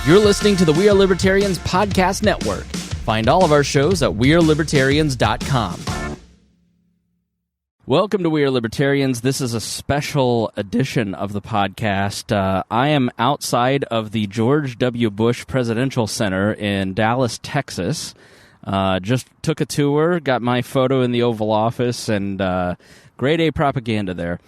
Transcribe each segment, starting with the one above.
You're listening to the We Are Libertarians podcast network. Find all of our shows at wearelibertarians.com. Welcome to We Are Libertarians. This is a special edition of the podcast. I am outside of the George W. Bush Presidential Center in Dallas, Texas. Just took a tour, got my photo in the Oval Office, and grade A propaganda there.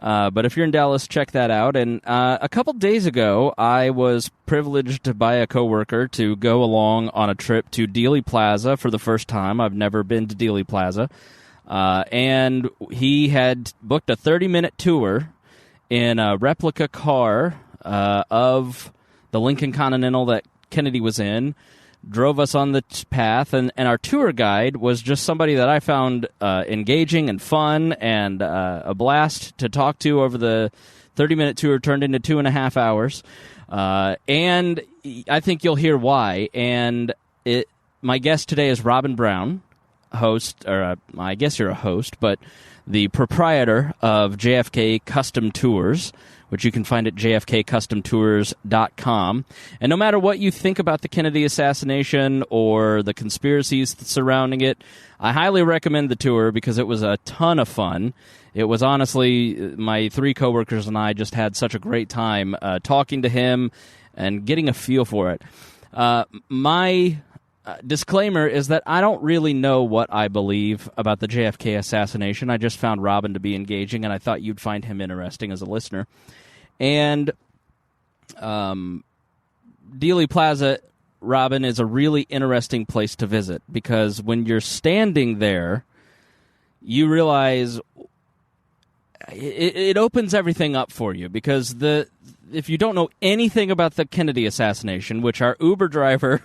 But if you're in Dallas, check that out. And a couple days ago, I was privileged by a coworker to go along on a trip to Dealey Plaza for the first time. I've never been to Dealey Plaza. And he had booked a 30-minute tour in a replica car of the Lincoln Continental that Kennedy was in, drove us on the path, and our tour guide was just somebody that I found engaging and fun and a blast to talk to over the 30-minute tour turned into 2.5 hours. And I think you'll hear why. And my guest today is Robin Brown, host, or I guess you're a host, but the proprietor of JFK Custom Tours, which you can find at jfkcustomtours.com. And no matter what you think about the Kennedy assassination or the conspiracies surrounding it, I highly recommend the tour because it was a ton of fun. It was honestly, my 3 coworkers and I just had such a great time talking to him and getting a feel for it. My disclaimer is that I don't really know what I believe about the JFK assassination. I just found Robin to be engaging, and I thought you'd find him interesting as a listener. And Dealey Plaza, Robin, is a really interesting place to visit because when you're standing there, you realize it opens everything up for you because if you don't know anything about the Kennedy assassination, which our Uber driver...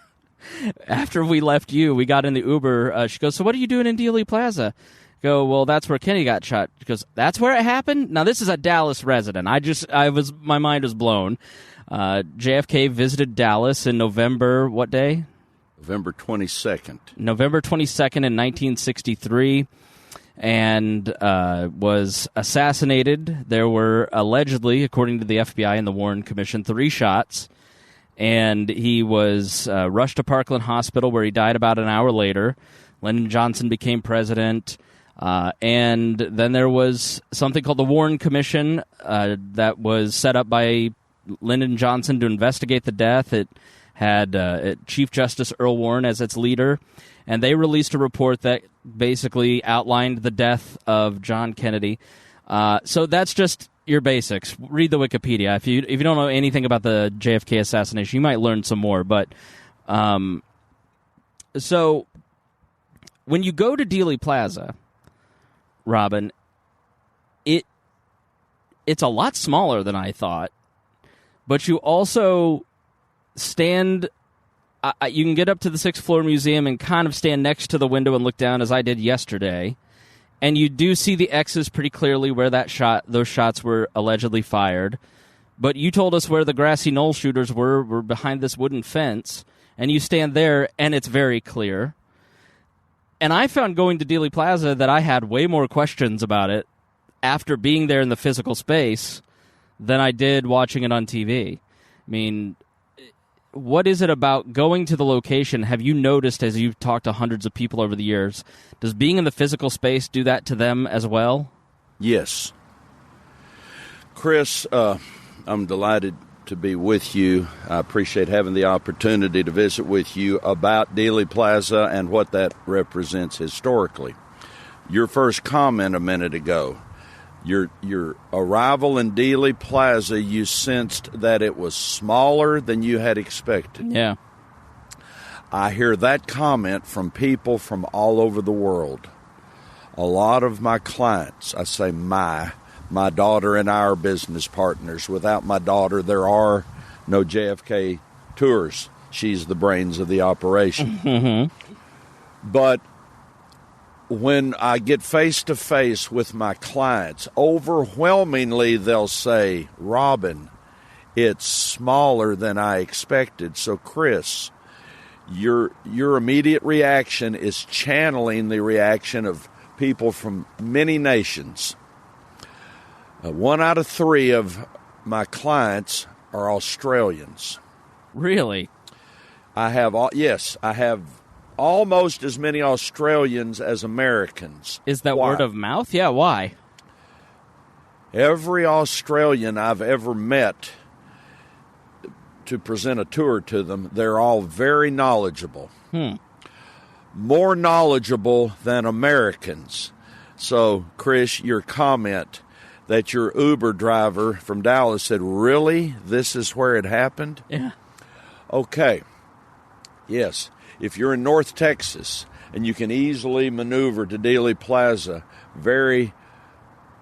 After we left we got in the Uber. She goes, "So what are you doing in Dealey Plaza?" I go, "Well, that's where Kennedy got shot." She goes, "That's where it happened?" Now, this is a Dallas resident. My mind was blown. JFK visited Dallas in November, what day? November 22nd. November 22nd in 1963, and was assassinated. There were allegedly, according to the FBI and the Warren Commission, 3 shots. And he was rushed to Parkland Hospital, where he died about an hour later. Lyndon Johnson became president. And then there was something called the Warren Commission that was set up by Lyndon Johnson to investigate the death. It had Chief Justice Earl Warren as its leader. And they released a report that basically outlined the death of John Kennedy. So that's just... your basics. Read the Wikipedia. If you don't know anything about the JFK assassination, you might learn some more. But so when you go to Dealey Plaza, Robin, it's a lot smaller than I thought. But you also stand. You can get up to the 6th floor museum and kind of stand next to the window and look down, as I did yesterday. And you do see the X's pretty clearly where those shots were allegedly fired. But you told us where the grassy knoll shooters were behind this wooden fence. And you stand there, and it's very clear. And I found going to Dealey Plaza that I had way more questions about it after being there in the physical space than I did watching it on TV. I mean, what is it about going to the location? Have you noticed, as you've talked to hundreds of people over the years, does being in the physical space do that to them as well? Yes. Chris, I'm delighted to be with you. I appreciate having the opportunity to visit with you about Dealey Plaza and what that represents historically. Your first comment a minute ago, your arrival in Dealey Plaza, you sensed that it was smaller than you had expected. Yeah. I hear that comment from people from all over the world. A lot of my clients, I say my daughter and I are business partners. Without my daughter, there are no JFK tours. She's the brains of the operation. Mm-hmm. But when I get face-to-face with my clients, overwhelmingly they'll say, "Robin, it's smaller than I expected." So, Chris, your immediate reaction is channeling the reaction of people from many nations. 1 out of 3 of my clients are Australians. Really? I have almost as many Australians as Americans. Is that word of mouth? Yeah, why? Every Australian I've ever met to present a tour to them, they're all very knowledgeable. More knowledgeable than Americans. So, Chris, your comment that your Uber driver from Dallas said, really? This is where it happened? Yeah. Okay. Yes. If you're in North Texas and you can easily maneuver to Dealey Plaza, very,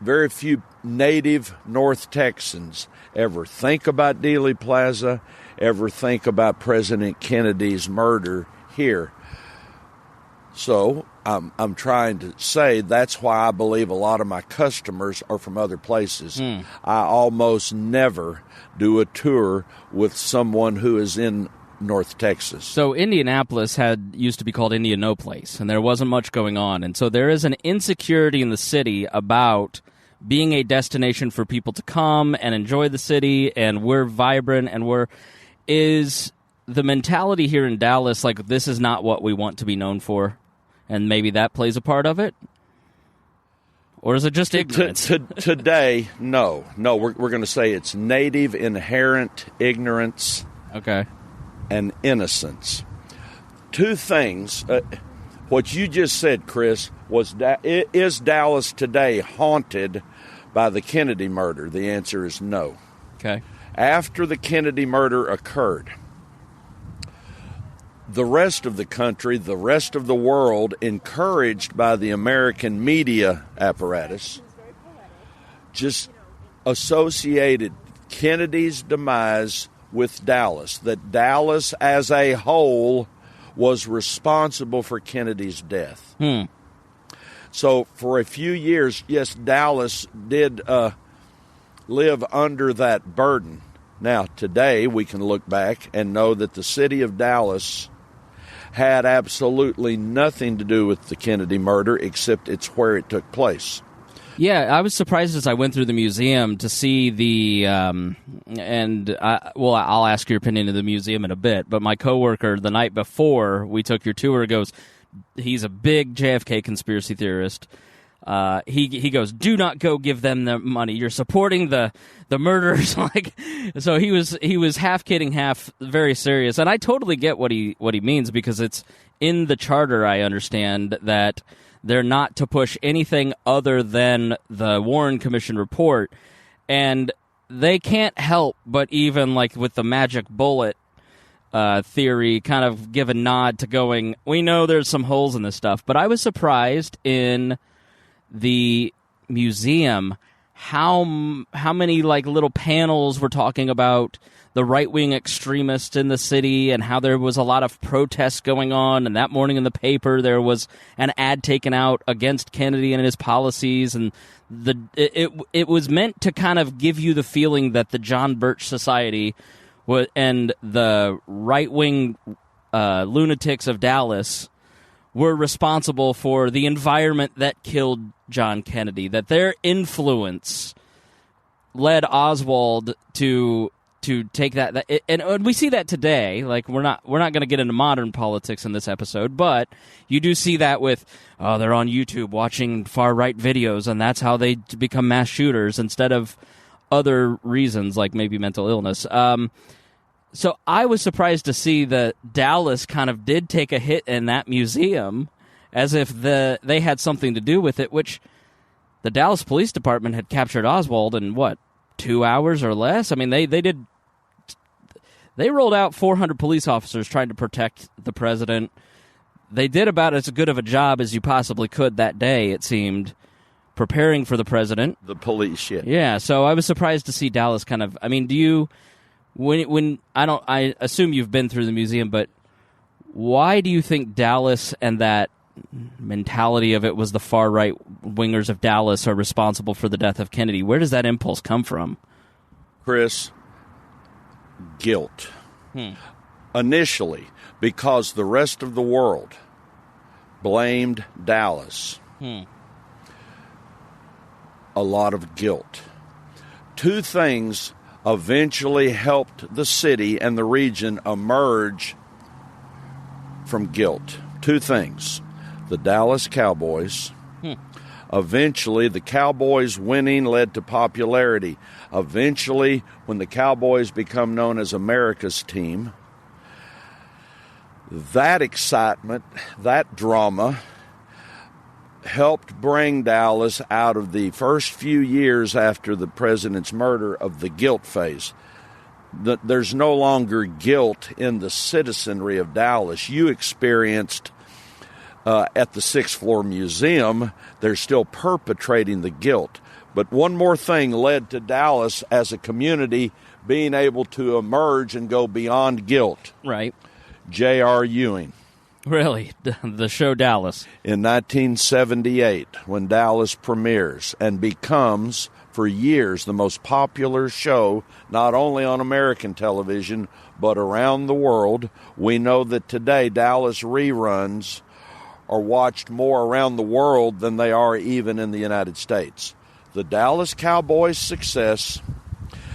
very few native North Texans ever think about Dealey Plaza, ever think about President Kennedy's murder here. So I'm trying to say that's why I believe a lot of my customers are from other places. I almost never do a tour with someone who is in North Texas. So Indianapolis used to be called Indianapolis, and there wasn't much going on. And so there is an insecurity in the city about being a destination for people to come and enjoy the city, and we're vibrant, and is the mentality here in Dallas like this is not what we want to be known for? And maybe that plays a part of it? Or is it just ignorance? Today, no. We're going to say it's native inherent ignorance and innocence. Two things. What you just said, Chris, is Dallas today haunted by the Kennedy murder? The answer is no. Okay. After the Kennedy murder occurred, the rest of the country, the rest of the world, encouraged by the American media apparatus, just associated Kennedy's demise with Dallas, that Dallas as a whole was responsible for Kennedy's death. So for a few years, yes, Dallas did live under that burden. Now, today, we can look back and know that the city of Dallas had absolutely nothing to do with the Kennedy murder, except it's where it took place. Yeah, I was surprised as I went through the museum to see the, I'll ask your opinion of the museum in a bit, but my coworker the night before we took your tour goes, he's a big JFK conspiracy theorist. He goes, do not go give them the money. You're supporting the murderers. So he was half kidding, half very serious. And I totally get what he means, because it's in the charter. I understand that they're not to push anything other than the Warren Commission report, and they can't help but even with the magic bullet theory, kind of give a nod to going, we know there's some holes in this stuff. But I was surprised in the museum how many little panels were talking about the right-wing extremists in the city, and how there was a lot of protests going on. And that morning in the paper there was an ad taken out against Kennedy and his policies, and it was meant to kind of give you the feeling that the John Birch Society and the right-wing lunatics of Dallas were responsible for the environment that killed John Kennedy, that their influence led Oswald to take that, and we see that today. We're not going to get into modern politics in this episode, but you do see that with they're on YouTube watching far right videos, and that's how they become mass shooters instead of other reasons like maybe mental illness. So I was surprised to see that Dallas kind of did take a hit in that museum, as if they had something to do with it, which the Dallas Police Department had captured Oswald in, 2 hours or less? I mean, they rolled out 400 police officers trying to protect the president. They did about as good of a job as you possibly could that day, it seemed, preparing for the president. The police, yeah. Yeah, so I was surprised to see Dallas kind of, I mean, do you... I assume you've been through the museum, but why do you think Dallas and that mentality of it was the far right wingers of Dallas are responsible for the death of Kennedy? Where does that impulse come from? Chris, guilt. Initially, because the rest of the world blamed Dallas. A lot of guilt. Two things eventually helped the city and the region emerge from guilt. Two things. The Dallas Cowboys. Eventually, the Cowboys winning led to popularity. Eventually, when the Cowboys become known as America's team, that excitement, that drama, helped bring Dallas out of the first few years after the president's murder of the guilt phase. There's no longer guilt in the citizenry of Dallas. You experienced at the Sixth Floor Museum, they're still perpetrating the guilt. But one more thing led to Dallas as a community being able to emerge and go beyond guilt. Right. J.R. Ewing. Really? The show Dallas. In 1978, when Dallas premieres and becomes, for years, the most popular show, not only on American television, but around the world. We know that today Dallas reruns are watched more around the world than they are even in the United States. The Dallas Cowboys' success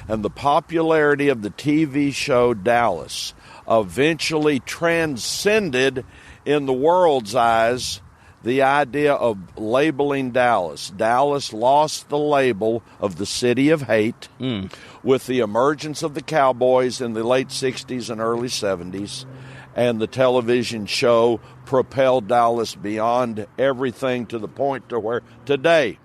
and the popularity of the TV show Dallas eventually transcended in the world's eyes the idea of labeling Dallas. Dallas lost the label of the city of hate with the emergence of the Cowboys in the late 60s and early 70s, and the television show propelled Dallas beyond everything to the point to where today,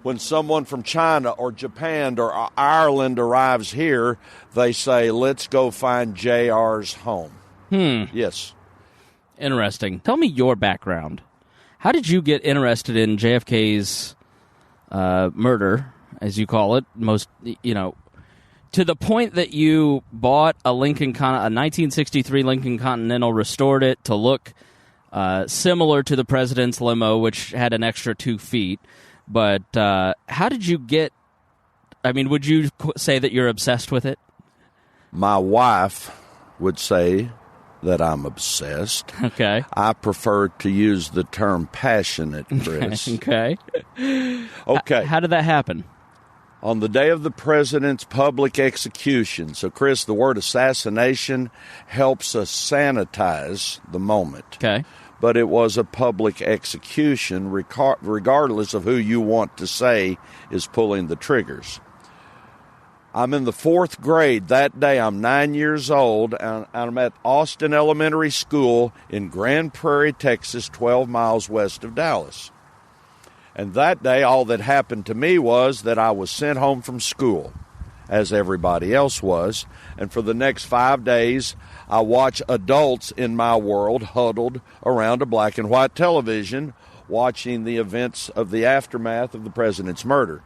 when someone from China or Japan or Ireland arrives here, they say, let's go find JR's home. Yes. Interesting. Tell me your background. How did you get interested in JFK's murder, as you call it, to the point that you bought a 1963 Lincoln Continental, restored it to look similar to the president's limo, which had an extra 2 feet. But how did you get, would you say that you're obsessed with it? My wife would say that I'm obsessed. Okay. I prefer to use the term passionate, Chris. Okay. Okay. How did that happen? On the day of the president's public execution. So, Chris, the word assassination helps us sanitize the moment. Okay. But it was a public execution, regardless of who you want to say is pulling the triggers. I'm in the 4th grade that day. I'm 9 years old, and I'm at Austin Elementary School in Grand Prairie, Texas, 12 miles west of Dallas. And that day, all that happened to me was that I was sent home from school, as everybody else was. And for the next 5 days, I watched adults in my world huddled around a black and white television, watching the events of the aftermath of the president's murder.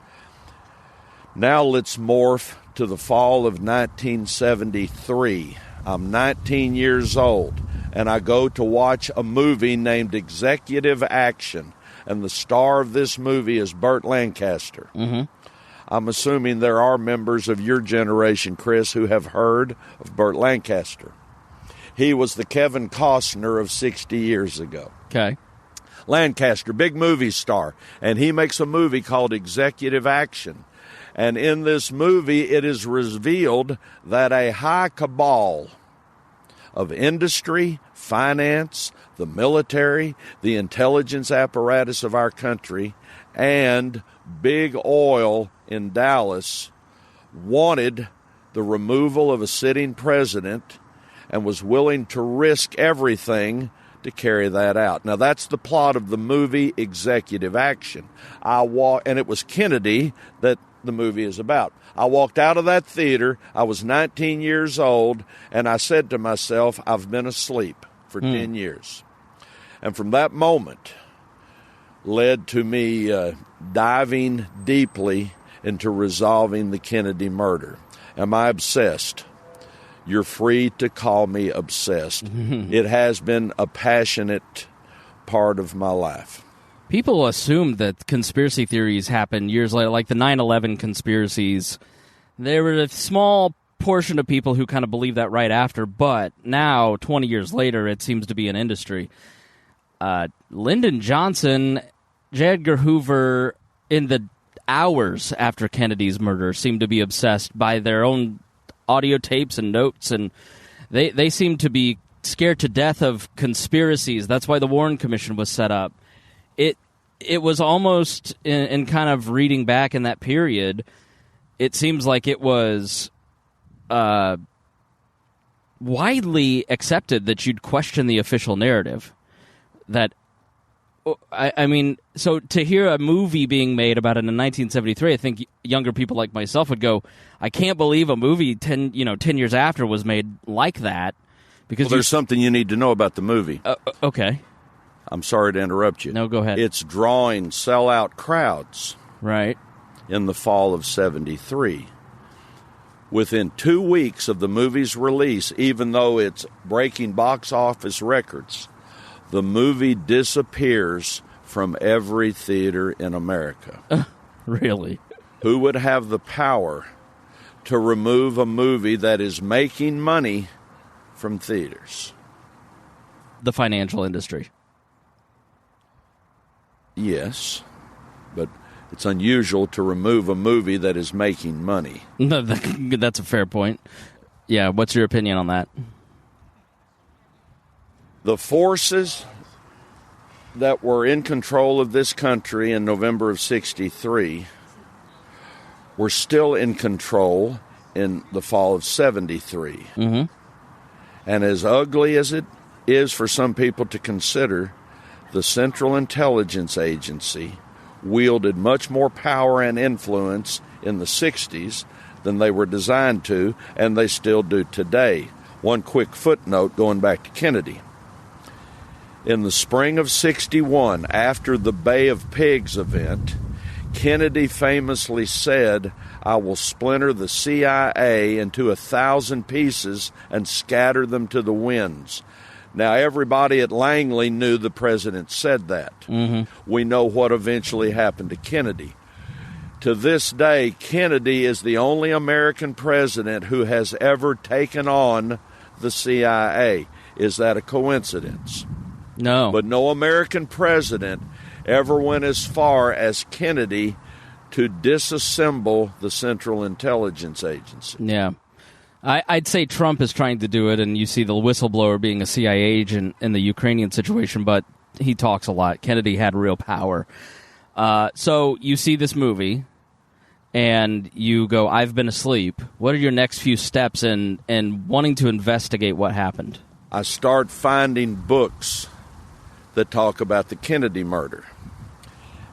Now let's morph to the fall of 1973. I'm 19 years old, and I go to watch a movie named Executive Action. And the star of this movie is Burt Lancaster. Mm-hmm. I'm assuming there are members of your generation, Chris, who have heard of Burt Lancaster. He was the Kevin Costner of 60 years ago. Okay. Lancaster, big movie star. And he makes a movie called Executive Action. And in this movie, it is revealed that a high cabal of industry, finance, the military, the intelligence apparatus of our country, and big oil in Dallas wanted the removal of a sitting president and was willing to risk everything to carry that out. Now, that's the plot of the movie Executive Action. And it was Kennedy that the movie is about. I walked out of that theater. I was 19 years old, and I said to myself, I've been asleep for 10 years. And from that moment led to me diving deeply into resolving the Kennedy murder. Am I obsessed? You're free to call me obsessed. It has been a passionate part of my life. People assume that conspiracy theories happen years later, like the 9/11 conspiracies. There were a small portion of people who kind of believe that right after, but now, 20 years later, it seems to be an industry. Lyndon Johnson, J. Edgar Hoover, in the hours after Kennedy's murder, seemed to be obsessed by their own audio tapes and notes, and they seemed to be scared to death of conspiracies. That's why the Warren Commission was set up. It was almost, in kind of reading back in that period, it seems like it was widely accepted that you'd question the official narrative. That, I mean, so to hear a movie being made about it in 1973, I think younger people like myself would go, I can't believe a movie 10 years after was made like that. Because there's something you need to know about the movie. Okay. I'm sorry to interrupt you. No, go ahead. It's drawing sellout crowds. Right. In the fall of 73. Within 2 weeks of the movie's release, even though it's breaking box office records, the movie disappears from every theater in America. Really? Who would have the power to remove a movie that is making money from theaters? The financial industry. Yes, but it's unusual to remove a movie that is making money. That's a fair point. Yeah, what's your opinion on that? The forces that were in control of this country in November of 63 were still in control in the fall of 73. Mm-hmm. And as ugly as it is for some people to consider, the Central Intelligence Agency wielded much more power and influence in the 60s than they were designed to, and they still do today. One quick footnote going back to Kennedy. In the spring of 61, after the Bay of Pigs event, Kennedy famously said, I will splinter the CIA into 1,000 pieces and scatter them to the winds. Now, everybody at Langley knew the president said that. Mm-hmm. We know what eventually happened to Kennedy. To this day, Kennedy is the only American president who has ever taken on the CIA. Is that a coincidence? No. But no American president ever went as far as Kennedy to disassemble the Central Intelligence Agency. Yeah. I'd say Trump is trying to do it, and you see the whistleblower being a CIA agent in the Ukrainian situation, but he talks a lot. Kennedy had real power. So you see this movie, and you go, I've been asleep. What are your next few steps in wanting to investigate what happened? I start finding books that talk about the Kennedy murder.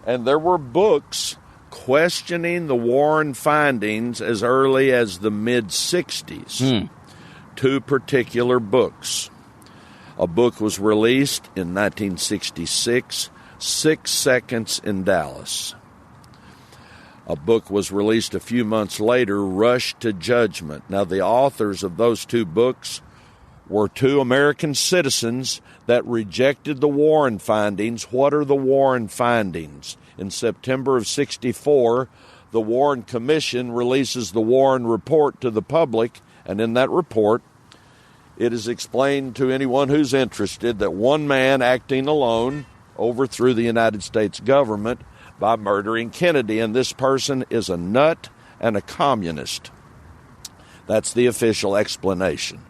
And there were books questioning the Warren findings as early as the mid-60s. 2 particular books. A book was released in 1966, 6 Seconds in Dallas. A book was released a few months later, Rush to Judgment. Now, the authors of those 2 books were 2 American citizens that rejected the Warren findings. What are the Warren findings? In September of 64, the Warren Commission releases the Warren Report to the public, and in that report, it is explained to anyone who's interested that one man acting alone overthrew the United States government by murdering Kennedy, and this person is a nut and a communist. That's the official explanation.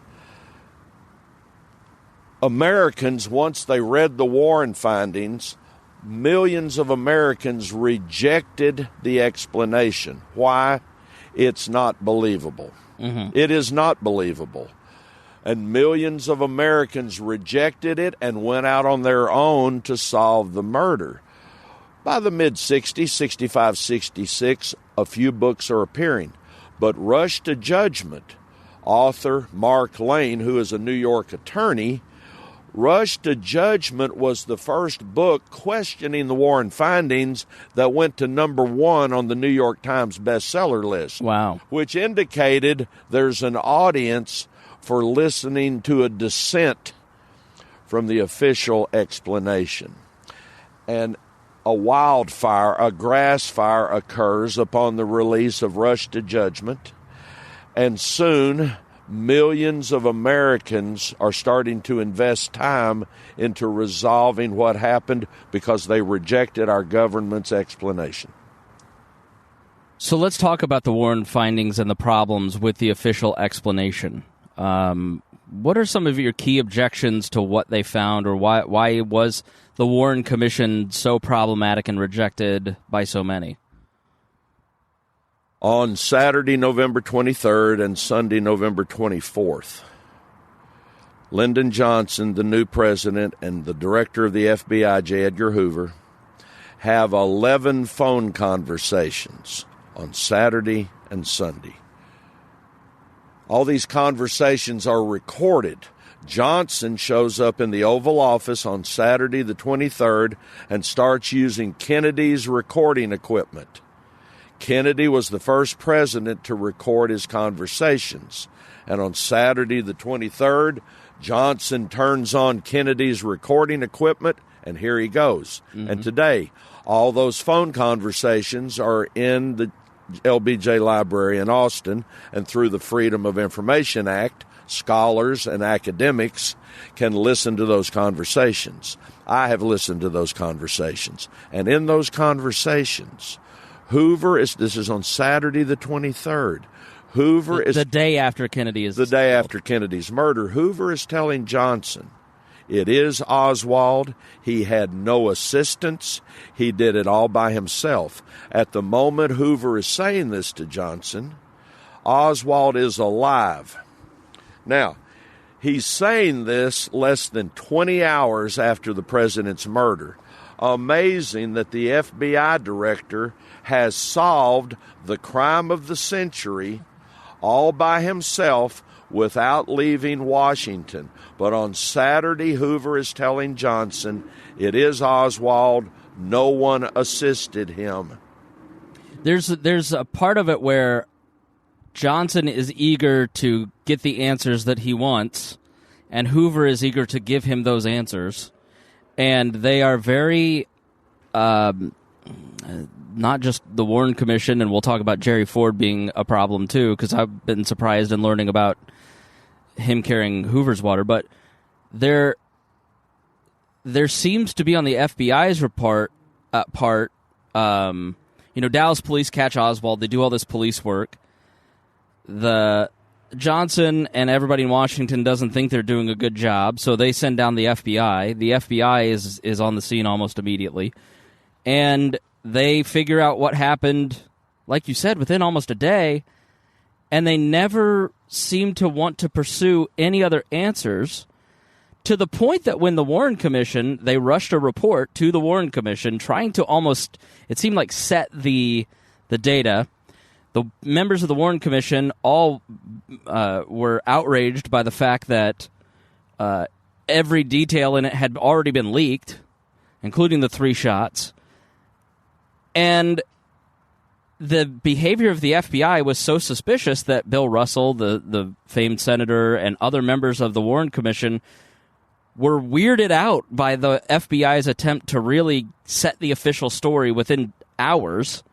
Americans, once they read the Warren findings, millions of Americans rejected the explanation. Why? It's not believable. Mm-hmm. It is not believable. And millions of Americans rejected it and went out on their own to solve the murder. By the mid-60s, 65, 66, a few books are appearing. But Rush to Judgment, author Mark Lane, who is a New York attorney, Rush to Judgment was the first book questioning the Warren findings that went to number 1 on the New York Times bestseller list. Wow. Which indicated there's an audience for listening to a dissent from the official explanation. And a wildfire, a grass fire occurs upon the release of Rush to Judgment, and soon millions of Americans are starting to invest time into resolving what happened because they rejected our government's explanation. So let's talk about the Warren findings and the problems with the official explanation. What are some of your key objections to what they found, or why was the Warren Commission so problematic and rejected by so many? On Saturday, November 23rd and Sunday, November 24th, Lyndon Johnson, the new president, and the director of the FBI, J. Edgar Hoover, have 11 phone conversations on Saturday and Sunday. All these conversations are recorded. Johnson shows up in the Oval Office on Saturday the 23rd and starts using Kennedy's recording equipment. Kennedy was the first president to record his conversations. And on Saturday the 23rd, Johnson turns on Kennedy's recording equipment, and here he goes. Mm-hmm. And today, all those phone conversations are in the LBJ Library in Austin, and through the Freedom of Information Act, scholars and academics can listen to those conversations. I have listened to those conversations. And in those conversations, this is on Saturday the 23rd, the day after Kennedy's murder, Hoover is telling Johnson, it is Oswald. He had no assistance. He did it all by himself. At the moment Hoover is saying this to Johnson, Oswald is alive. Now, he's saying this less than 20 hours after the president's murder. Amazing that the FBI director has solved the crime of the century all by himself without leaving Washington. But on Saturday, Hoover is telling Johnson, it is Oswald. No one assisted him. There's a part of it where Johnson is eager to get the answers that he wants, and Hoover is eager to give him those answers. And they are very, not just the Warren Commission, and we'll talk about Jerry Ford being a problem too, because I've been surprised in learning about him carrying Hoover's water, but there seems to be on the FBI's part, Dallas police catch Oswald, they do all this police work. The Johnson and everybody in Washington doesn't think they're doing a good job, so they send down the FBI. The FBI is on the scene almost immediately, and they figure out what happened, like you said, within almost a day, and they never seem to want to pursue any other answers, to the point that when the Warren Commission, they rushed a report to the Warren Commission trying to almost, it seemed like, set the data. The members of the Warren Commission all were outraged by the fact that every detail in it had already been leaked, including the 3 shots. And the behavior of the FBI was so suspicious that Bill Russell, the famed senator, and other members of the Warren Commission were weirded out by the FBI's attempt to really set the official story within hours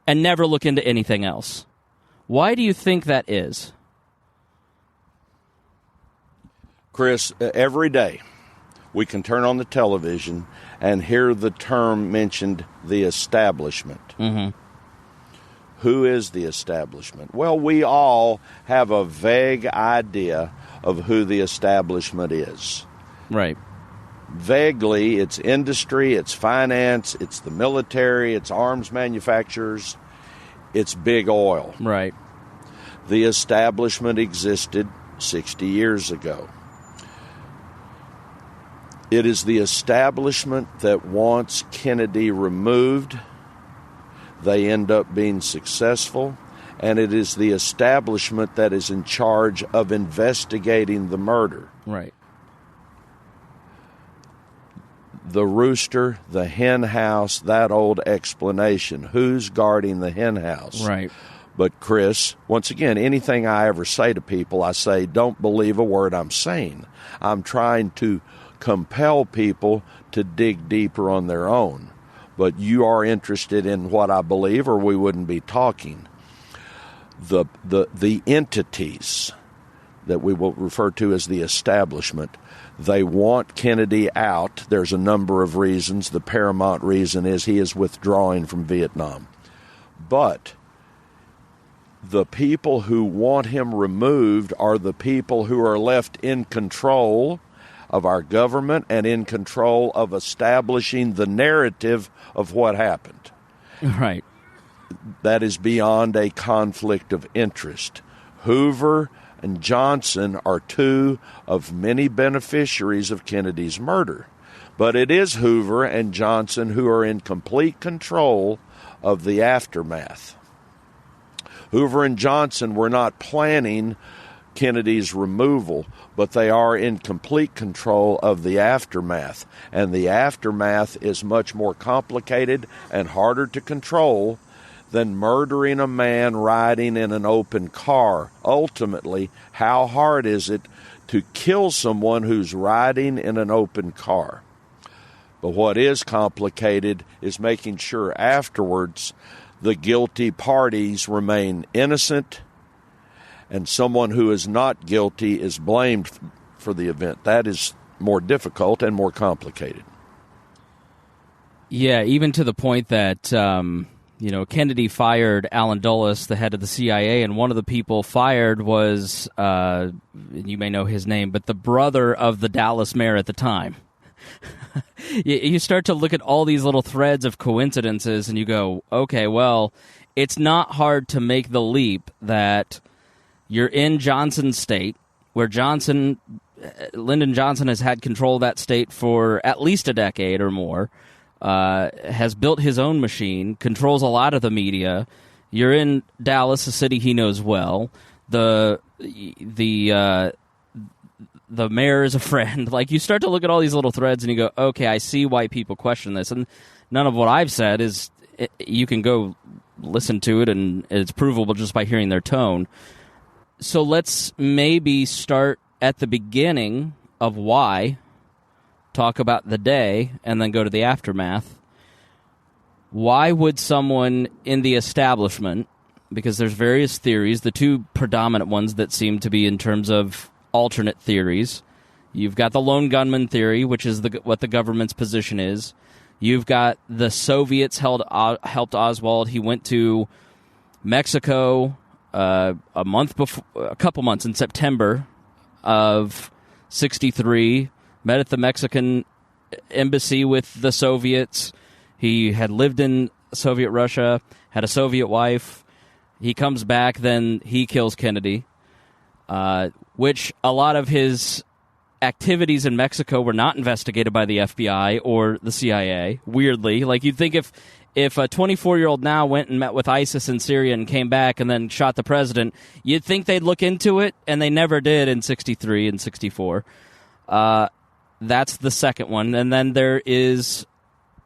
and never look into anything else. Why do you think that is? Chris, every day we can turn on the television and hear the term mentioned, the establishment. Mm-hmm. Who is the establishment? Well, we all have a vague idea of who the establishment is. Right. Vaguely, it's industry, it's finance, it's the military, it's arms manufacturers, it's big oil. Right. The establishment existed 60 years ago. It is the establishment that wants Kennedy removed. They end up being successful, and it is the establishment that is in charge of investigating the murder. Right. The rooster, the hen house, that old explanation. Who's guarding the hen house? Right. But Chris, once again, anything I ever say to people, I say, don't believe a word I'm saying. I'm trying to compel people to dig deeper on their own. But you are interested in what I believe, or we wouldn't be talking. The entities that we will refer to as the establishment, they want Kennedy out. There's a number of reasons. The paramount reason is he is withdrawing from Vietnam. But the people who want him removed are the people who are left in control of our government and in control of establishing the narrative of what happened. Right. That is beyond a conflict of interest. Hoover and Johnson are two of many beneficiaries of Kennedy's murder. But it is Hoover and Johnson who are in complete control of the aftermath. Hoover and Johnson were not planning Kennedy's removal, but they are in complete control of the aftermath. And the aftermath is much more complicated and harder to control than murdering a man riding in an open car. Ultimately, how hard is it to kill someone who's riding in an open car? But what is complicated is making sure afterwards the guilty parties remain innocent and someone who is not guilty is blamed for the event. That is more difficult and more complicated. Yeah, even to the point that, Kennedy fired Allen Dulles, the head of the CIA, and one of the people fired was, you may know his name, but the brother of the Dallas mayor at the time. You start to look at all these little threads of coincidences and you go, okay, well, it's not hard to make the leap that you're in Johnson's state, where Lyndon Johnson has had control of that state for at least a decade or more, has built his own machine, controls a lot of the media. You're in Dallas, a city he knows well. The mayor is a friend. Like, you start to look at all these little threads and you go, okay, I see why people question this. And none of what I've said is, you can go listen to it and it's provable just by hearing their tone. So let's maybe start at the beginning of why, talk about the day, and then go to the aftermath. Why would someone in the establishment, because there's various theories, the two predominant ones that seem to be in terms of alternate theories. You've got the lone gunman theory, which is what the government's position is. You've got the Soviets helped Oswald. He went to Mexico a couple months in September of '63. Met at the Mexican embassy with the Soviets. He had lived in Soviet Russia, had a Soviet wife. He comes back, then he kills Kennedy. Which a lot of his activities in Mexico were not investigated by the FBI or the CIA, weirdly. Like, you'd think if a 24-year-old now went and met with ISIS in Syria and came back and then shot the president, you'd think they'd look into it, and they never did in '63 and '64. That's the second one. And then there is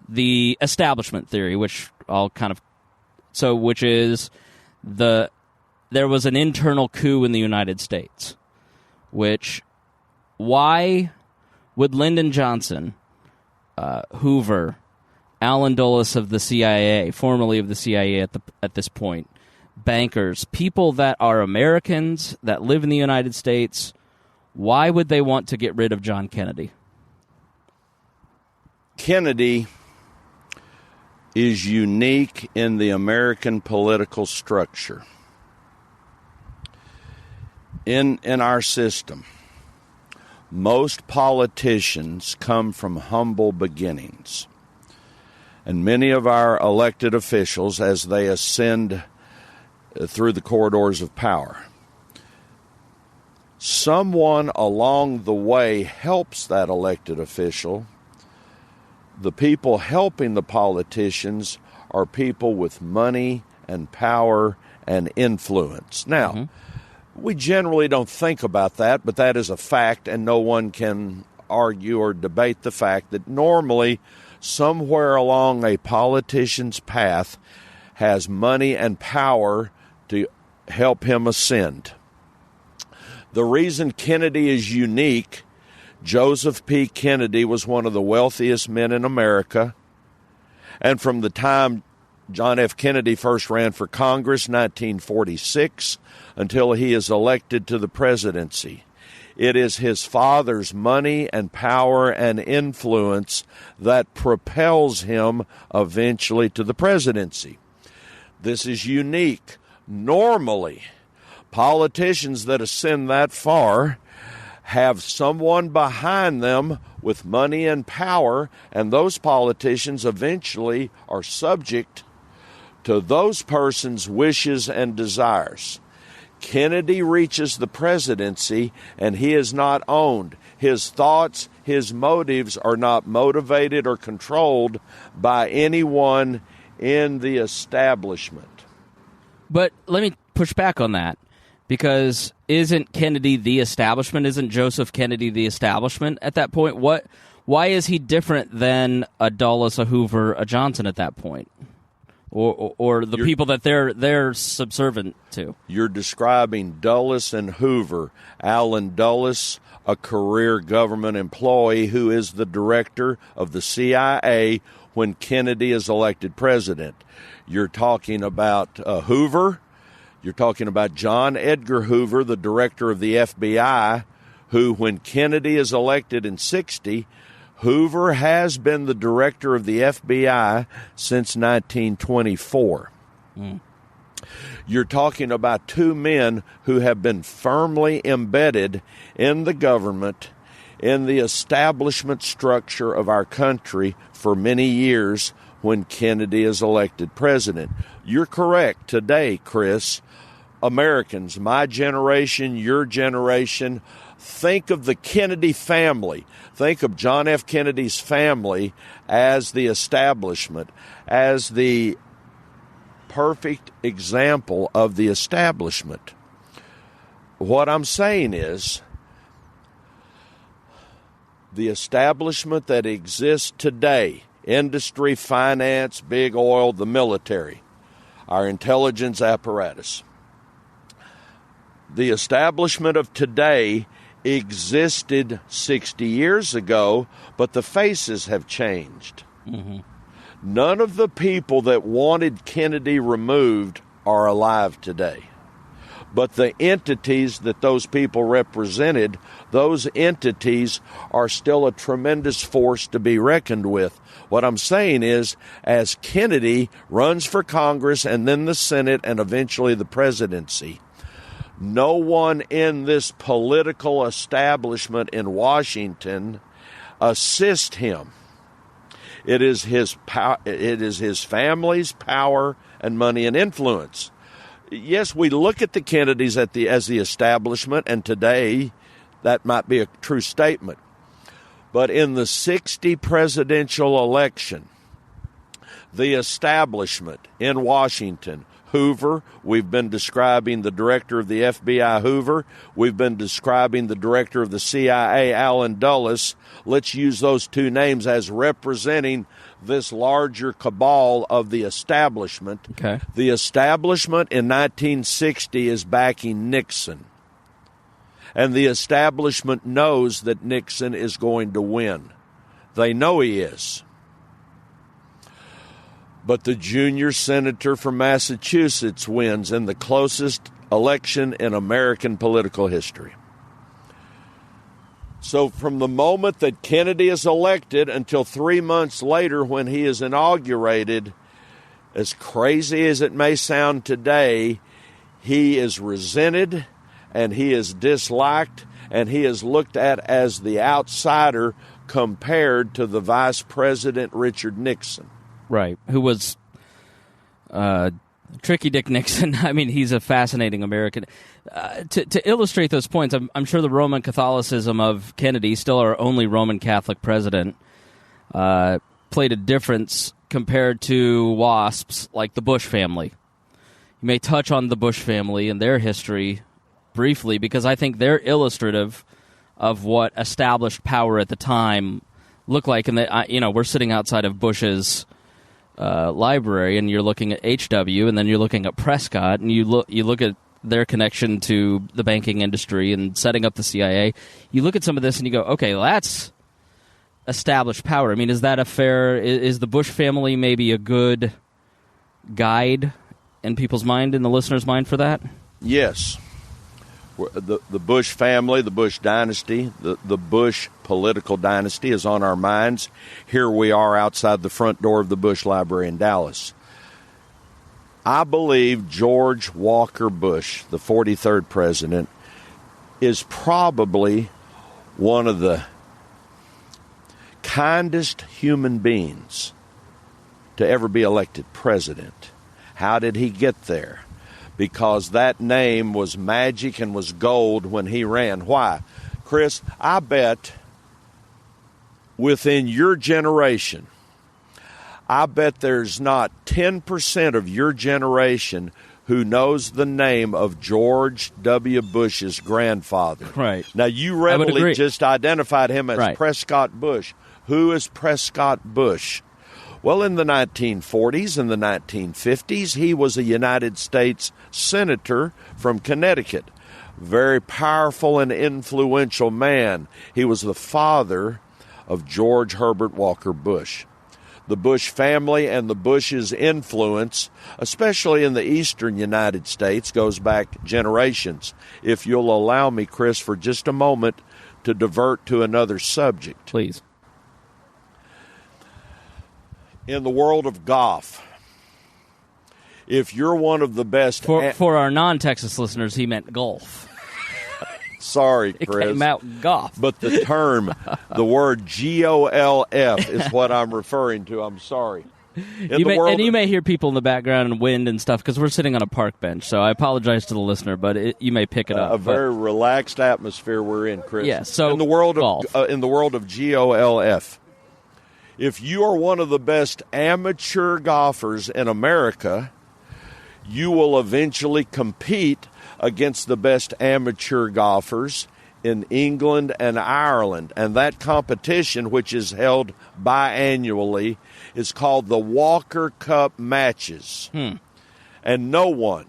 the establishment theory, which is there was an internal coup in the United States, why would Lyndon Johnson, Hoover, Allen Dulles of the CIA, formerly of the CIA at this point, bankers, people that are Americans that live in the United States, why would they want to get rid of John Kennedy? Kennedy is unique in the American political structure. In our system, most politicians come from humble beginnings. And many of our elected officials, as they ascend through the corridors of power, someone along the way helps that elected official. The people helping the politicians are people with money and power and influence. Now, we generally don't think about that, but that is a fact, and no one can argue or debate the fact that normally somewhere along a politician's path has money and power to help him ascend. The reason Kennedy is unique, Joseph P. Kennedy was one of the wealthiest men in America, and from the time John F. Kennedy first ran for Congress, 1946, until he is elected to the presidency, it is his father's money and power and influence that propels him eventually to the presidency. This is unique. Normally, politicians that ascend that far have someone behind them with money and power, and those politicians eventually are subject to those persons' wishes and desires. Kennedy reaches the presidency, and he is not owned. His thoughts, his motives are not motivated or controlled by anyone in the establishment. But let me push back on that, because isn't Kennedy the establishment? Isn't Joseph Kennedy the establishment at that point? Why is he different than a Dulles, a Hoover, a Johnson at that point? Or the people that they're subservient to? You're describing Dulles and Hoover. Allen Dulles, a career government employee who is the director of the CIA when Kennedy is elected president. You're talking about Hoover. You're talking about John Edgar Hoover, the director of the FBI, who, when Kennedy is elected in 60, Hoover has been the director of the FBI since 1924. You're talking about two men who have been firmly embedded in the government, in the establishment structure of our country for many years when Kennedy is elected president. You're correct today, Chris. Americans, my generation, your generation, think of the Kennedy family. Think of John F. Kennedy's family as the establishment, as the perfect example of the establishment. What I'm saying is, the establishment that exists today, industry, finance, big oil, the military, our intelligence apparatus, the establishment of today existed 60 years ago, but the faces have changed. None of the people that wanted Kennedy removed are alive today. But the entities that those people represented, those entities are still a tremendous force to be reckoned with. What I'm saying is, as Kennedy runs for Congress and then the Senate and eventually the presidency, no one in this political establishment in Washington assists him. It is his family's power and money and influence. Yes, we look at the Kennedys as the establishment, and today that might be a true statement. But in the 60 presidential election, the establishment in Washington, Hoover, we've been describing the director of the FBI, Hoover. We've been describing the director of the CIA, Allen Dulles. Let's use those two names as representing this larger cabal of the establishment. Okay. The establishment in 1960 is backing Nixon. And the establishment knows that Nixon is going to win. They know he is. But the junior senator from Massachusetts wins in the closest election in American political history. So from the moment that Kennedy is elected until 3 months later when he is inaugurated, as crazy as it may sound today, he is resented and he is disliked and he is looked at as the outsider compared to the Vice President Richard Nixon. Right, who was Tricky Dick Nixon. I mean, he's a fascinating American. To illustrate those points, I'm sure the Roman Catholicism of Kennedy, still our only Roman Catholic president, played a difference compared to WASPs like the Bush family. You may touch on the Bush family and their history briefly, because I think they're illustrative of what established power at the time looked like. And we're sitting outside of Bush's library, and you're looking at HW, and then you're looking at Prescott, and you look at their connection to the banking industry and setting up the CIA. You look at some of this and you go, okay, well, that's established power. I mean, is that a fair? Is the Bush family maybe a good guide in people's mind, in the listener's mind, for that? Yes. The Bush family, the Bush dynasty, the Bush political dynasty is on our minds. Here we are outside the front door of the Bush Library in Dallas. I believe George Walker Bush, the 43rd president, is probably one of the kindest human beings to ever be elected president. How did he get there? Because that name was magic and was gold when he ran. Why? Chris, I bet within your generation, I bet there's not 10% of your generation who knows the name of George W. Bush's grandfather. Right. Now, you readily just identified him as Prescott Bush. Who is Prescott Bush? Well, in the 1940s and the 1950s, he was a United States senator from Connecticut. Very powerful and influential man. He was the father of George Herbert Walker Bush. The Bush family and the Bush's influence, especially in the eastern United States, goes back generations. If you'll allow me, Chris, for just a moment to divert to another subject. Please. In the world of golf, if you're one of the best... For our non-Texas listeners, he meant golf. Sorry, Chris. It came out golf. But the term, the word GOLF is what I'm referring to. I'm sorry. You may hear people in the background and wind and stuff because we're sitting on a park bench. So I apologize to the listener, but you may pick it up. Very relaxed atmosphere we're in, Chris. Yeah, so in the world golf. In the world of GOLF, if you are one of the best amateur golfers in America, you will eventually compete against the best amateur golfers in England and Ireland. And that competition, which is held biannually, is called the Walker Cup Matches. And no one,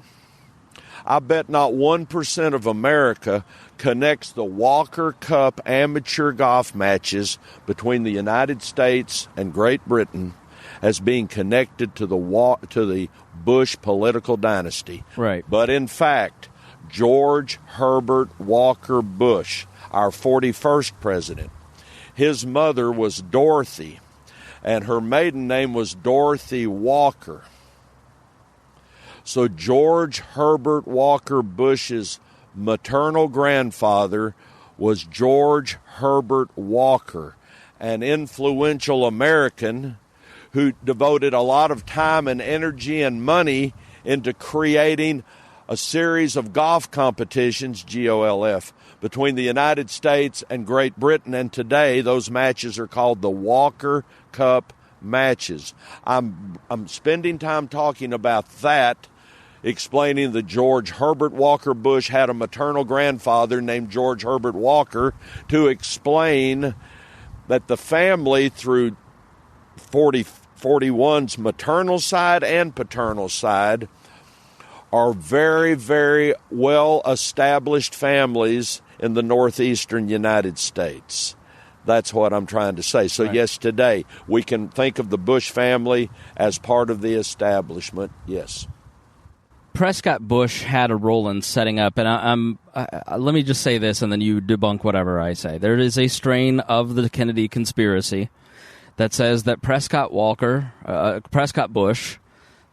I bet not 1% of America connects the Walker Cup amateur golf matches between the United States and Great Britain as being connected to the Bush political dynasty. Right. But in fact, George Herbert Walker Bush, our 41st president, his mother was Dorothy, and her maiden name was Dorothy Walker. So George Herbert Walker Bush's maternal grandfather was George Herbert Walker, an influential American who devoted a lot of time and energy and money into creating a series of golf competitions, GOLF, between the United States and Great Britain. And today, those matches are called the Walker Cup Matches. I'm spending time talking about that, explaining that George Herbert Walker Bush had a maternal grandfather named George Herbert Walker, to explain that the family, through 41's maternal side and paternal side, are very, very well-established families in the northeastern United States. That's what I'm trying to say. So, yes, today we can think of the Bush family as part of the establishment, yes. Prescott Bush had a role in setting up, and let me just say this, and then you debunk whatever I say. There is a strain of the Kennedy conspiracy that says that Prescott Bush,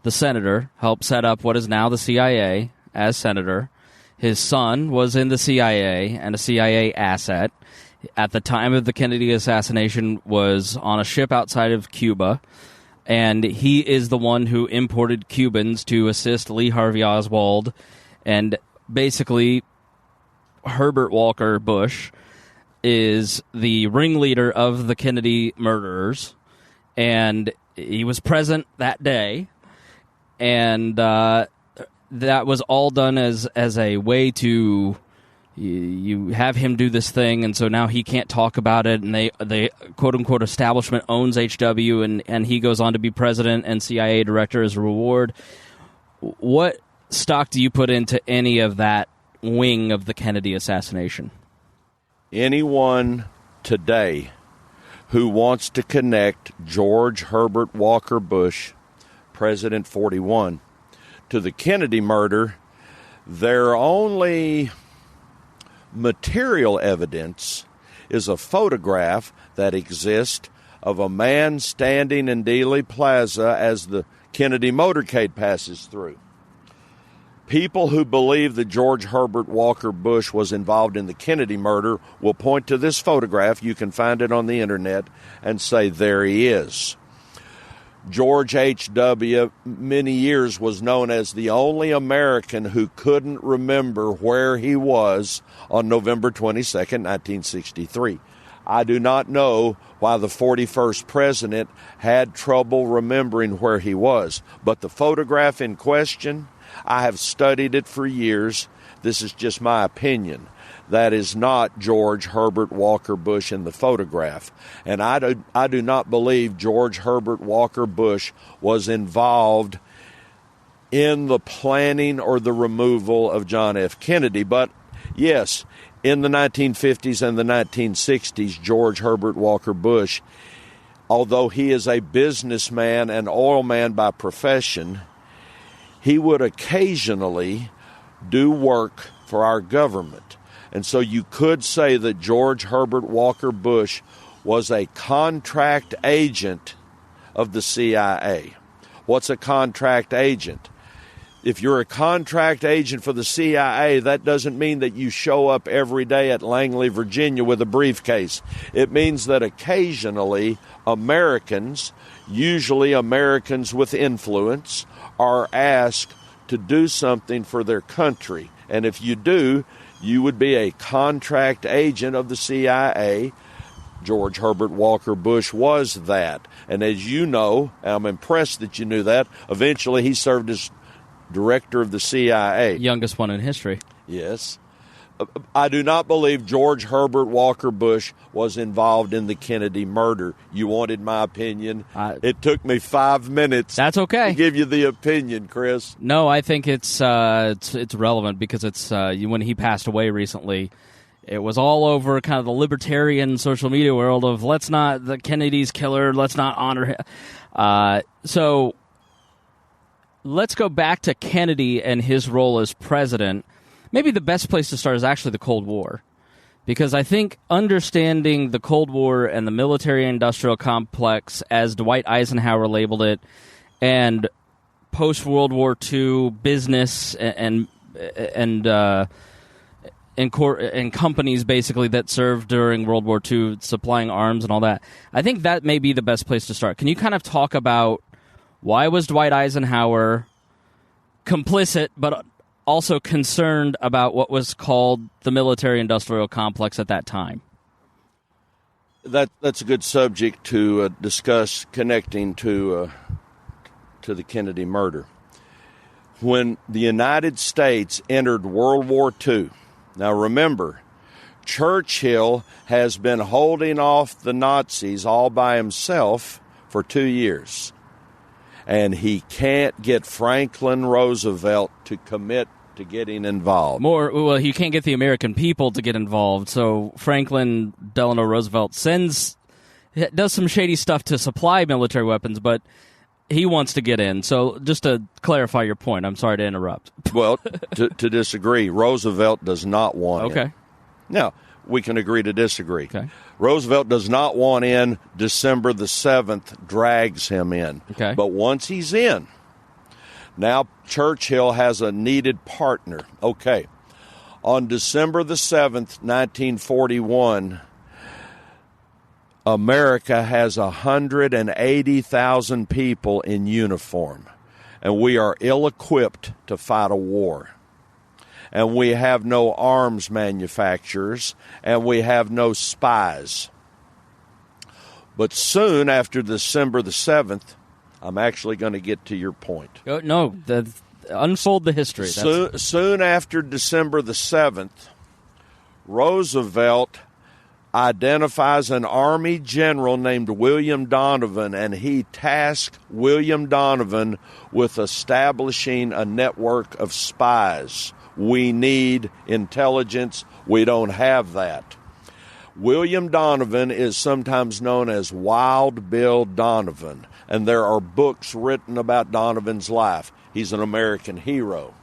the senator, helped set up what is now the CIA as senator. His son was in the CIA and a CIA asset. At the time of the Kennedy assassination, was on a ship outside of Cuba, and he is the one who imported Cubans to assist Lee Harvey Oswald. And basically, Herbert Walker Bush is the ringleader of the Kennedy murderers, and he was present that day. And that was all done as a way to you have him do this thing, and so now he can't talk about it, and they quote unquote establishment owns HW, and he goes on to be president and CIA director as a reward. What stock do you put into any of that wing of the Kennedy assassination? Anyone today who wants to connect George Herbert Walker Bush, President 41, to the Kennedy murder, their only material evidence is a photograph that exists of a man standing in Dealey Plaza as the Kennedy motorcade passes through. People who believe that George Herbert Walker Bush was involved in the Kennedy murder will point to this photograph, you can find it on the internet, and say, there he is. George H.W. many years was known as the only American who couldn't remember where he was on November 22nd, 1963. I do not know why the 41st president had trouble remembering where he was, but the photograph in question, I have studied it for years. This is just my opinion. That is not George Herbert Walker Bush in the photograph. And I do not believe George Herbert Walker Bush was involved in the planning or the removal of John F. Kennedy. But yes, in the 1950s and the 1960s, George Herbert Walker Bush, although he is a businessman and oil man by profession, he would occasionally do work for our government. And so you could say that George Herbert Walker Bush was a contract agent of the CIA. What's a contract agent? If you're a contract agent for the CIA, that doesn't mean that you show up every day at Langley, Virginia with a briefcase. It means that occasionally Americans, usually Americans with influence, are asked to do something for their country. And if you do, you would be a contract agent of the CIA. George Herbert Walker Bush was that. And as you know, I'm impressed that you knew that, eventually he served as director of the CIA. Youngest one in history. Yes. I do not believe George Herbert Walker Bush was involved in the Kennedy murder. You wanted my opinion. It took me 5 minutes. That's okay. To give you the opinion, Chris. No, I think it's relevant because it's when he passed away recently, it was all over kind of the libertarian social media world of let's not the Kennedy's killer, let's not honor him. So let's go back to Kennedy and his role as president. Maybe the best place to start is actually the Cold War, because I think understanding the Cold War and the military-industrial complex, as Dwight Eisenhower labeled it, and post-World War II business and companies basically that served during World War II, supplying arms and all that, I think that may be the best place to start. Can you kind of talk about why was Dwight Eisenhower complicit, but also concerned about what was called the military-industrial complex at that time? That's a good subject to discuss, connecting to the Kennedy murder. When the United States entered World War II, now remember, Churchill has been holding off the Nazis all by himself for 2 years. And he can't get Franklin Roosevelt to commit to getting involved. Well, he can't get the American people to get involved. So Franklin Delano Roosevelt does some shady stuff to supply military weapons, but he wants to get in. So just to clarify your point, I'm sorry to interrupt. Well, to disagree, Roosevelt does not want in. Okay. Now, we can agree to disagree. Okay. Roosevelt does not want in. December the 7th drags him in. Okay. But once he's in, now Churchill has a needed partner. Okay. On December the 7th, 1941, America has 180,000 people in uniform, and we are ill-equipped to fight a war. And we have no arms manufacturers, and we have no spies. But soon after December the 7th, I'm actually going to get to your point. No, unfold the history. Soon after December the 7th, Roosevelt identifies an Army general named William Donovan, and he tasked William Donovan with establishing a network of spies. We need intelligence. We don't have that. William Donovan is sometimes known as Wild Bill Donovan, and there are books written about Donovan's life. He's an American hero.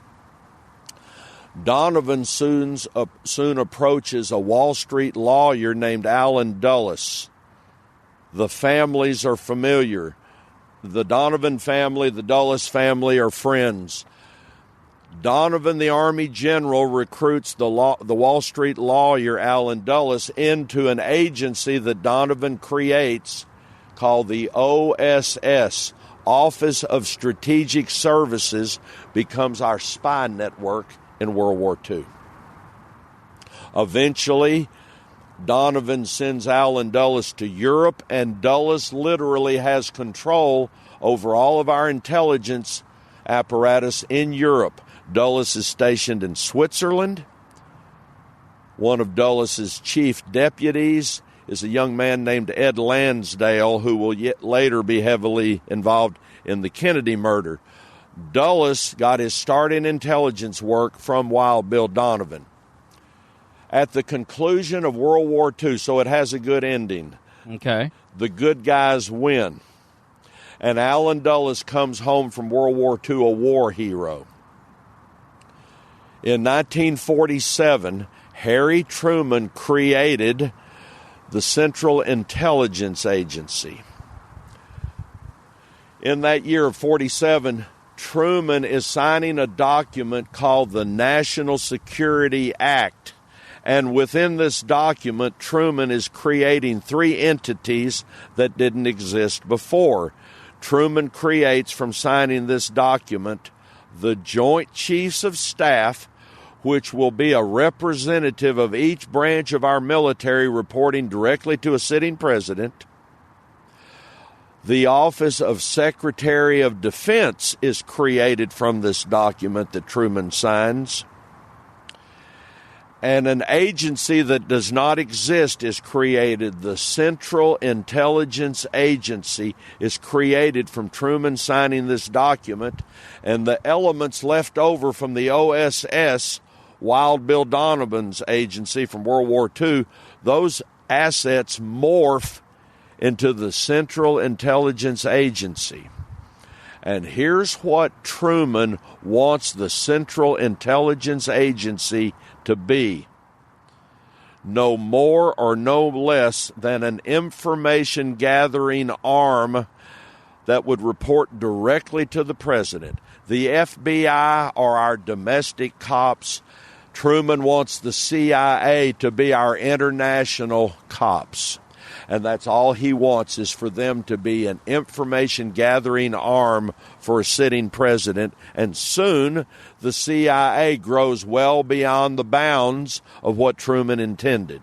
Donovan soon approaches a Wall Street lawyer named Allen Dulles. The families are familiar. the Donovan family, the Dulles family are friends. Donovan, the Army general, recruits the Wall Street lawyer Allen Dulles into an agency that Donovan creates called the OSS, Office of Strategic Services, becomes our spy network in World War II. Eventually, Donovan sends Allen Dulles to Europe, and Dulles literally has control over all of our intelligence apparatus in Europe. Dulles is stationed in Switzerland. One of Dulles's chief deputies is a young man named Ed Lansdale, who will later be heavily involved in the Kennedy murder. Dulles got his start in intelligence work from Wild Bill Donovan. At the conclusion of World War II, so it has a good ending. Okay. The good guys win. And Allen Dulles comes home from World War II a war hero. In 1947, Harry Truman created the Central Intelligence Agency. In that year of 47, Truman is signing a document called the National Security Act. And within this document, Truman is creating three entities that didn't exist before. Truman creates, from signing this document, the Joint Chiefs of Staff, which will be a representative of each branch of our military reporting directly to a sitting president. The Office of Secretary of Defense is created from this document that Truman signs. And an agency that does not exist is created. The Central Intelligence Agency is created from Truman signing this document, and the elements left over from the OSS, Wild Bill Donovan's agency from World War II, those assets morph into the Central Intelligence Agency. And here's what Truman wants the Central Intelligence Agency to be: no more or no less than an information gathering arm that would report directly to the president. The FBI are our domestic cops. Truman wants the CIA to be our international cops. And that's all he wants, is for them to be an information gathering arm for a sitting president. And soon the CIA grows well beyond the bounds of what Truman intended.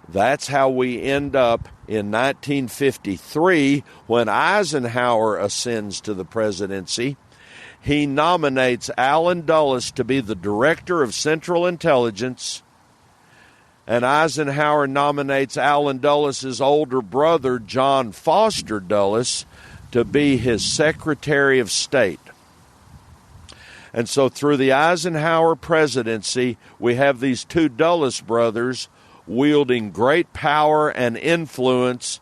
That's how we end up in 1953 when Eisenhower ascends to the presidency. He nominates Allen Dulles to be the director of Central Intelligence, and Eisenhower nominates Allen Dulles' older brother, John Foster Dulles, to be his Secretary of State. And so through the Eisenhower presidency, we have these two Dulles brothers wielding great power and influence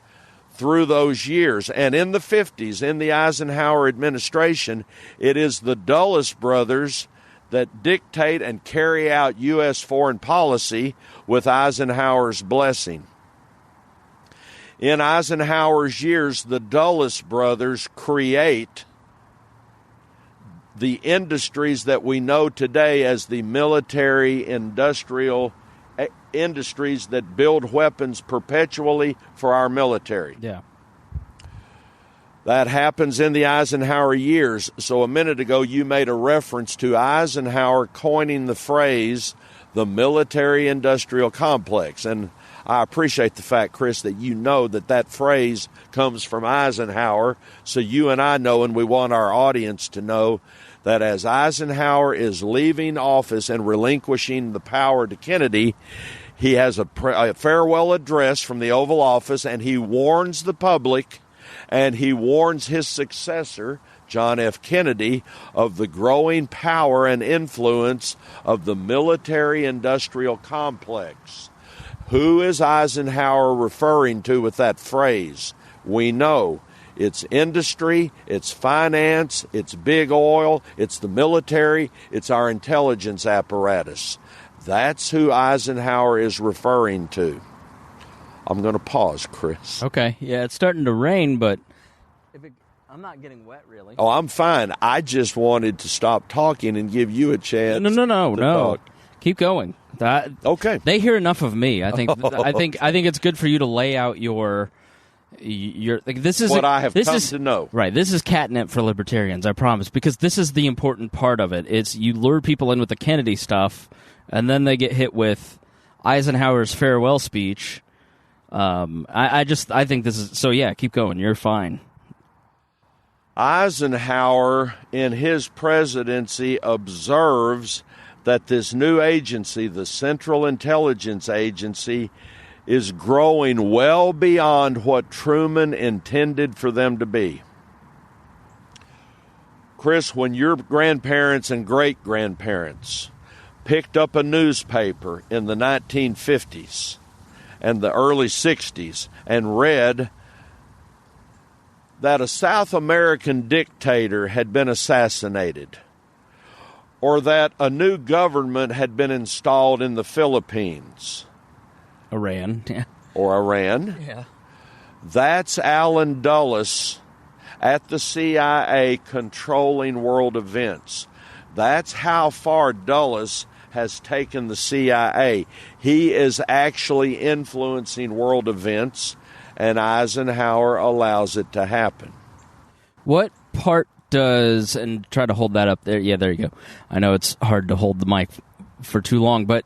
through those years. And in the 50s, in the Eisenhower administration, it is the Dulles brothers that dictate and carry out U.S. foreign policy with Eisenhower's blessing. In Eisenhower's years, the Dulles brothers create the industries that we know today as the military industrial industries that build weapons perpetually for our military. Yeah. That happens in the Eisenhower years. So a minute ago, you made a reference to Eisenhower coining the phrase, the military-industrial complex. And I appreciate the fact, Chris, that you know that that phrase comes from Eisenhower. So you and I know, and we want our audience to know, that as Eisenhower is leaving office and relinquishing the power to Kennedy, he has a farewell address from the Oval Office, and he warns the public, and he warns his successor, John F. Kennedy, of the growing power and influence of the military-industrial complex. Who is Eisenhower referring to with that phrase? We know. It's industry, it's finance, it's big oil, it's the military, it's our intelligence apparatus. That's who Eisenhower is referring to. I'm going to pause, Chris. Okay. Yeah, it's starting to rain, but I'm not getting wet, really. Oh, I'm fine. I just wanted to stop talking and give you a chance. No. Talk. Keep going. Okay. They hear enough of me. I think. I think it's good for you to lay out your. This is what I have come to know. Right. This is catnip for libertarians. I promise, because this is the important part of it. It's you lure people in with the Kennedy stuff, and then they get hit with Eisenhower's farewell speech. I think this is so. Yeah, keep going. You're fine. Eisenhower, in his presidency, observes that this new agency, the Central Intelligence Agency, is growing well beyond what Truman intended for them to be. Chris, when your grandparents and great-grandparents picked up a newspaper in the 1950s and the early 60s and read that a South American dictator had been assassinated, or that a new government had been installed in the Philippines, Iran, yeah. That's Alan Dulles at the CIA controlling world events. That's how far Dulles has taken the CIA. He is actually influencing world events, and Eisenhower allows it to happen. What part does, and try to hold that up there. Yeah, there you go. I know it's hard to hold the mic for too long, but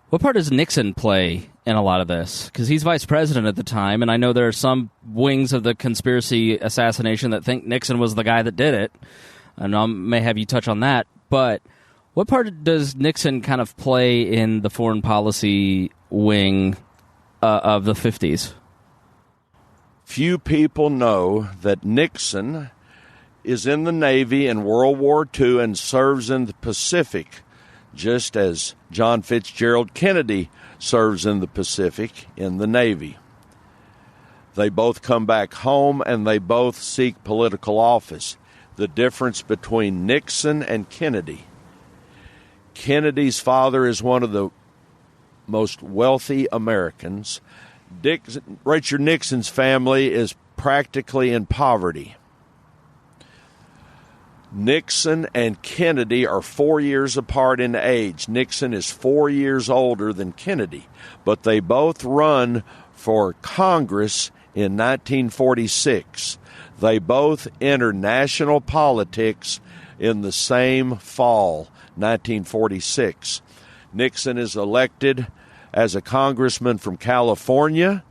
what part does Nixon play in a lot of this? Because he's vice president at the time, and I know there are some wings of the conspiracy assassination that think Nixon was the guy that did it, and I may have you touch on that, but what part does Nixon kind of play in the foreign policy wing of the 50s? Few people know that Nixon is in the Navy in World War II and serves in the Pacific, just as John Fitzgerald Kennedy serves in the Pacific in the Navy. They both come back home and they both seek political office. The difference between Nixon and Kennedy: Kennedy's father is one of the most wealthy Americans. Richard Nixon's family is practically in poverty. Nixon and Kennedy are 4 years apart in age. Nixon is 4 years older than Kennedy, but they both run for Congress in 1946. They both enter national politics in the same fall, 1946. Nixon is elected as a congressman from California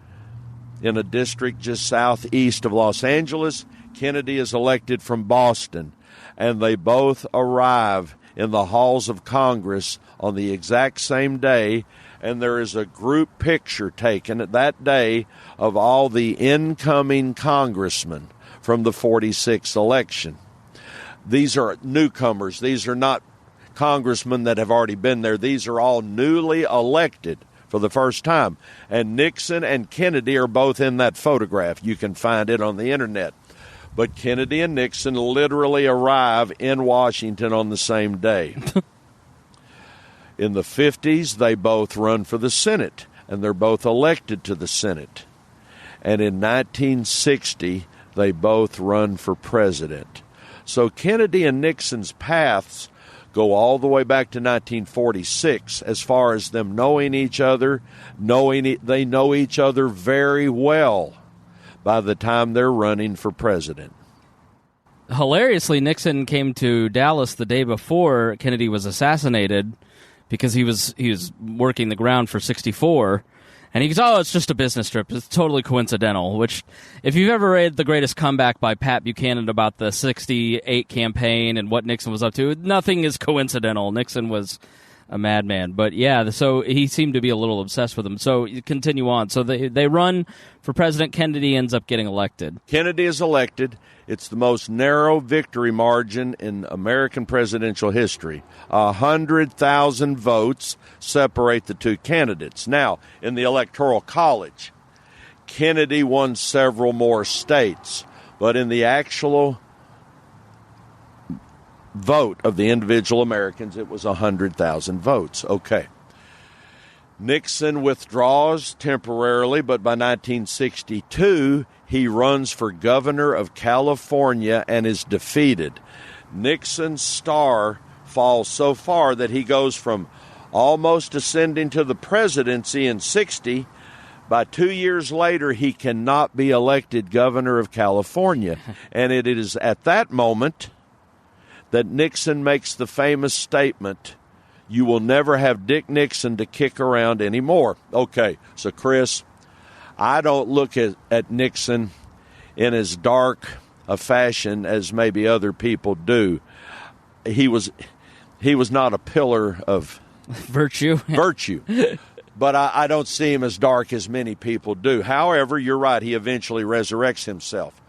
in a district just southeast of Los Angeles. Kennedy is elected from Boston, and they both arrive in the halls of Congress on the exact same day, and there is a group picture taken at that day of all the incoming congressmen from the 46 election. These are newcomers. These are not congressmen that have already been there. These are all newly elected for the first time. And Nixon and Kennedy are both in that photograph. You can find it on the internet. But Kennedy and Nixon literally arrive in Washington on the same day. In the 50s, they both run for the Senate, and they're both elected to the Senate. And in 1960, they both run for president. So Kennedy and Nixon's paths go all the way back to 1946 as far as them knowing each other. They know each other very well by the time they're running for president. Hilariously, Nixon came to Dallas the day before Kennedy was assassinated because he was working the ground for 64. And he goes, oh, it's just a business trip. It's totally coincidental, which, if you've ever read The Greatest Comeback by Pat Buchanan about the 68 campaign and what Nixon was up to, nothing is coincidental. Nixon was a madman. But, yeah, so he seemed to be a little obsessed with him. So you continue on. So they run for president. Kennedy ends up getting elected. Kennedy is elected. It's the most narrow victory margin in American presidential history. 100,000 votes separate the two candidates. Now, in the Electoral College, Kennedy won several more states, but in the actual vote of the individual Americans, it was 100,000 votes. Okay. Nixon withdraws temporarily, but by 1962, he runs for governor of California and is defeated. Nixon's star falls so far that he goes from almost ascending to the presidency in 60. By 2 years later, he cannot be elected governor of California. And it is at that moment that Nixon makes the famous statement, "You will never have Dick Nixon to kick around anymore." Okay, so Chris, I don't look at Nixon in as dark a fashion as maybe other people do. He was not a pillar of virtue. But I don't see him as dark as many people do. However, you're right, he eventually resurrects himself.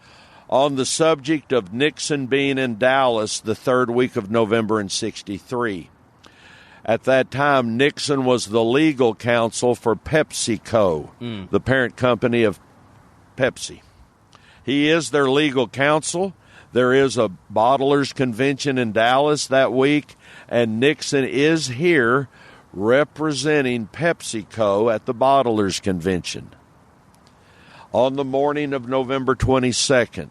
On the subject of Nixon being in Dallas the third week of November in 63. At that time, Nixon was the legal counsel for PepsiCo, the parent company of Pepsi. He is their legal counsel. There is a bottlers convention in Dallas that week, and Nixon is here representing PepsiCo at the bottlers convention. On the morning of November 22nd,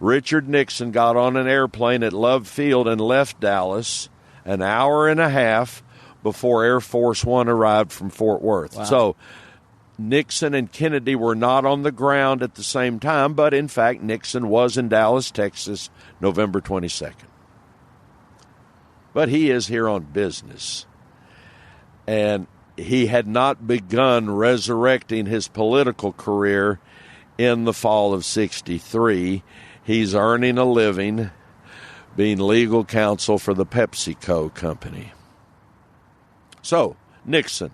Richard Nixon got on an airplane at Love Field and left Dallas an hour and a half before Air Force One arrived from Fort Worth. Wow. So Nixon and Kennedy were not on the ground at the same time, but in fact Nixon was in Dallas, Texas, November 22nd. But he is here on business. And he had not begun resurrecting his political career in the fall of 63. He's earning a living being legal counsel for the PepsiCo company. So, Nixon,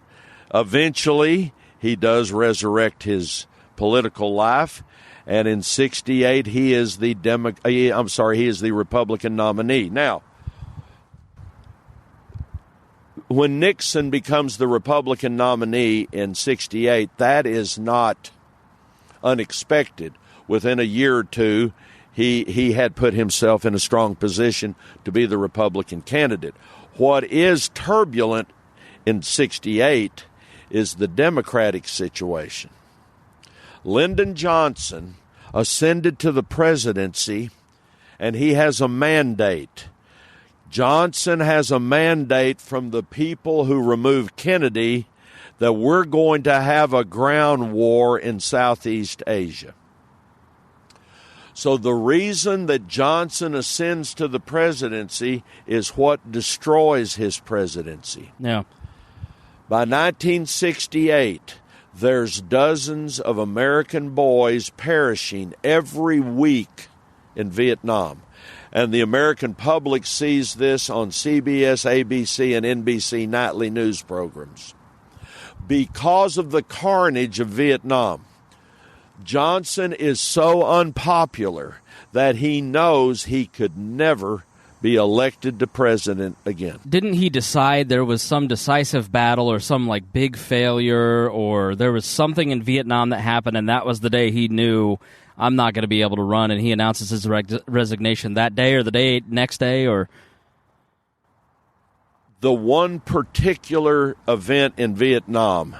eventually he does resurrect his political life, and in 68 he is the Republican nominee. Now, when Nixon becomes the Republican nominee in 68, that is not unexpected. Within a year or two, he had put himself in a strong position to be the Republican candidate. What is turbulent in 68 is the Democratic situation. Lyndon Johnson ascended to the presidency, and he has a mandate. Johnson has a mandate from the people who removed Kennedy that we're going to have a ground war in Southeast Asia. So the reason that Johnson ascends to the presidency is what destroys his presidency. Yeah. By 1968, there's dozens of American boys perishing every week in Vietnam. And the American public sees this on CBS, ABC, and NBC nightly news programs. Because of the carnage of Vietnam, Johnson is so unpopular that he knows he could never be elected to president again. Didn't he decide there was some decisive battle or some like big failure, or there was something in Vietnam that happened, and that was the day he knew, I'm not going to be able to run, and he announces his resignation that day or the next day? Or the one particular event in Vietnam,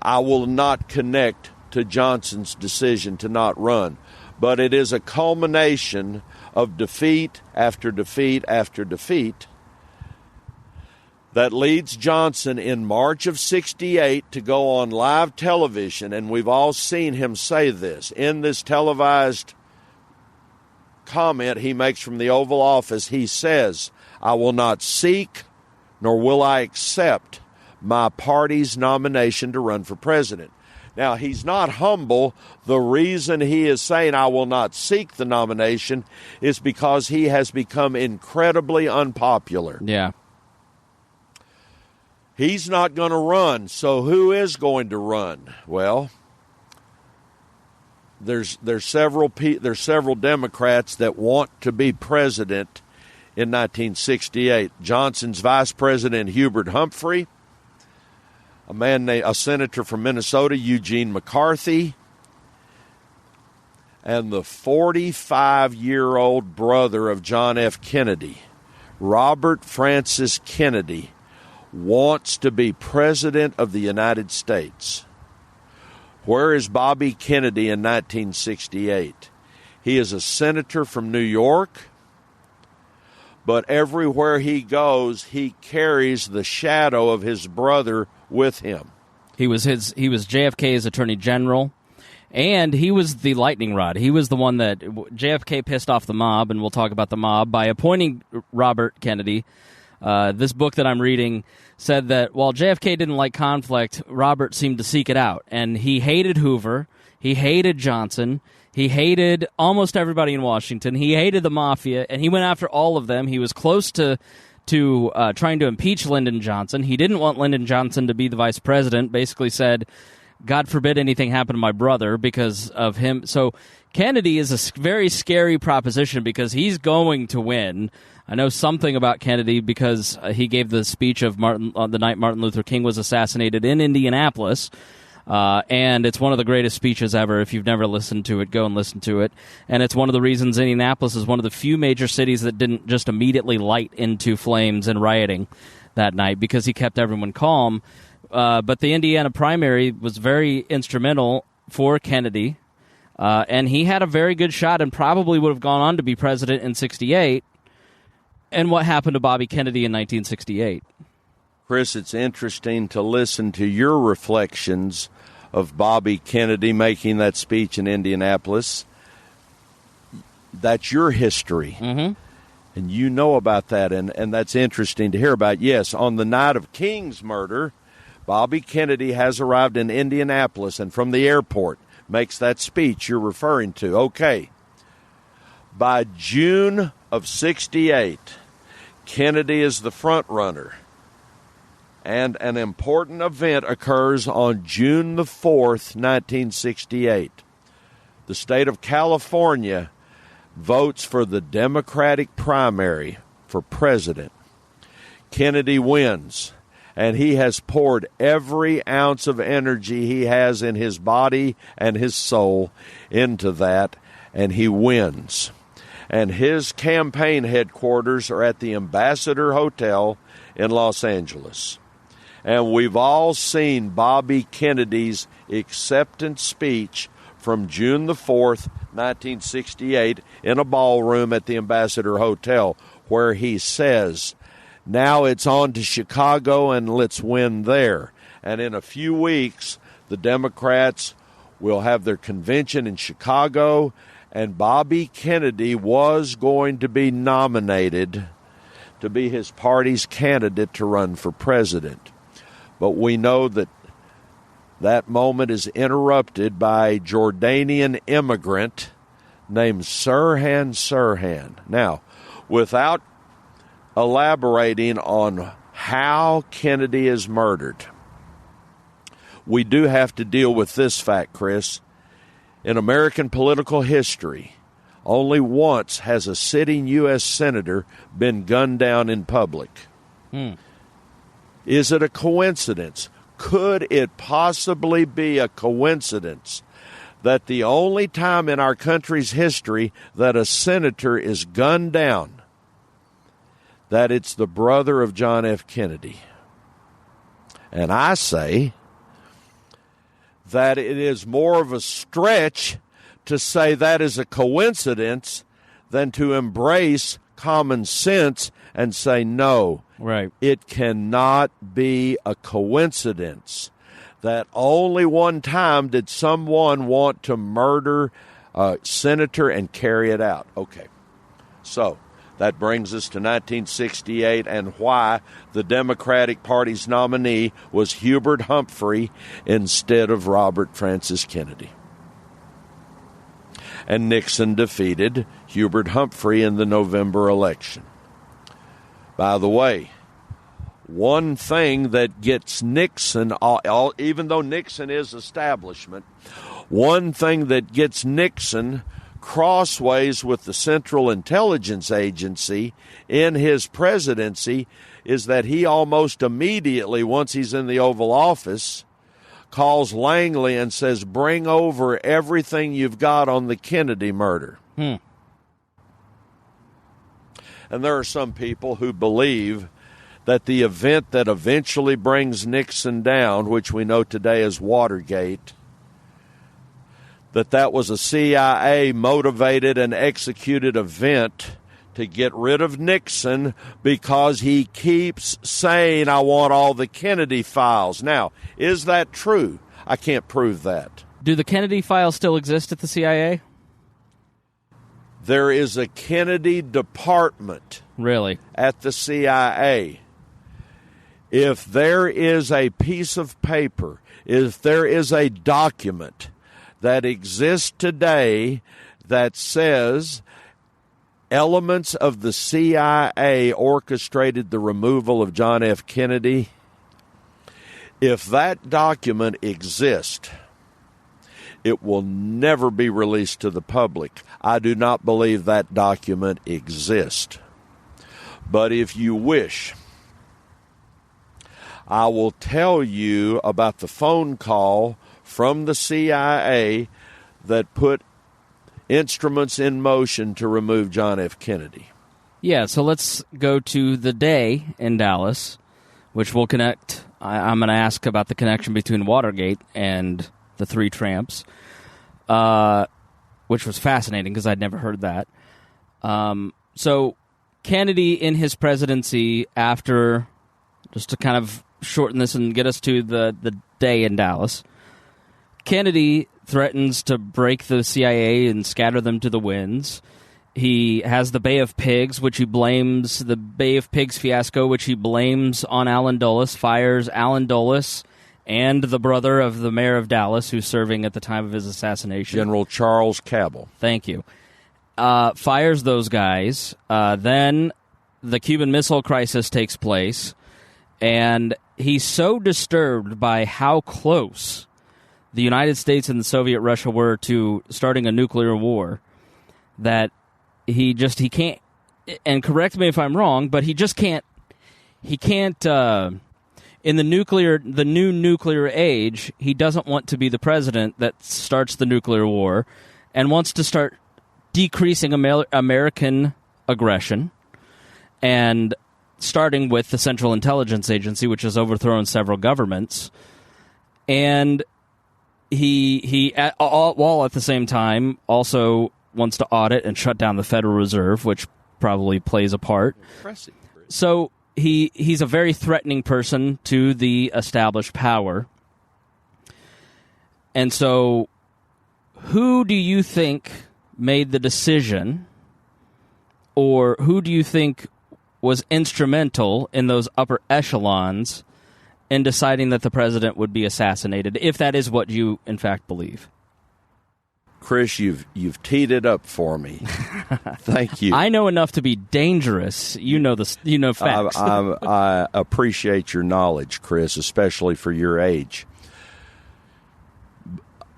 I will not connect to Johnson's decision to not run, but it is a culmination of defeat after defeat after defeat that leads Johnson in March of 68 to go on live television, and we've all seen him say this. In this televised comment he makes from the Oval Office, he says, "I will not seek nor will I accept my party's nomination to run for president." Now, he's not humble. The reason he is saying, "I will not seek the nomination," is because he has become incredibly unpopular. Yeah. He's not going to run, so who is going to run? Well, there's several Democrats that want to be president in 1968. Johnson's vice president, Hubert Humphrey, a senator from Minnesota, Eugene McCarthy, and the 45-year-old brother of John F. Kennedy, Robert Francis Kennedy, wants to be president of the United States. Where is Bobby Kennedy in 1968? He is a senator from New York, but everywhere he goes, he carries the shadow of his brother with him. He was JFK's attorney general, and he was the lightning rod. He was the one that JFK pissed off the mob, and we'll talk about the mob, by appointing Robert Kennedy. This book that I'm reading said that while JFK didn't like conflict, Robert seemed to seek it out. And he hated Hoover. He hated Johnson. He hated almost everybody in Washington. He hated the mafia, and he went after all of them. He was close to trying to impeach Lyndon Johnson. He didn't want Lyndon Johnson to be the vice president, basically said, God forbid anything happen to my brother because of him. So Kennedy is a very scary proposition because he's going to win. I know something about Kennedy because he gave the speech of Martin on the night Martin Luther King was assassinated in Indianapolis, and it's one of the greatest speeches ever. If you've never listened to it, go and listen to it. And it's one of the reasons Indianapolis is one of the few major cities that didn't just immediately light into flames and rioting that night because he kept everyone calm. But the Indiana primary was very instrumental for Kennedy, and he had a very good shot and probably would have gone on to be president in 1968. And what happened to Bobby Kennedy in 1968? Chris, it's interesting to listen to your reflections of Bobby Kennedy making that speech in Indianapolis. That's your history. Mm-hmm. And you know about that, and that's interesting to hear about. Yes, on the night of King's murder, Bobby Kennedy has arrived in Indianapolis and from the airport makes that speech you're referring to. Okay. By June of 1968, Kennedy is the front runner. And an important event occurs on June the 4th, 1968. The state of California votes for the Democratic primary for president. Kennedy wins, and he has poured every ounce of energy he has in his body and his soul into that, and he wins. And his campaign headquarters are at the Ambassador Hotel in Los Angeles. And we've all seen Bobby Kennedy's acceptance speech from June the 4th, 1968, in a ballroom at the Ambassador Hotel, where he says, now it's on to Chicago and let's win there. And in a few weeks, the Democrats will have their convention in Chicago, and Bobby Kennedy was going to be nominated to be his party's candidate to run for president. But we know that that moment is interrupted by a Jordanian immigrant named Sirhan Sirhan. Now, without elaborating on how Kennedy is murdered, we do have to deal with this fact, Chris. In American political history, only once has a sitting U.S. senator been gunned down in public. Is it a coincidence? Could it possibly be a coincidence that the only time in our country's history that a senator is gunned down, that it's the brother of John F. Kennedy? And I say that it is more of a stretch to say that is a coincidence than to embrace common sense and say, no, right, it cannot be a coincidence that only one time did someone want to murder a senator and carry it out. Okay, so that brings us to 1968 and why the Democratic Party's nominee was Hubert Humphrey instead of Robert Francis Kennedy. And Nixon defeated Hubert Humphrey in the November election. By the way, one thing that gets Nixon, even though Nixon is establishment, one thing that gets Nixon crossways with the Central Intelligence Agency in his presidency is that he almost immediately, once he's in the Oval Office, calls Langley and says, bring over everything you've got on the Kennedy murder. And there are some people who believe that the event that eventually brings Nixon down, which we know today as Watergate, that was a CIA-motivated and executed event to get rid of Nixon because he keeps saying, I want all the Kennedy files. Now, is that true? I can't prove that. Do the Kennedy files still exist at the CIA? There is a Kennedy department. Really? At the CIA. If there is a piece of paper, if there is a document that exists today that says elements of the CIA orchestrated the removal of John F. Kennedy, if that document exists, it will never be released to the public. I do not believe that document exists. But if you wish, I will tell you about the phone call from the CIA that put instruments in motion to remove John F. Kennedy. Yeah, so let's go to the day in Dallas, which will connect. I'm going to ask about the connection between Watergate and the Three Tramps, which was fascinating because I'd never heard that. So Kennedy in his presidency after, just to kind of shorten this and get us to the day in Dallas, Kennedy threatens to break the CIA and scatter them to the winds. He has the Bay of Pigs, which he blames, the Bay of Pigs fiasco, which he blames on Allen Dulles, fires Allen Dulles and the brother of the mayor of Dallas, who's serving at the time of his assassination. General Charles Cabell. Thank you. Fires those guys. Then the Cuban Missile Crisis takes place, and he's so disturbed by how close the United States and the Soviet Russia were to starting a nuclear war that he can't, and correct me if I'm wrong, but he can't in the new nuclear age, he doesn't want to be the president that starts the nuclear war and wants to start decreasing American aggression, and starting with the Central Intelligence Agency, which has overthrown several governments. And he while at the same time also wants to audit and shut down the Federal Reserve, which probably plays a part. Impressive. So he's a very threatening person to the established power. And so who do you think made the decision, or who do you think was instrumental in those upper echelons in deciding that the president would be assassinated, if that is what you, in fact, believe? Chris, you've teed it up for me. Thank you. I know enough to be dangerous. You know facts. I appreciate your knowledge, Chris, especially for your age.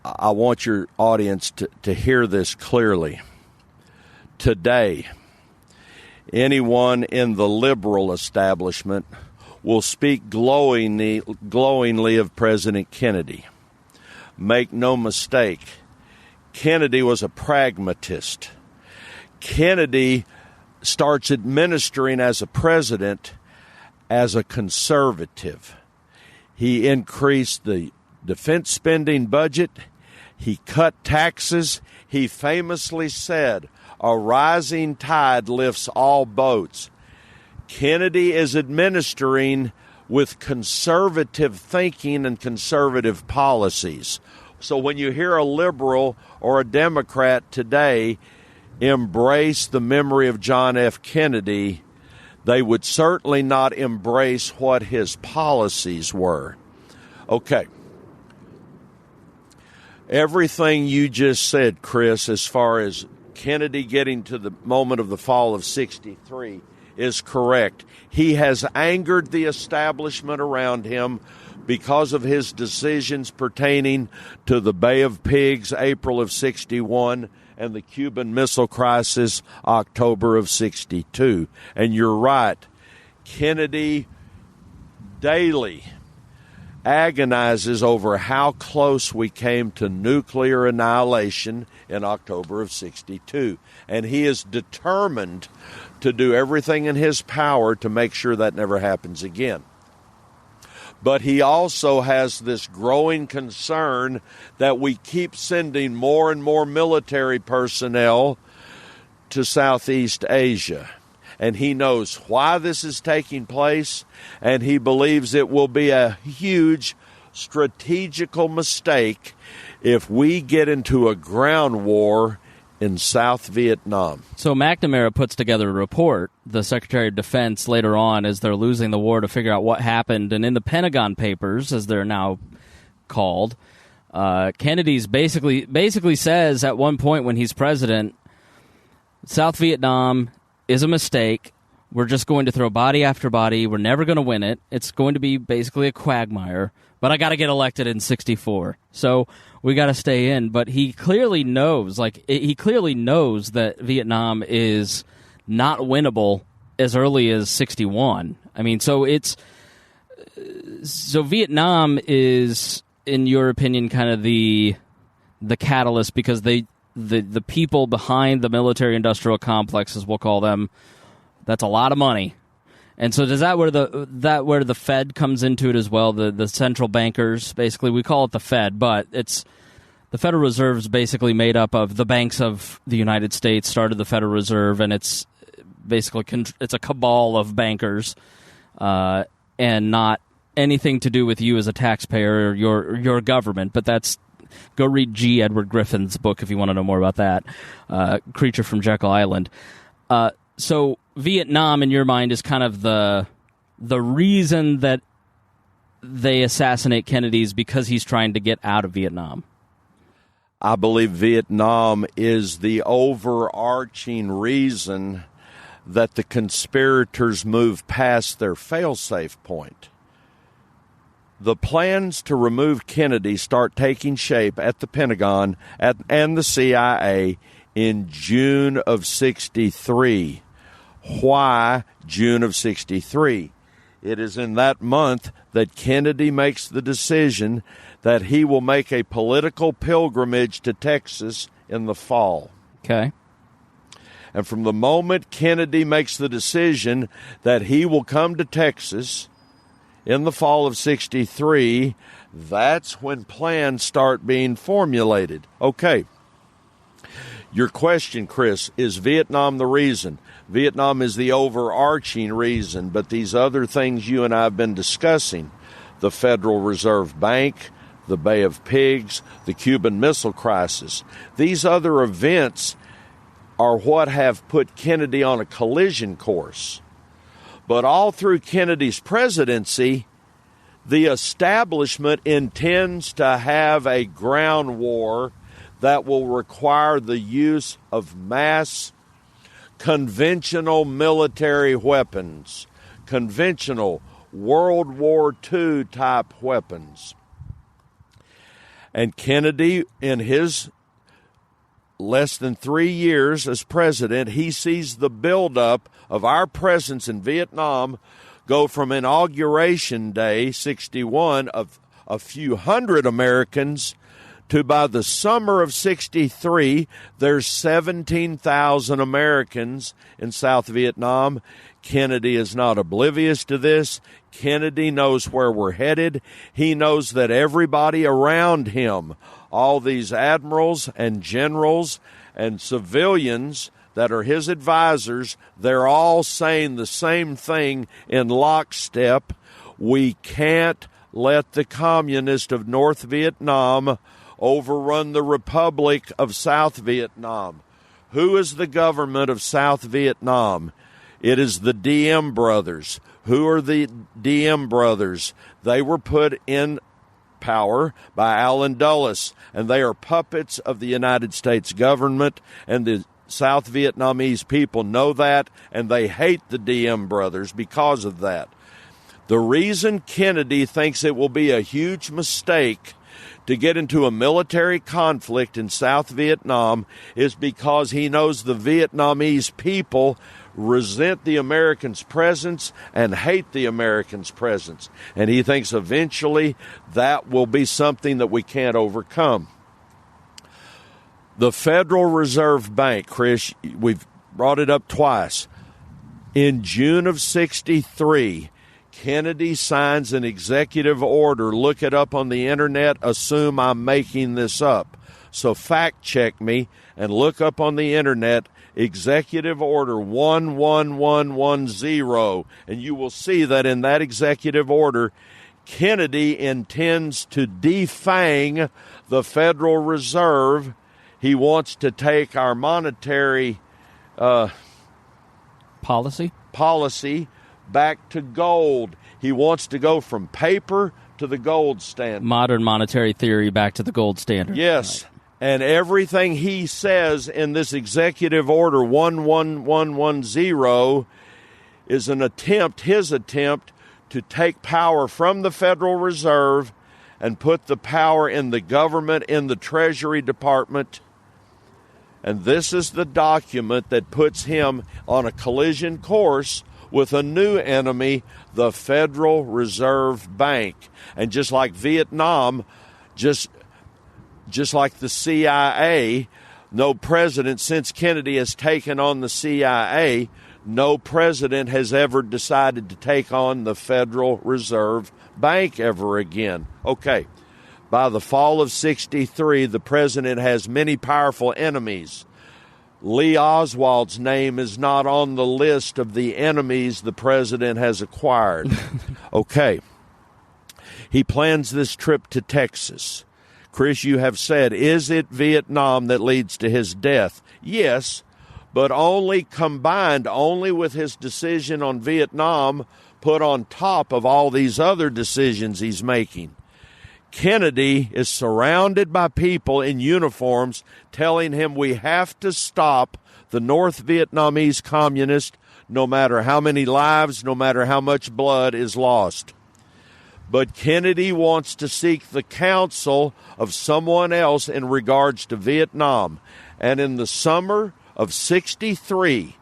I want your audience to hear this clearly. Today, anyone in the liberal establishment will speak glowingly of President Kennedy. Make no mistake, Kennedy was a pragmatist. Kennedy starts administering as a president as a conservative. He increased the defense spending budget. He cut taxes. He famously said, "A rising tide lifts all boats." Kennedy is administering with conservative thinking and conservative policies. So when you hear a liberal or a Democrat today embrace the memory of John F. Kennedy, they would certainly not embrace what his policies were. Okay. Everything you just said, Chris, as far as Kennedy getting to the moment of the fall of 63 is correct. He has angered the establishment around him because of his decisions pertaining to the Bay of Pigs, April of 61, and the Cuban Missile Crisis, October of 62. And you're right, Kennedy daily agonizes over how close we came to nuclear annihilation in October of 62. And he is determined to do everything in his power to make sure that never happens again. But he also has this growing concern that we keep sending more and more military personnel to Southeast Asia. And he knows why this is taking place, and he believes it will be a huge strategical mistake if we get into a ground war in South Vietnam. So McNamara puts together a report, the Secretary of Defense, later on as they're losing the war, to figure out what happened. And in the Pentagon Papers, as they're now called, Kennedy's basically says at one point when he's president, South Vietnam is a mistake. We're just going to throw body after body. We're never going to win it. It's going to be basically a quagmire. But I got to get elected in 64. So we got to stay in. But he clearly knows, that Vietnam is not winnable as early as 61. I mean, so Vietnam is, in your opinion, kind of the catalyst, because the people behind the military-industrial complex, as we'll call them, that's a lot of money. And so does that where the Fed comes into it as well, the central bankers, basically? We call it the Fed, but it's the Federal Reserve is basically made up of the banks of the United States, started the Federal Reserve, and it's basically it's a cabal of bankers, and not anything to do with you as a taxpayer or your government. But that's, go read G. Edward Griffin's book if you want to know more about that, Creature from Jekyll Island. So Vietnam, in your mind, is kind of the reason that they assassinate Kennedy is because he's trying to get out of Vietnam. I believe Vietnam is the overarching reason that the conspirators move past their fail-safe point. The plans to remove Kennedy start taking shape at the Pentagon and the CIA in June of 63. Why June of 63? It is in that month that Kennedy makes the decision that he will make a political pilgrimage to Texas in the fall. Okay. And from the moment Kennedy makes the decision that he will come to Texas in the fall of 63, that's when plans start being formulated. Okay. Your question, Chris, is Vietnam the reason? Vietnam is the overarching reason, but these other things you and I have been discussing, the Federal Reserve Bank, the Bay of Pigs, the Cuban Missile Crisis, these other events are what have put Kennedy on a collision course. But all through Kennedy's presidency, the establishment intends to have a ground war that will require the use of mass conventional military weapons, conventional World War II type weapons. And Kennedy, in his less than 3 years as president, he sees the buildup of our presence in Vietnam go from Inauguration Day, 61, of a few hundred Americans to by the summer of 63, there's 17,000 Americans in South Vietnam. Kennedy is not oblivious to this. Kennedy knows where we're headed. He knows that everybody around him, all these admirals and generals and civilians that are his advisors, they're all saying the same thing in lockstep. We can't let the communists of North Vietnam overrun the Republic of South Vietnam. Who is the government of South Vietnam? It is the Diem brothers. Who are the Diem brothers? They were put in power by Allen Dulles, and they are puppets of the United States government, and the South Vietnamese people know that, and they hate the Diem brothers because of that. The reason Kennedy thinks it will be a huge mistake to get into a military conflict in South Vietnam is because he knows the Vietnamese people resent the Americans' presence and hate the Americans' presence. And he thinks eventually that will be something that we can't overcome. The Federal Reserve Bank, Chris, we've brought it up twice. In June of 1963, Kennedy signs an executive order. Look it up on the internet. Assume I'm making this up. So fact check me and look up on the internet Executive Order 11110, and you will see that in that executive order, Kennedy intends to defang the Federal Reserve. He wants to take our monetary policy back to gold. He wants to go from paper to the gold standard. Modern monetary theory back to the gold standard. Yes. Right. And everything he says in this Executive Order 11110 is his attempt to take power from the Federal Reserve and put the power in the government, in the Treasury Department. And this is the document that puts him on a collision course with a new enemy, the Federal Reserve Bank. And just like Vietnam, just like the CIA, no president since Kennedy has taken on the CIA, no president has ever decided to take on the Federal Reserve Bank ever again. Okay, by the fall of 1963, the president has many powerful enemies. Lee Oswald's name is not on the list of the enemies the president has acquired. Okay, he plans this trip to Texas. Chris, you have said, is it Vietnam that leads to his death? Yes, but only with his decision on Vietnam put on top of all these other decisions he's making. Kennedy is surrounded by people in uniforms telling him we have to stop the North Vietnamese communists no matter how many lives, no matter how much blood is lost. But Kennedy wants to seek the counsel of someone else in regards to Vietnam. And in the summer of 1963,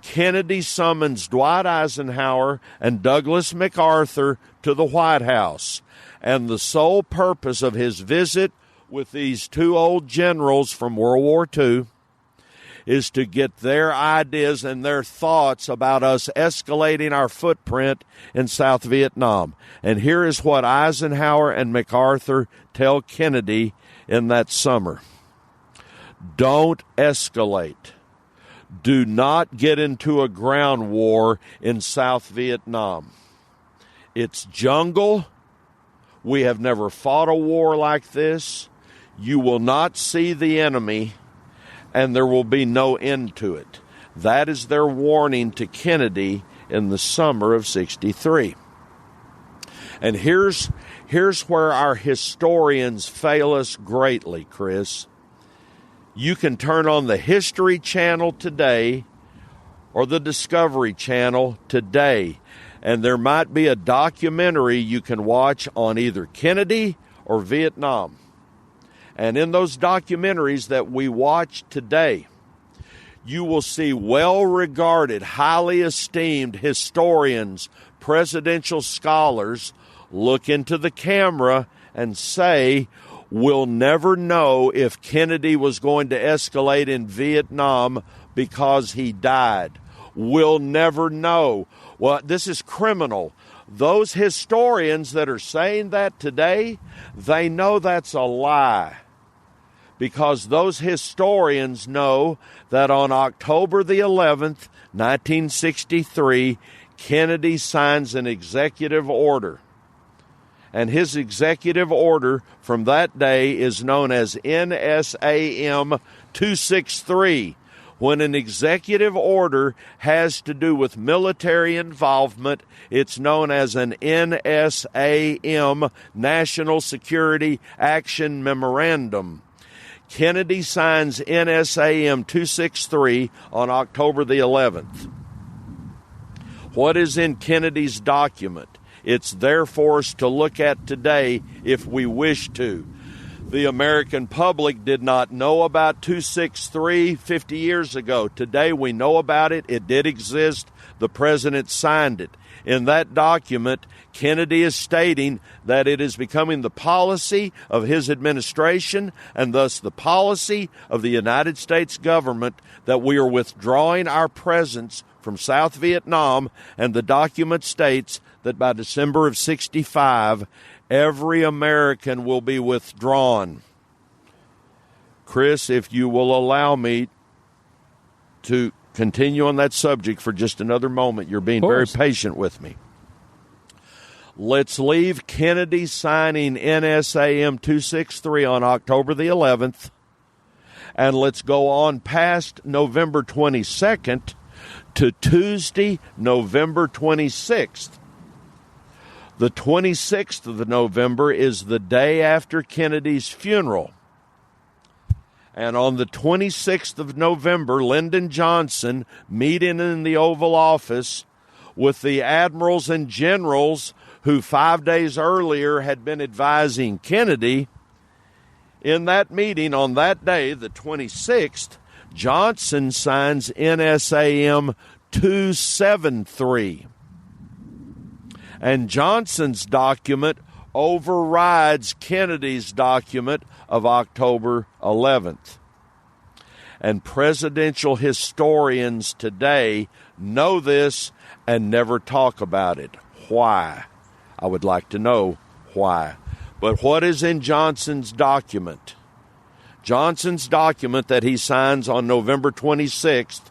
Kennedy summons Dwight Eisenhower and Douglas MacArthur to the White House. And the sole purpose of his visit with these two old generals from World War II is to get their ideas and their thoughts about us escalating our footprint in South Vietnam. And here is what Eisenhower and MacArthur tell Kennedy in that summer. Don't escalate. Do not get into a ground war in South Vietnam. It's jungle. We have never fought a war like this. You will not see the enemy, and there will be no end to it. That is their warning to Kennedy in the summer of 1963. And here's where our historians fail us greatly, Chris. You can turn on the History Channel today or the Discovery Channel today, and there might be a documentary you can watch on either Kennedy or Vietnam. And in those documentaries that we watch today, you will see well-regarded, highly esteemed historians, presidential scholars look into the camera and say, we'll never know if Kennedy was going to escalate in Vietnam because he died. We'll never know. Well, this is criminal. Those historians that are saying that today, they know that's a lie. Because those historians know that on October the 11th, 1963, Kennedy signs an executive order. And his executive order from that day is known as NSAM 263. When an executive order has to do with military involvement, it's known as an NSAM, National Security Action Memorandum. Kennedy signs NSAM 263 on October the 11th. What is in Kennedy's document? It's there for us to look at today if we wish to. The American public did not know about 263 50 years ago. Today we know about it. It did exist. The president signed it. In that document, Kennedy is stating that it is becoming the policy of his administration and thus the policy of the United States government that we are withdrawing our presence from South Vietnam, and the document states that by December of 65, every American will be withdrawn. Chris, if you will allow me to continue on that subject for just another moment. You're being very patient with me. Let's leave Kennedy signing NSAM 263 on October the 11th, and let's go on past November 22nd to Tuesday, November 26th. The 26th of November is the day after Kennedy's funeral. And on the 26th of November, Lyndon Johnson meeting in the Oval Office with the admirals and generals who 5 days earlier had been advising Kennedy. In that meeting on that day, the 26th, Johnson signs NSAM 273. And Johnson's document overrides Kennedy's document of October 11th. And presidential historians today know this and never talk about it. Why? I would like to know why. But what is in Johnson's document? Johnson's document that he signs on November 26th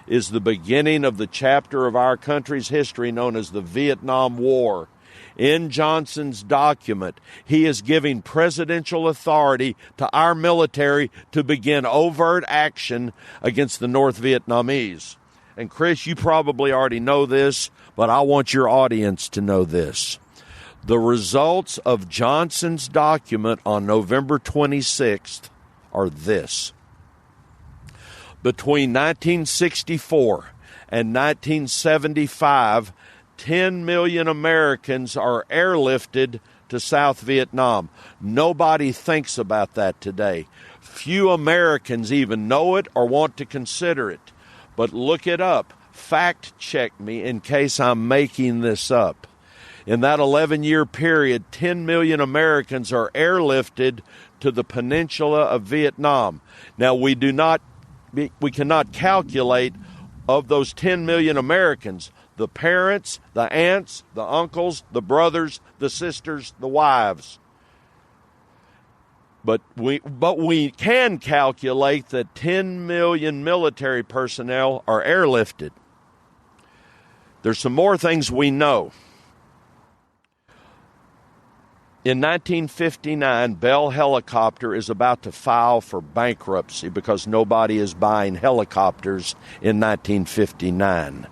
is the beginning of the chapter of our country's history known as the Vietnam War. In Johnson's document, he is giving presidential authority to our military to begin overt action against the North Vietnamese. And Chris, you probably already know this, but I want your audience to know this. The results of Johnson's document on November 26th are this. Between 1964 and 1975, 10 million Americans are airlifted to South Vietnam. Nobody thinks about that today. Few Americans even know it or want to consider it. But look it up. Fact check me in case I'm making this up. In that 11-year period, 10 million Americans are airlifted to the peninsula of Vietnam. Now, we cannot calculate of those 10 million Americans, the parents, the aunts, the uncles, the brothers, the sisters, the wives. But we can calculate that 10 million military personnel are airlifted. There's some more things we know. In 1959, Bell Helicopter is about to file for bankruptcy because nobody is buying helicopters in 1959.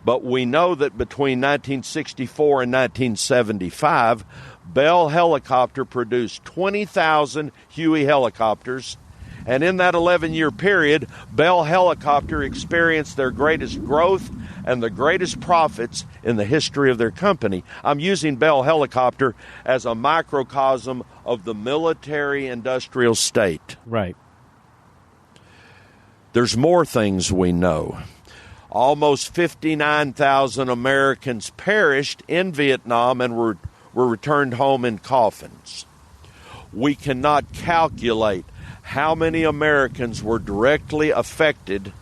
But we know that between 1964 and 1975, Bell Helicopter produced 20,000 Huey helicopters. And in that 11-year period, Bell Helicopter experienced their greatest growth and the greatest profits in the history of their company. I'm using Bell Helicopter as a microcosm of the military-industrial state. Right. There's more things we know. Almost 59,000 Americans perished in Vietnam and were returned home in coffins. We cannot calculate how many Americans were directly affected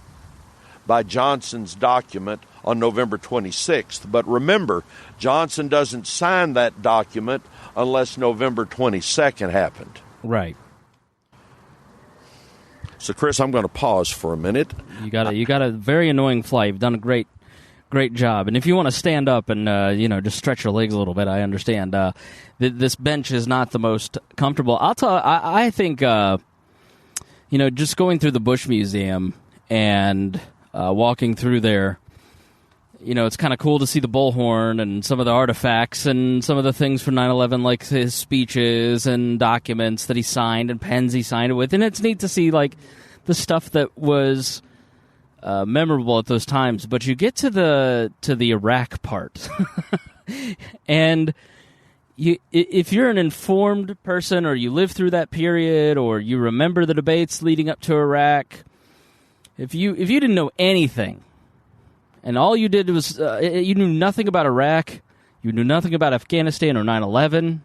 by Johnson's document on November 26th. But remember, Johnson doesn't sign that document unless November 22nd happened. Right. So, Chris, I'm going to pause for a minute. You got a very annoying fly. You've done a great job. And if you want to stand up and just stretch your legs a little bit, I understand. This bench is not the most comfortable. I think just going through the Bush Museum and walking through there, it's kind of cool to see the bullhorn and some of the artifacts and some of the things from 9/11, like his speeches and documents that he signed and pens he signed it with. And it's neat to see, like, the stuff that was memorable at those times. But you get to the Iraq part, and if you're an informed person, or you lived through that period, or you remember the debates leading up to Iraq, if you didn't know anything, and all you did was you knew nothing about Iraq, you knew nothing about Afghanistan or 9/11,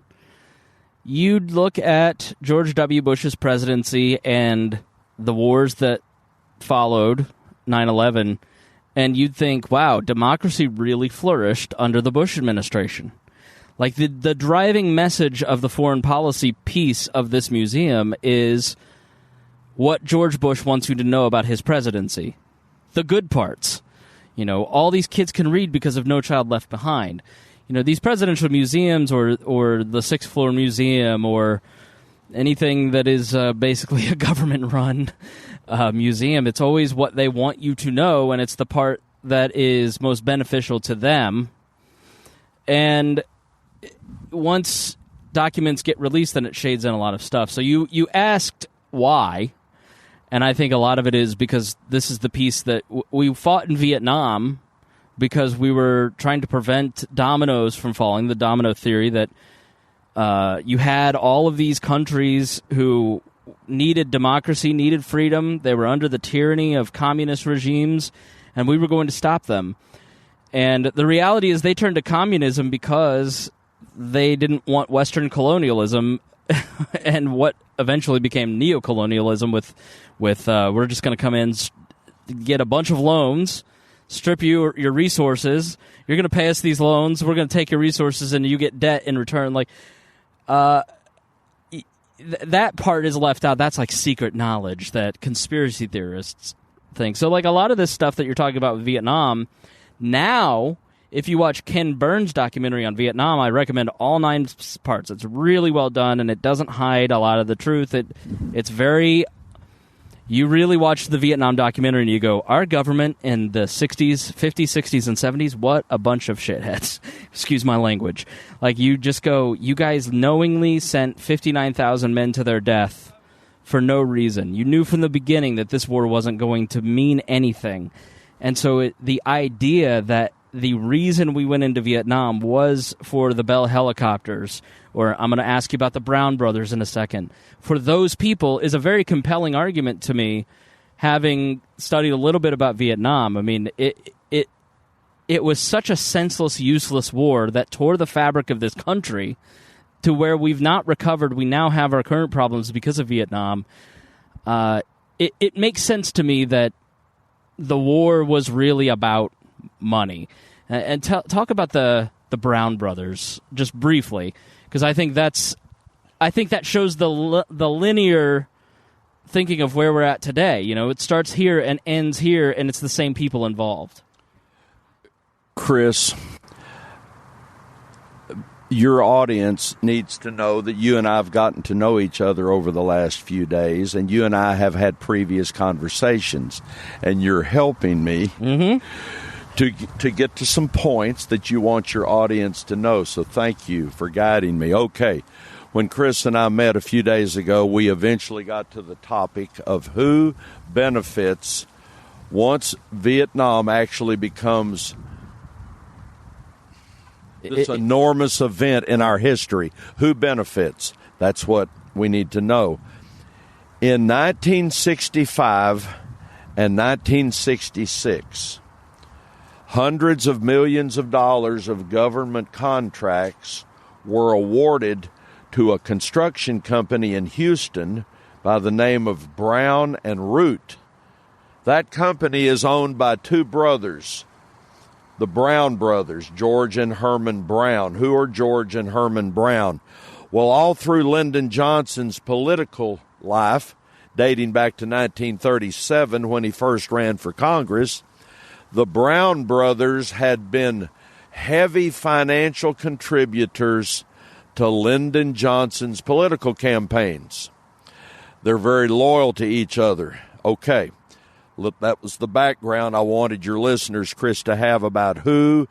you'd look at George W. Bush's presidency and the wars that followed 9/11, and you'd think, wow, democracy really flourished under the Bush administration. Like, the driving message of the foreign policy piece of this museum is what George Bush wants you to know about his presidency. The good parts. You know, all these kids can read because of No Child Left Behind. You know, these presidential museums or the Sixth Floor Museum or anything that is basically a government-run museum, it's always what they want you to know, and it's the part that is most beneficial to them. And once documents get released, then it shades in a lot of stuff. So you asked why, and I think a lot of it is because this is the piece that we fought in Vietnam because we were trying to prevent dominoes from falling, the domino theory that you had all of these countries who needed democracy, needed freedom. They were under the tyranny of communist regimes, and we were going to stop them. And the reality is they turned to communism because they didn't want Western colonialism and what eventually became neocolonialism with we're just going to come in, get a bunch of loans, strip you your resources. You're going to pay us these loans. We're going to take your resources, and you get debt in return. Like, that part is left out. That's like secret knowledge that conspiracy theorists think. So, like, a lot of this stuff that you're talking about with Vietnam, now, if you watch Ken Burns' documentary on Vietnam, I recommend all 9 parts. It's really well done, and it doesn't hide a lot of the truth. It's very... You really watch the Vietnam documentary and you go, our government in the 60s, 50s, 60s, and 70s, what a bunch of shitheads. Excuse my language. Like, you just go, you guys knowingly sent 59,000 men to their death for no reason. You knew from the beginning that this war wasn't going to mean anything. And so the idea that the reason we went into Vietnam was for the Bell helicopters, or I'm going to ask you about the Brown brothers in a second, for those people is a very compelling argument to me, having studied a little bit about Vietnam. I mean, it was such a senseless, useless war that tore the fabric of this country to where we've not recovered. We now have our current problems because of Vietnam. It makes sense to me that the war was really about money. And talk about the Brown brothers just briefly, because I think that shows the linear thinking of where we're at today. You know, it starts here and ends here, and it's the same people involved. Chris, your audience needs to know that you and I have gotten to know each other over the last few days, and you and I have had previous conversations, and you're helping me to get to some points that you want your audience to know. So thank you for guiding me. Okay, when Chris and I met a few days ago, we eventually got to the topic of who benefits once Vietnam actually becomes this enormous event in our history. Who benefits? That's what we need to know. In 1965 and 1966, hundreds of millions of dollars of government contracts were awarded to a construction company in Houston by the name of Brown and Root. That company is owned by 2 brothers, the Brown brothers, George and Herman Brown. Who are George and Herman Brown? Well, all through Lyndon Johnson's political life, dating back to 1937 when he first ran for Congress, the Brown brothers had been heavy financial contributors to Lyndon Johnson's political campaigns. They're very loyal to each other. Okay, look, that was the background I wanted your listeners, Chris, to have about who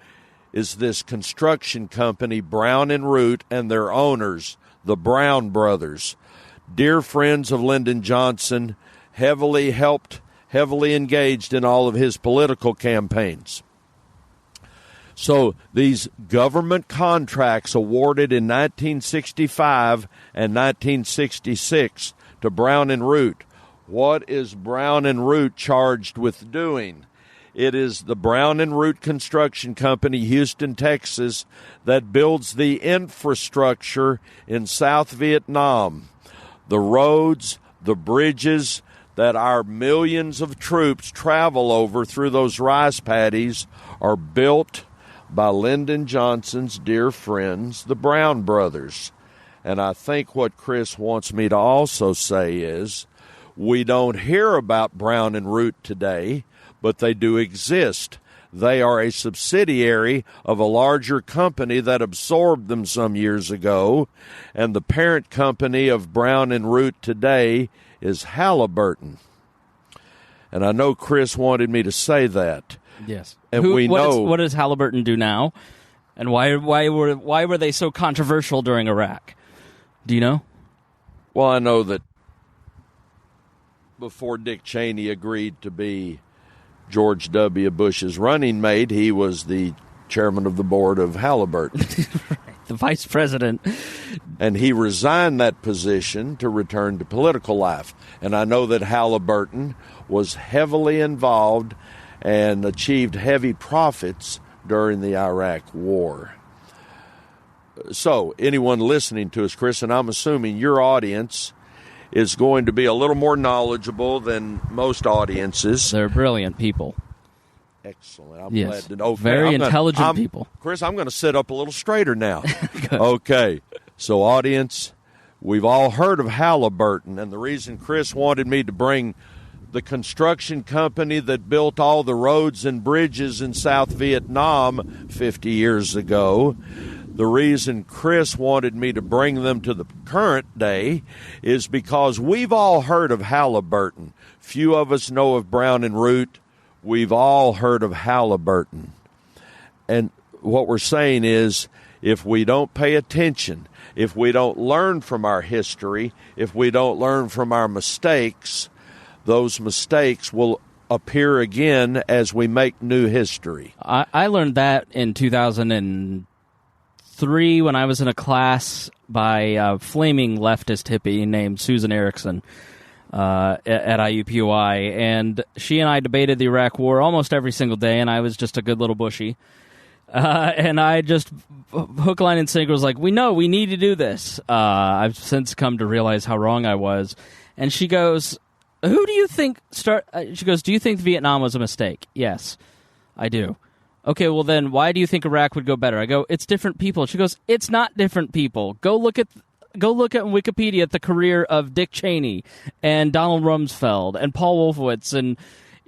is this construction company, Brown and Root, and their owners, the Brown brothers. Dear friends of Lyndon Johnson, heavily engaged in all of his political campaigns. So these government contracts awarded in 1965 and 1966 to Brown and Root. What is Brown and Root charged with doing? It is the Brown and Root Construction Company, Houston, Texas, that builds the infrastructure in South Vietnam. The roads, the bridges that our millions of troops travel over through those rice paddies are built by Lyndon Johnson's dear friends, the Brown brothers. And I think what Chris wants me to also say is we don't hear about Brown and Root today, but they do exist. They are a subsidiary of a larger company that absorbed them some years ago, and the parent company of Brown and Root today is Halliburton. And I know Chris wanted me to say that. Yes. And what does Halliburton do now? And why were they so controversial during Iraq? Do you know? Well, I know that before Dick Cheney agreed to be George W. Bush's running mate, he was the chairman of the board of Halliburton. Right, the vice president. And he resigned that position to return to political life. And I know that Halliburton was heavily involved and achieved heavy profits during the Iraq War. So, anyone listening to us, Chris, and I'm assuming your audience is going to be a little more knowledgeable than most audiences. They're brilliant people. Excellent. I'm yes. glad to know. Very intelligent people. Chris, I'm going to sit up a little straighter now. Okay. So, audience, we've all heard of Halliburton, and the reason Chris wanted me to bring the construction company that built all the roads and bridges in South Vietnam 50 years ago, the reason Chris wanted me to bring them to the current day is because we've all heard of Halliburton. Few of us know of Brown and Root. We've all heard of Halliburton. And what we're saying is, if we don't pay attention, if we don't learn from our history, if we don't learn from our mistakes, those mistakes will appear again as we make new history. I learned that in 2003 when I was in a class by a flaming leftist hippie named Susan Erickson at IUPUI, and she and I debated the Iraq War almost every single day, and I was just a good little bushy. And I just, hook, line, and sinker was like, we need to do this. I've since come to realize how wrong I was. And she goes, who do you think she goes, do you think Vietnam was a mistake? Yes, I do. Okay, well then, why do you think Iraq would go better? I go, it's different people. She goes, it's not different people. Go look at Wikipedia at the career of Dick Cheney and Donald Rumsfeld and Paul Wolfowitz and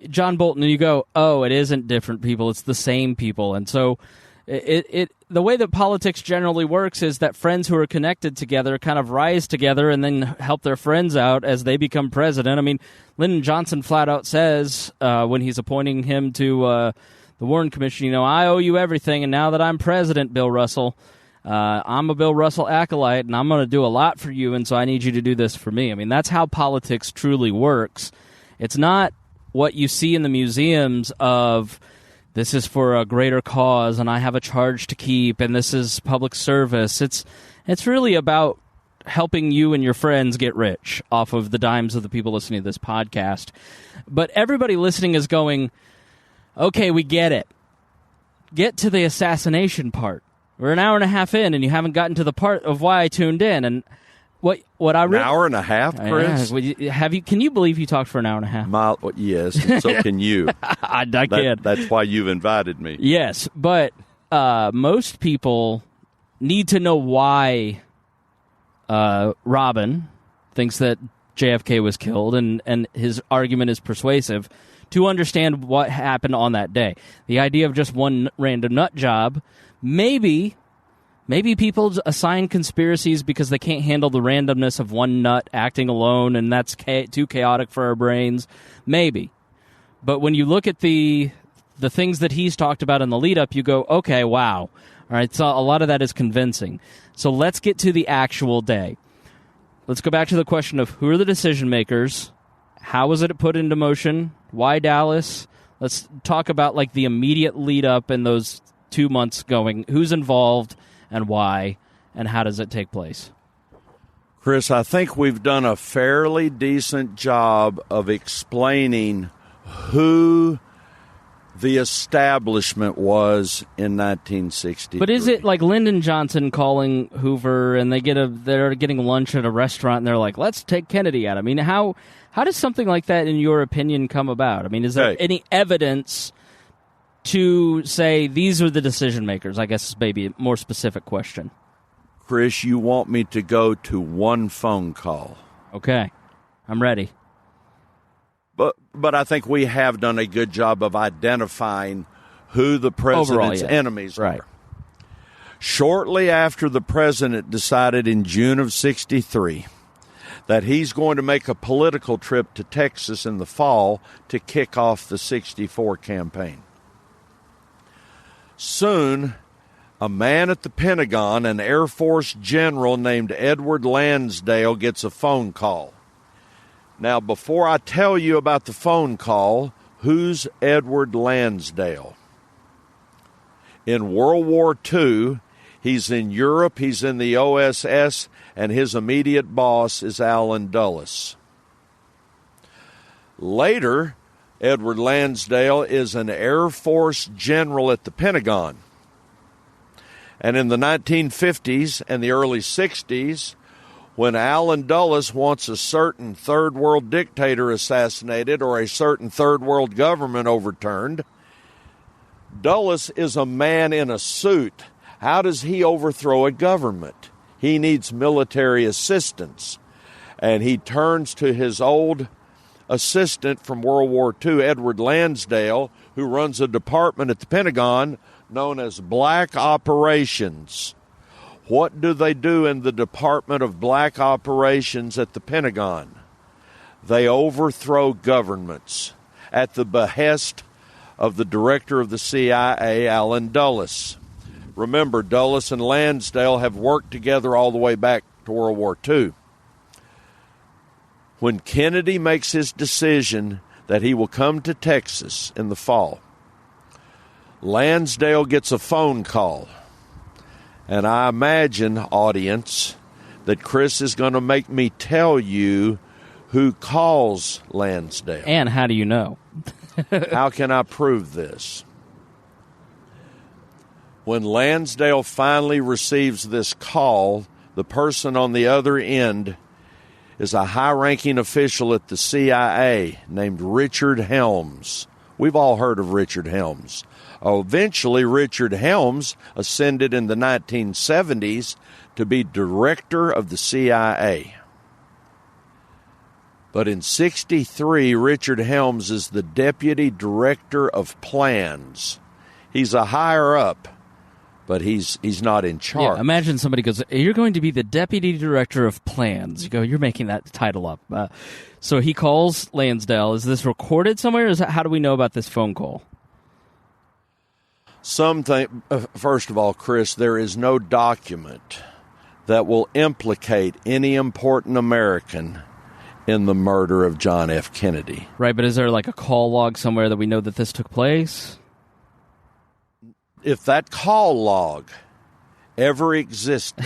John Bolton, and you go, oh, it isn't different people. It's the same people. And so the way that politics generally works is that friends who are connected together kind of rise together and then help their friends out as they become president. I mean, Lyndon Johnson flat out says when he's appointing him to the Warren Commission, I owe you everything, and now that I'm president, Bill Russell, I'm a Bill Russell acolyte, and I'm going to do a lot for you, and so I need you to do this for me. I mean, that's how politics truly works. It's not what you see in the museums of this is for a greater cause and I have a charge to keep and this is public service. It's really about helping you and your friends get rich off of the dimes of the people listening to this podcast. But everybody listening is going, okay, we get it. Get to the assassination part. We're an hour and a half in and you haven't gotten to the part of why I tuned in. And what I really, an hour and a half, Chris? Can you believe you talked for an hour and a half? Yes, and so can you. I can. That's why you've invited me. Yes, but most people need to know why Robin thinks that JFK was killed, and his argument is persuasive, to understand what happened on that day. The idea of just one random nut job, maybe people assign conspiracies because they can't handle the randomness of one nut acting alone, and that's too chaotic for our brains. Maybe. But when you look at the things that he's talked about in the lead-up, you go, okay, wow. All right, so a lot of that is convincing. So let's get to the actual day. Let's go back to the question of who are the decision-makers, how was it put into motion, why Dallas? Let's talk about the immediate lead-up and those 2 months going, who's involved and why, and how does it take place? Chris, I think we've done a fairly decent job of explaining who the establishment was in 1963. But is it like Lyndon Johnson calling Hoover, and they're getting lunch at a restaurant, and they're like, let's take Kennedy out? I mean, how does something like that, in your opinion, come about? I mean, is there any evidence to say these are the decision makers? I guess is maybe a more specific question. Chris, you want me to go to one phone call. Okay, I'm ready. But I think we have done a good job of identifying who the president's enemies are. Shortly after the president decided in June of 1963 that he's going to make a political trip to Texas in the fall to kick off the 1964 campaign. Soon, a man at the Pentagon, an Air Force general named Edward Lansdale, gets a phone call. Now, before I tell you about the phone call, who's Edward Lansdale? In World War II, he's in Europe, he's in the OSS, and his immediate boss is Allen Dulles. Later, Edward Lansdale is an Air Force general at the Pentagon. And in the 1950s and the early 60s, when Allen Dulles wants a certain third world dictator assassinated or a certain third world government overturned, Dulles is a man in a suit. How does he overthrow a government? He needs military assistance. And he turns to his old assistant from World War II, Edward Lansdale, who runs a department at the Pentagon known as Black Operations. What do they do in the Department of Black Operations at the Pentagon? They overthrow governments at the behest of the director of the CIA, Allen Dulles. Remember, Dulles and Lansdale have worked together all the way back to World War II. When Kennedy makes his decision that he will come to Texas in the fall, Lansdale gets a phone call. And I imagine, audience, that Chris is going to make me tell you who calls Lansdale. And how do you know? How can I prove this? When Lansdale finally receives this call, the person on the other end is a high-ranking official at the CIA named Richard Helms. We've all heard of Richard Helms. Eventually, Richard Helms ascended in the 1970s to be director of the CIA. But in 1963, Richard Helms is the deputy director of plans. He's a higher up, but he's not in charge. Yeah, imagine somebody goes, you're going to be the deputy director of plans. You go, you're making that title up. So he calls Lansdale. Is this recorded somewhere? How do we know about this phone call? First of all, Chris, there is no document that will implicate any important American in the murder of John F. Kennedy. Right, but is there like a call log somewhere that we know that this took place? If that call log ever existed...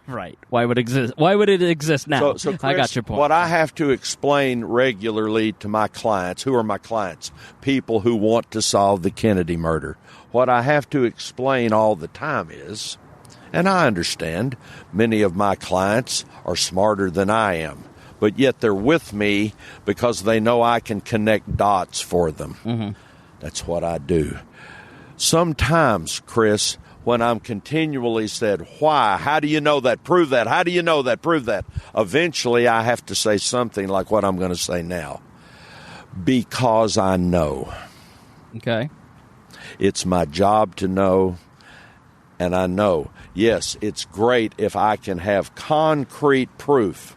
Right. Why would it exist now? So Chris, I got your point. What I have to explain regularly to my clients, who are my clients? People who want to solve the Kennedy murder. What I have to explain all the time is, and I understand many of my clients are smarter than I am, but yet they're with me because they know I can connect dots for them. Mm-hmm. That's what I do. Sometimes, Chris, when I'm continually said, why? How do you know that? Prove that. How do you know that? Prove that. Eventually, I have to say something like what I'm going to say now. Because I know. Okay. It's my job to know, and I know. Yes, it's great if I can have concrete proof.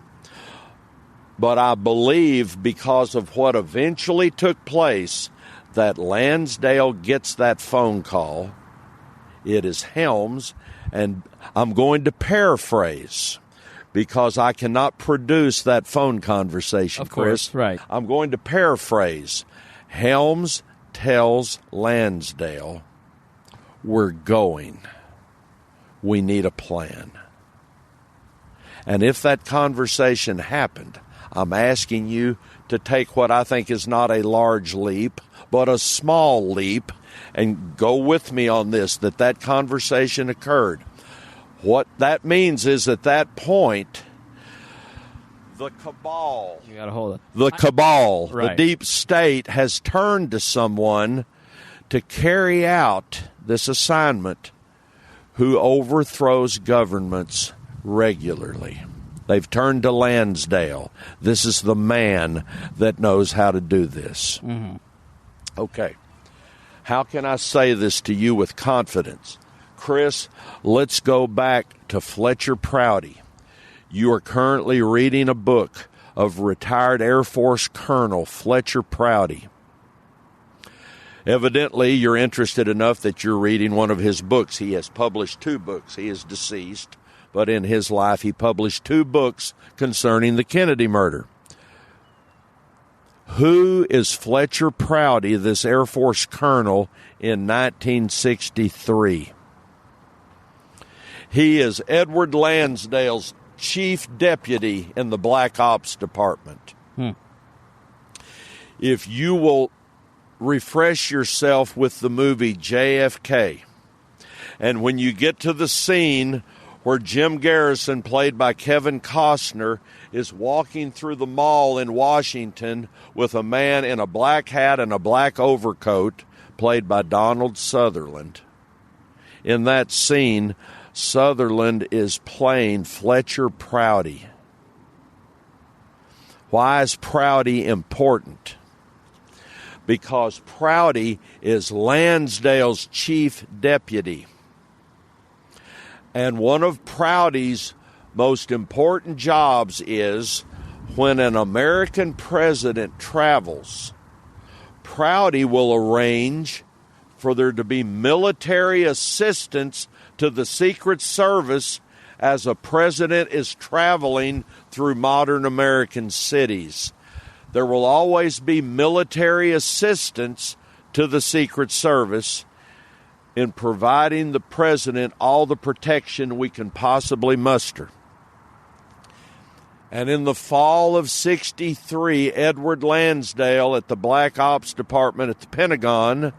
But I believe because of what eventually took place, that Lansdale gets that phone call. It is Helms, and I'm going to paraphrase because I cannot produce that phone conversation, of course, Chris. Right. I'm going to paraphrase. Helms tells Lansdale, we're going, we need a plan. And if that conversation happened, I'm asking you to take what I think is not a large leap, but a small leap, and go with me on this, that conversation occurred. What that means is at that point, the cabal, you gotta hold it. The cabal, right. The deep state has turned to someone to carry out this assignment who overthrows governments regularly. They've turned to Lansdale. This is the man that knows how to do this. Mm-hmm. Okay. How can I say this to you with confidence? Chris, let's go back to Fletcher Prouty. You are currently reading a book of retired Air Force Colonel Fletcher Prouty. Evidently, you're interested enough that you're reading one of his books. He has published 2 books. He is deceased, but in his life he published 2 books concerning the Kennedy murder. Who is Fletcher Prouty, this Air Force colonel, in 1963? He is Edward Lansdale's chief deputy in the Black Ops Department. If you will refresh yourself with the movie JFK, and when you get to the scene where Jim Garrison, played by Kevin Costner, is walking through the mall in Washington with a man in a black hat and a black overcoat, played by Donald Sutherland. In that scene, Sutherland is playing Fletcher Prouty. Why is Prouty important? Because Prouty is Lansdale's chief deputy. And one of Prouty's most important jobs is, when an American president travels, Prouty will arrange for there to be military assistance to the Secret Service as a president is traveling through modern American cities. There will always be military assistance to the Secret Service in providing the president all the protection we can possibly muster. And in the fall of '63, Edward Lansdale at the Black Ops Department at the Pentagon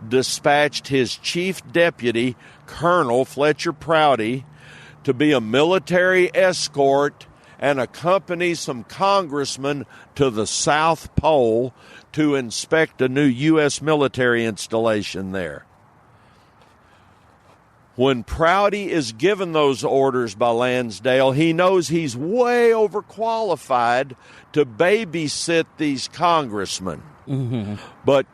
dispatched his chief deputy, Colonel Fletcher Prouty, to be a military escort and accompany some congressmen to the South Pole to inspect a new U.S. military installation there. When Prouty is given those orders by Lansdale, he knows he's way overqualified to babysit these congressmen. Mm-hmm. But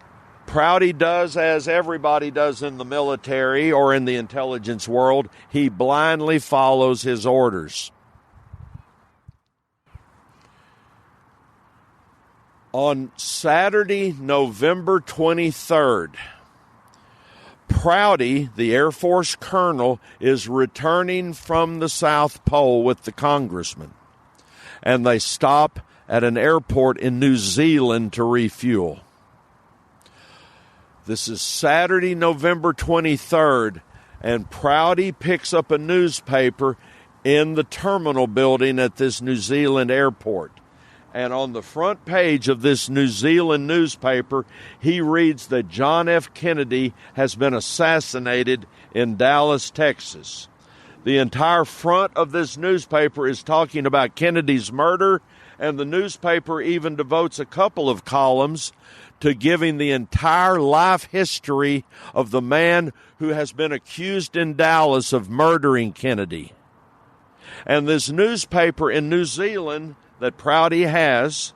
Prouty does as everybody does in the military or in the intelligence world. He blindly follows his orders. On Saturday, November 23rd, Prouty, the Air Force colonel, is returning from the South Pole with the congressman, and they stop at an airport in New Zealand to refuel. This is Saturday, November 23rd, and Prouty picks up a newspaper in the terminal building at this New Zealand airport. And on the front page of this New Zealand newspaper, he reads that John F. Kennedy has been assassinated in Dallas, Texas. The entire front of this newspaper is talking about Kennedy's murder, and the newspaper even devotes a couple of columns to giving the entire life history of the man who has been accused in Dallas of murdering Kennedy. And this newspaper in New Zealand that Prouty has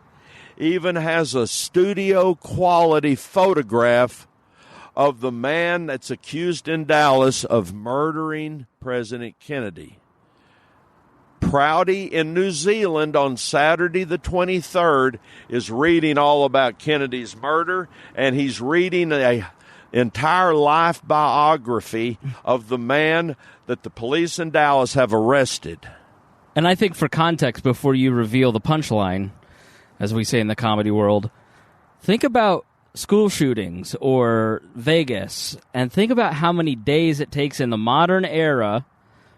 even has a studio quality photograph of the man that's accused in Dallas of murdering President Kennedy. Prouty in New Zealand on Saturday the 23rd is reading all about Kennedy's murder, and he's reading an entire life biography of the man that the police in Dallas have arrested. And I think for context, before you reveal the punchline, as we say in the comedy world, think about school shootings or Vegas, and think about how many days it takes in the modern era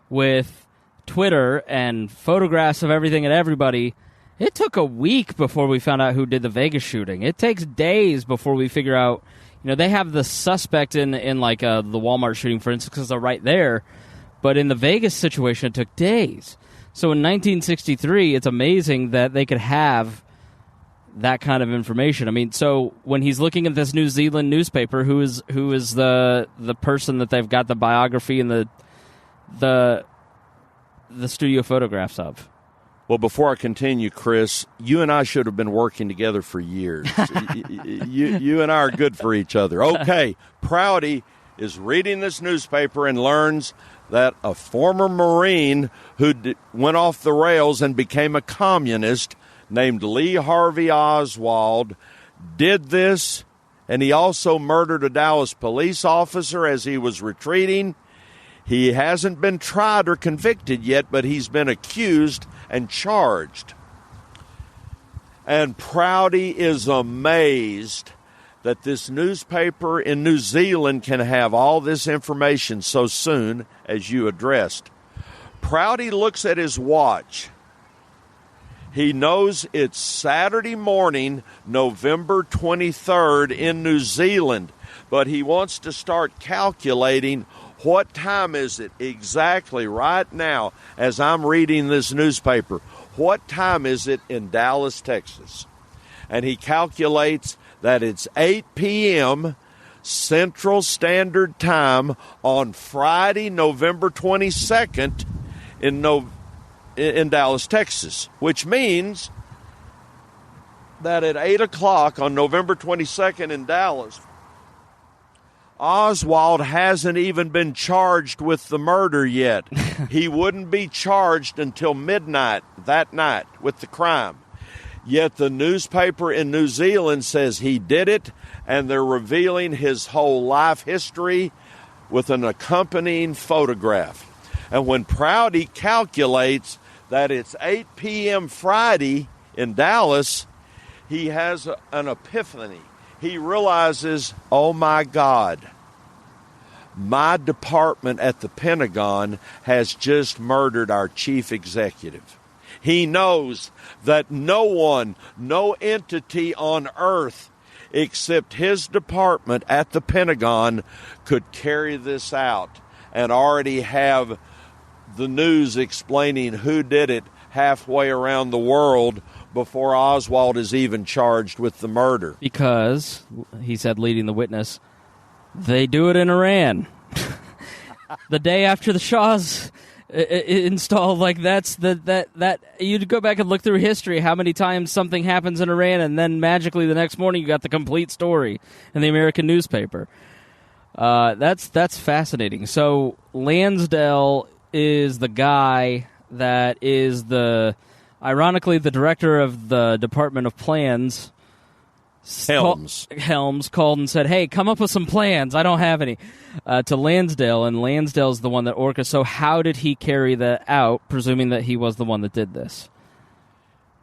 with Twitter and photographs of everything and everybody. It took a week before we found out who did the Vegas shooting. It takes days before we figure out. They have the suspect in like the Walmart shooting, for instance, because they're right there. But in the Vegas situation, it took days. So in 1963, it's amazing that they could have that kind of information. I mean, so when he's looking at this New Zealand newspaper, who is the person that they've got the biography and the studio photographs of? Well, before I continue, Chris, you and I should have been working together for years. you and I are good for each other. Okay, Prouty is reading this newspaper and learns that a former Marine who went off the rails and became a communist named Lee Harvey Oswald did this, and he also murdered a Dallas police officer as he was retreating. He hasn't been tried or convicted yet, but he's been accused and charged. And Prouty is amazed that this newspaper in New Zealand can have all this information so soon, as you addressed. Prouty looks at his watch. He knows it's Saturday morning, November 23rd in New Zealand, but he wants to start calculating what time is it exactly right now as I'm reading this newspaper. What time is it in Dallas, Texas? And he calculates that it's 8 p.m. Central Standard Time on Friday, November 22nd in Dallas, Texas, which means that at 8 o'clock on November 22nd in Dallas, Oswald hasn't even been charged with the murder yet. He wouldn't be charged until midnight that night with the crime. Yet the newspaper in New Zealand says he did it, and they're revealing his whole life history with an accompanying photograph. And when Prouty calculates that it's 8 p.m. Friday in Dallas, he has an epiphany. He realizes, oh my God, my department at the Pentagon has just murdered our chief executive. He knows that no one, no entity on earth except his department at the Pentagon could carry this out and already have the news explaining who did it halfway around the world before Oswald is even charged with the murder. Because, he said, leading the witness, they do it in Iran. The day after the Shah's installed, like that you'd go back and look through history, how many times something happens in Iran, and then magically the next morning you got the complete story in the American newspaper. That's fascinating. So Lansdale is the guy that is ironically the director of the Department of Plans. Helms called and said, hey, come up with some plans. I don't have any. To Lansdale, and Lansdale's the one that orchestrated. So how did he carry that out, presuming that he was the one that did this?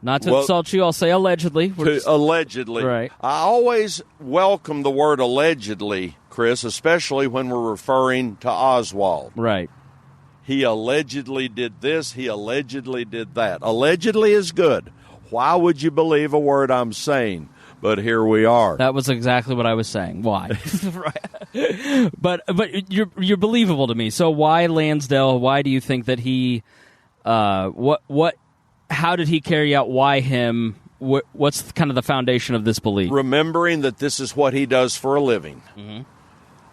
Not to insult you, I'll say allegedly. Allegedly. Right. I always welcome the word allegedly, Chris, especially when we're referring to Oswald. Right. He allegedly did this. He allegedly did that. Allegedly is good. Why would you believe a word I'm saying? But here we are. That was exactly what I was saying. Why? Right. But you're believable to me. So why Lansdale? Why do you think that he? How did he carry out? Why him? What's kind of the foundation of this belief? Remembering that this is what he does for a living. Mm-hmm.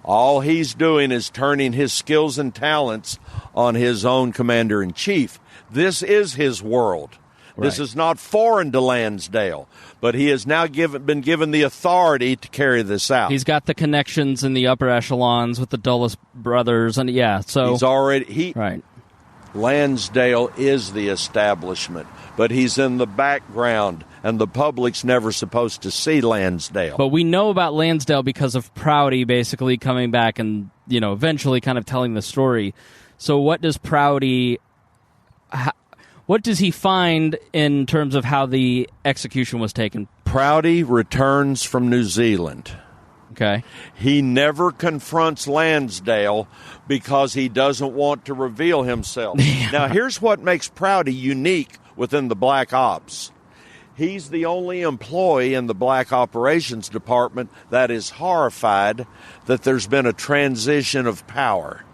All he's doing is turning his skills and talents on his own commander-in-chief. This is his world. Right. This is not foreign to Lansdale, but he has now been given the authority to carry this out. He's got the connections in the upper echelons with the Dulles brothers, and so he's already right. Lansdale is the establishment, but he's in the background, and the public's never supposed to see Lansdale. But we know about Lansdale because of Prouty basically coming back and eventually kind of telling the story. So what does Prouty? What does he find in terms of how the execution was taken Prouty returns from New Zealand. Okay. He never confronts Lansdale because he doesn't want to reveal himself. Now, here's what makes Prouty unique within the Black Ops. He's the only employee in the Black Operations Department that is horrified that there's been a transition of power.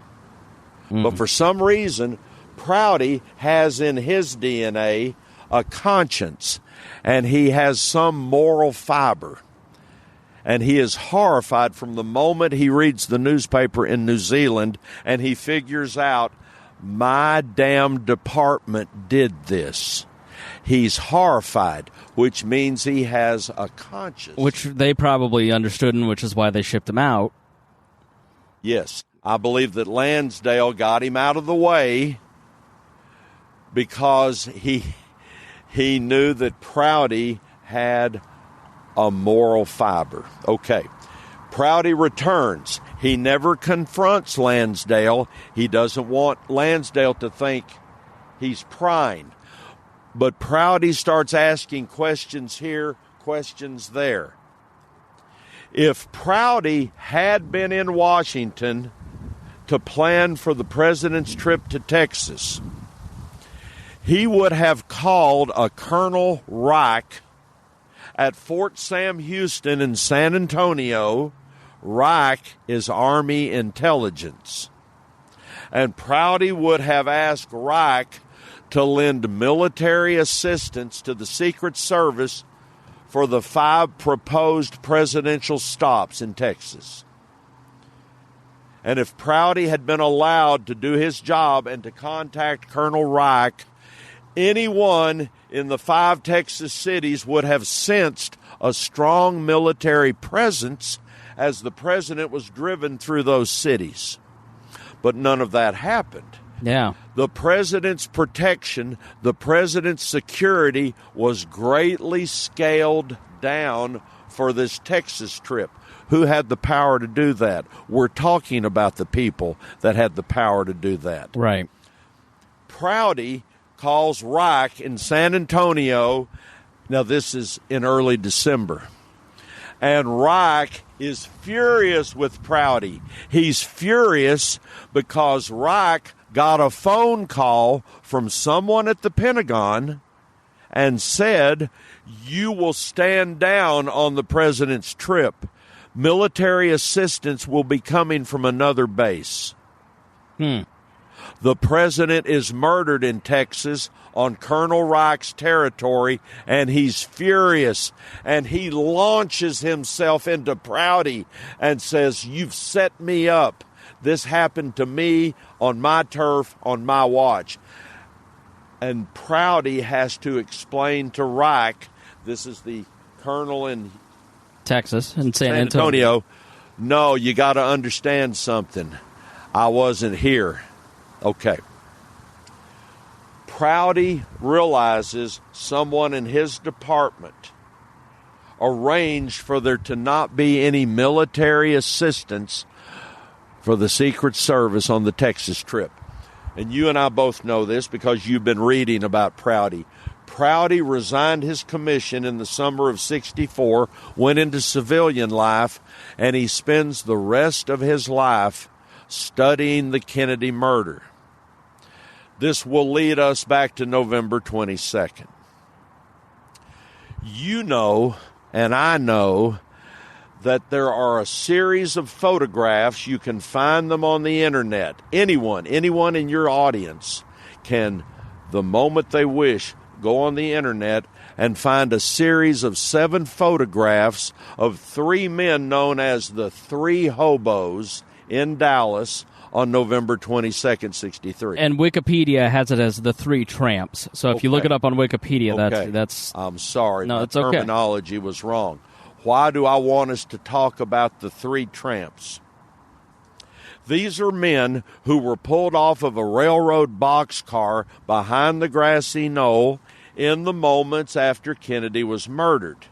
But for some reason, Prouty has in his DNA a conscience, and he has some moral fiber. And he is horrified from the moment he reads the newspaper in New Zealand and he figures out, my damn department did this. He's horrified, which means he has a conscience. Which they probably understood, and which is why they shipped him out. Yes. I believe that Lansdale got him out of the way because he knew that Prouty had a moral fiber. Okay. Prouty returns. He never confronts Lansdale. He doesn't want Lansdale to think he's prying. But Prouty starts asking questions here, questions there. If Prouty had been in Washington to plan for the president's trip to Texas, he would have called a Colonel Reich at Fort Sam Houston in San Antonio. Reich is Army intelligence. And Prouty would have asked Reich to lend military assistance to the Secret Service for the 5 proposed presidential stops in Texas. And if Prouty had been allowed to do his job and to contact Colonel Reich, anyone in the 5 Texas cities would have sensed a strong military presence as the president was driven through those cities. But none of that happened. Yeah. The president's protection, the president's security was greatly scaled down for this Texas trip. Who had the power to do that? We're talking about the people that had the power to do that. Right. Prouty calls Reich in San Antonio. Now, this is in early December. And Reich is furious with Prouty. He's furious because Reich got a phone call from someone at the Pentagon and said, you will stand down on the president's trip. Military assistance will be coming from another base. The president is murdered in Texas on Colonel Reich's territory, and he's furious. And he launches himself into Prouty and says, you've set me up. This happened to me on my turf, on my watch. And Prouty has to explain to Reich, this is the colonel in Texas and San Antonio. No, you got to understand something. I wasn't here. Okay. Prouty realizes someone in his department arranged for there to not be any military assistance for the Secret Service on the Texas trip. And you and I both know this because you've been reading about Prouty. Prouty resigned his commission in the summer of '64, went into civilian life, and he spends the rest of his life studying the Kennedy murder. This will lead us back to November 22nd. You know, and I know, that there are a series of photographs. You can find them on the internet. Anyone in your audience can, the moment they wish, go on the internet and find a series of 7 photographs of 3 men known as the 3 hobos in Dallas on November 22nd, '63. And Wikipedia has it as the 3 tramps. So if you look it up on Wikipedia, that's... I'm sorry. No, my it's okay. terminology was wrong. Why do I want us to talk about the 3 tramps? These are men who were pulled off of a railroad boxcar behind the grassy knoll in the moments after Kennedy was murdered.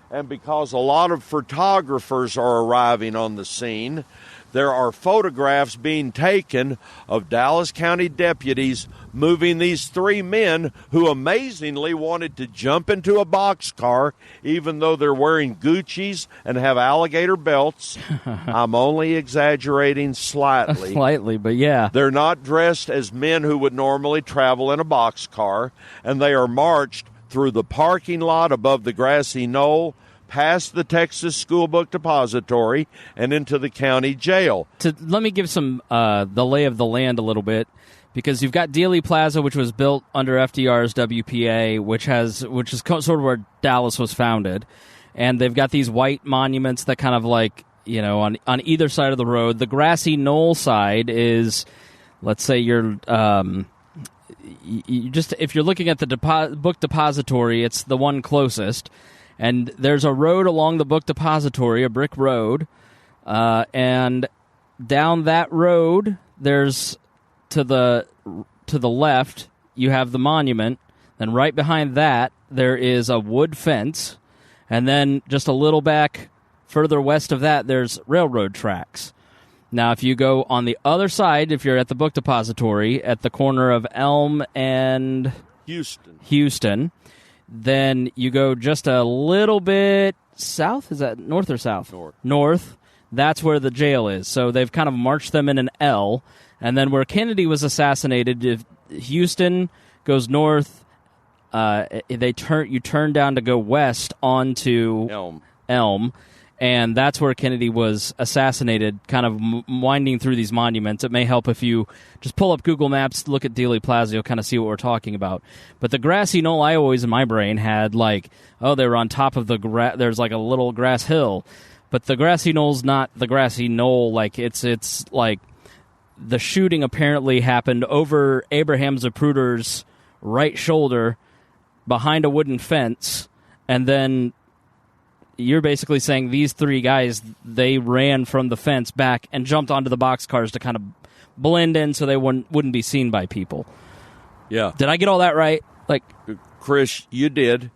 And because a lot of photographers are arriving on the scene, there are photographs being taken of Dallas County deputies moving these three men who amazingly wanted to jump into a boxcar, even though they're wearing Gucci's and have alligator belts. I'm only exaggerating slightly. Slightly, but yeah. They're not dressed as men who would normally travel in a boxcar, and they are marched through the parking lot above the grassy knoll, past the Texas School Book Depository, and into the county jail. Let me give some the lay of the land a little bit, because you've got Dealey Plaza, which was built under FDR's WPA, which is sort of where Dallas was founded, and they've got these white monuments that kind of like, you know, on either side of the road. The grassy knoll side is, let's say you're if you're looking at the book depository, it's the one closest. And there's a road along the book depository, a brick road, and down that road, there's to the left, you have the monument, and right behind that, there is a wood fence, and then just a little back further west of that, there's railroad tracks. Now, if you go on the other side, if you're at the book depository, at the corner of Elm and Houston, then you go just a little bit south. Is that north or south? North. That's where the jail is. So they've kind of marched them in an L. And then where Kennedy was assassinated, if Houston goes north, you turn down to go west onto Elm. And that's where Kennedy was assassinated, kind of winding through these monuments. It may help if you just pull up Google Maps, look at Dealey Plaza, you'll kind of see what we're talking about. But the grassy knoll, I always in my brain had like, oh, they were on top of there's like a little grass hill. But the grassy knoll's not the grassy knoll. Like it's like the shooting apparently happened over Abraham Zapruder's right shoulder behind a wooden fence, and then you're basically saying these three guys, they ran from the fence back and jumped onto the boxcars to kind of blend in so they wouldn't be seen by people. Yeah. Did I get all that right? Like, Chris, you did.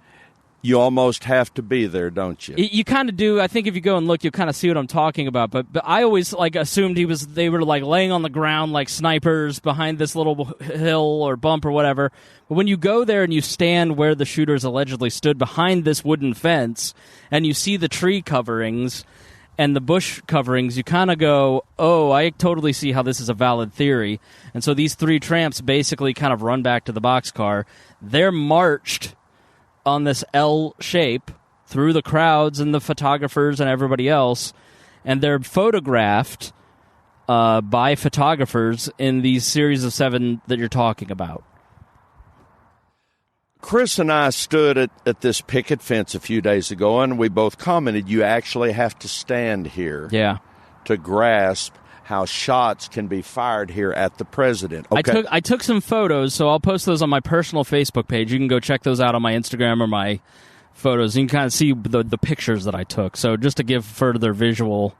You almost have to be there, don't you? You kind of do. I think if you go and look, you'll kind of see what I'm talking about. But I always like assumed they were like laying on the ground like snipers behind this little hill or bump or whatever. But when you go there and you stand where the shooters allegedly stood behind this wooden fence, and you see the tree coverings and the bush coverings, you kind of go, oh, I totally see how this is a valid theory. And so these three tramps basically kind of run back to the boxcar. They're marched on this L shape through the crowds and the photographers and everybody else, and they're photographed by photographers in these series of 7 that you're talking about. Chris and I stood at this picket fence a few days ago, and we both commented you actually have to stand here to grasp how shots can be fired here at the president. Okay. I took some photos, so I'll post those on my personal Facebook page. You can go check those out on my Instagram or my photos. You can kind of see the pictures that I took. So just to give further visual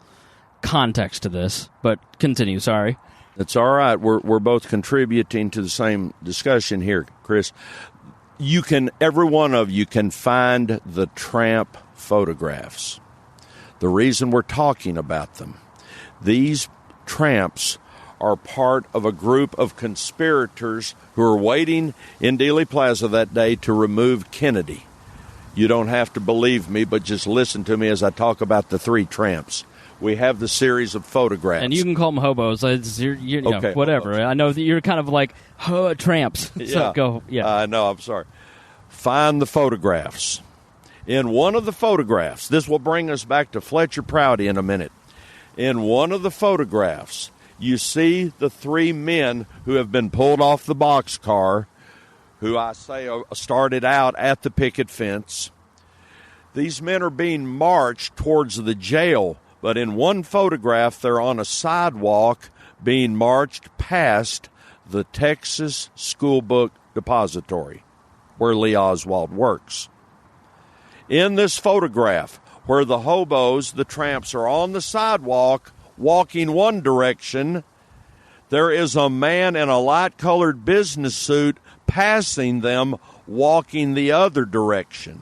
context to this, but continue. Sorry. That's all right. We're both contributing to the same discussion here, Chris. Every one of you can find the tramp photographs. The reason we're talking about them, these tramps are part of a group of conspirators who are waiting in Dealey Plaza that day to remove Kennedy. You don't have to believe me, but just listen to me as I talk about the three tramps. We have the series of photographs. And you can call them hobos. You know, okay, whatever. hobos. I know that you're kind of like, tramps. So yeah. Go, yeah. I know, I'm sorry. Find the photographs. In one of the photographs, this will bring us back to Fletcher Prouty in a minute. In one of the photographs, you see the three men who have been pulled off the boxcar, who I say started out at the picket fence. These men are being marched towards the jail, but in one photograph, they're on a sidewalk being marched past the Texas School Book Depository, where Lee Oswald works. In this photograph, where the hobos, the tramps, are on the sidewalk walking one direction, there is a man in a light-colored business suit passing them walking the other direction.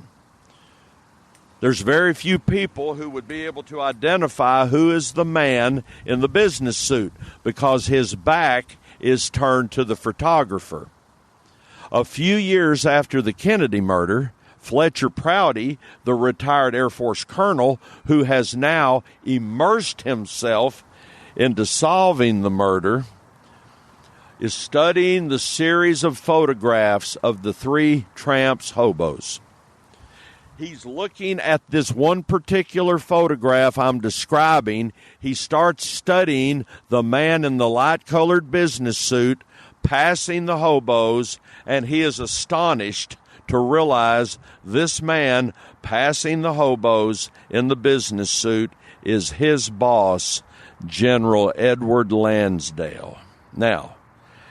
There's very few people who would be able to identify who is the man in the business suit because his back is turned to the photographer. A few years after the Kennedy murder, Fletcher Prouty, the retired Air Force colonel who has now immersed himself into solving the murder, is studying the series of photographs of the three tramps hobos. He's looking at this one particular photograph I'm describing. He starts studying the man in the light-colored business suit passing the hobos, and he is astonished to realize this man passing the hobos in the business suit is his boss, General Edward Lansdale. Now,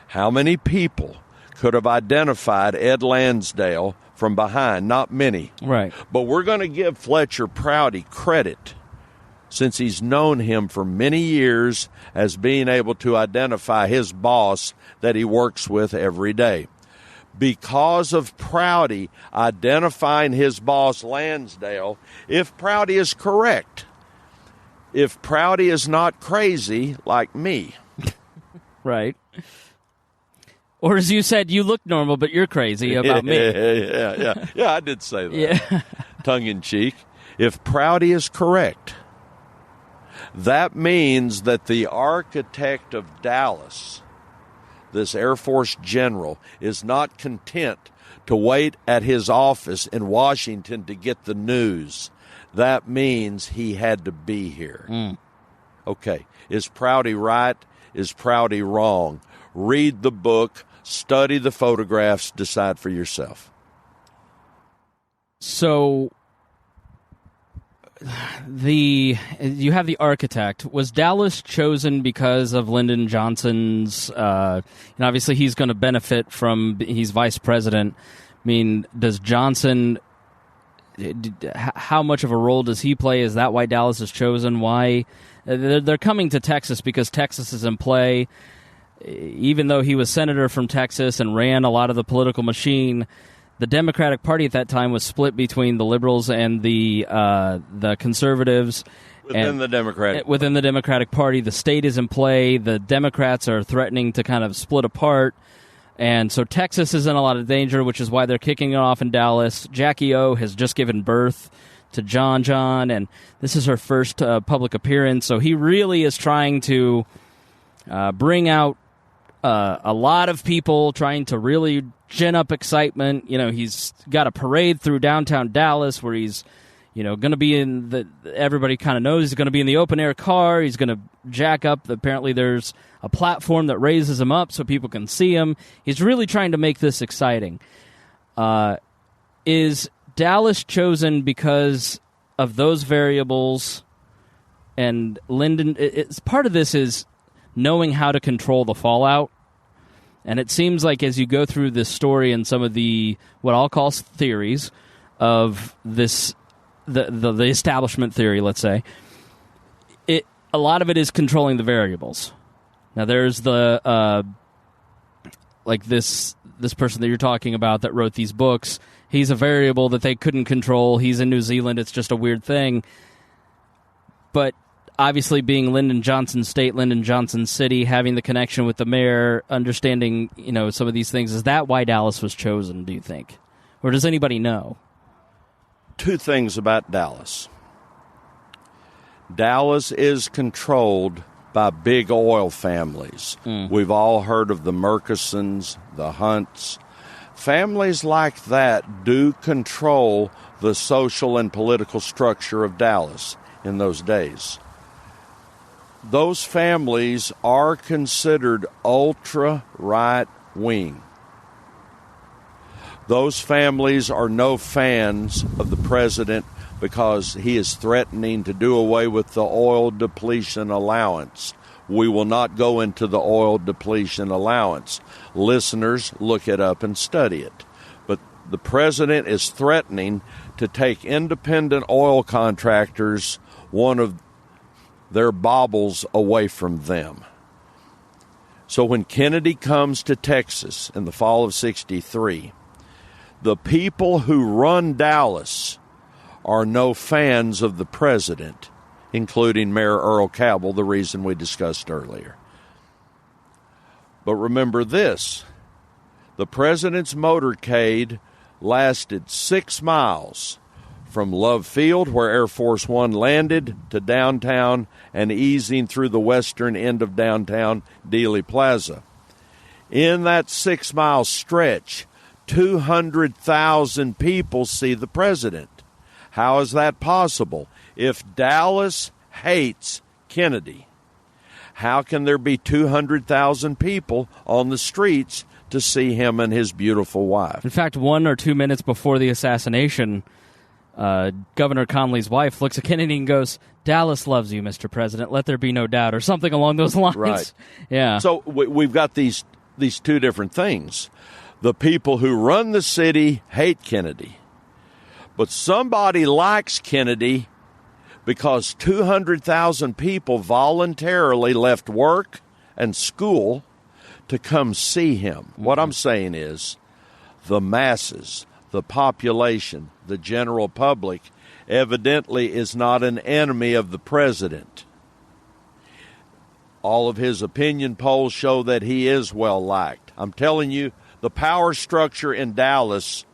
how many people could have identified Ed Lansdale from behind? Not many. Right. But we're going to give Fletcher Prouty credit, since he's known him for many years, as being able to identify his boss that he works with every day. Because of Prouty identifying his boss, Lansdale, if Prouty is correct, if Prouty is not crazy like me. Right. Or as you said, you look normal, but you're crazy about me. Yeah, I did say that. Yeah. Tongue in cheek. If Prouty is correct, that means that the architect of Dallas, this Air Force general, is not content to wait at his office in Washington to get the news. That means he had to be here. Okay, is Prouty right? Is Prouty wrong? Read the book, study the photographs, decide for yourself. So you have the architect. Was Dallas chosen because of Lyndon Johnson's, and obviously he's going to benefit from, he's vice president. I mean, does Johnson, how much of a role does he play? Is that why Dallas is chosen? Why? They're coming to Texas because Texas is in play. Even though he was senator from Texas and ran a lot of the political machine, the Democratic Party at that time was split between the liberals and the conservatives. Within the Democratic Party, the state is in play. The Democrats are threatening to kind of split apart. And so Texas is in a lot of danger, which is why they're kicking it off in Dallas. Jackie O has just given birth to John, and this is her first public appearance. So he really is trying to bring out a lot of people, trying to really gin up excitement. You know, he's got a parade through downtown Dallas where he's, going to be everybody kind of knows he's going to be in the open air car. He's going to jack up. Apparently there's a platform that raises him up so people can see him. He's really trying to make this exciting. Is Dallas chosen because of those variables? And Lyndon, part of this is knowing how to control the fallout. And it seems like as you go through this story and some of the, what I'll call theories of this, the establishment theory, let's say, a lot of it is controlling the variables. Now there's the, like this person that you're talking about that wrote these books, he's a variable that they couldn't control. He's in New Zealand. It's just a weird thing. But obviously being Lyndon Johnson State, Lyndon Johnson City, having the connection with the mayor, understanding, some of these things, is that why Dallas was chosen, do you think? Or does anybody know? Two things about Dallas. Dallas is controlled by big oil families. We've all heard of the Murchisons, the Hunts. Families like that do control the social and political structure of Dallas in those days. Those families are considered ultra-right-wing. Those families are no fans of the president because he is threatening to do away with the oil depletion allowance. We will not go into the oil depletion allowance. Listeners, look it up and study it. But the president is threatening to take independent oil contractors one of their baubles away from them. So when Kennedy comes to Texas in the fall of '63, the people who run Dallas are no fans of the president, including Mayor Earl Cabell, the reason we discussed earlier. But remember this, the president's motorcade lasted 6 miles from Love Field, where Air Force One landed, to downtown and easing through the western end of downtown Dealey Plaza. In that 6-mile stretch, 200,000 people see the president. How is that possible? If Dallas hates Kennedy, how can there be 200,000 people on the streets to see him and his beautiful wife? In fact, 1 or 2 minutes before the assassination, Governor Connolly's wife looks at Kennedy and goes, "Dallas loves you, Mr. President. Let there be no doubt," or something along those lines. Right. Yeah. So we've got these two different things. The people who run the city hate Kennedy, but somebody likes Kennedy because 200,000 people voluntarily left work and school to come see him. What I'm saying is the masses, the population, the general public evidently is not an enemy of the president. All of his opinion polls show that he is well liked. I'm telling you, the power structure in Dallas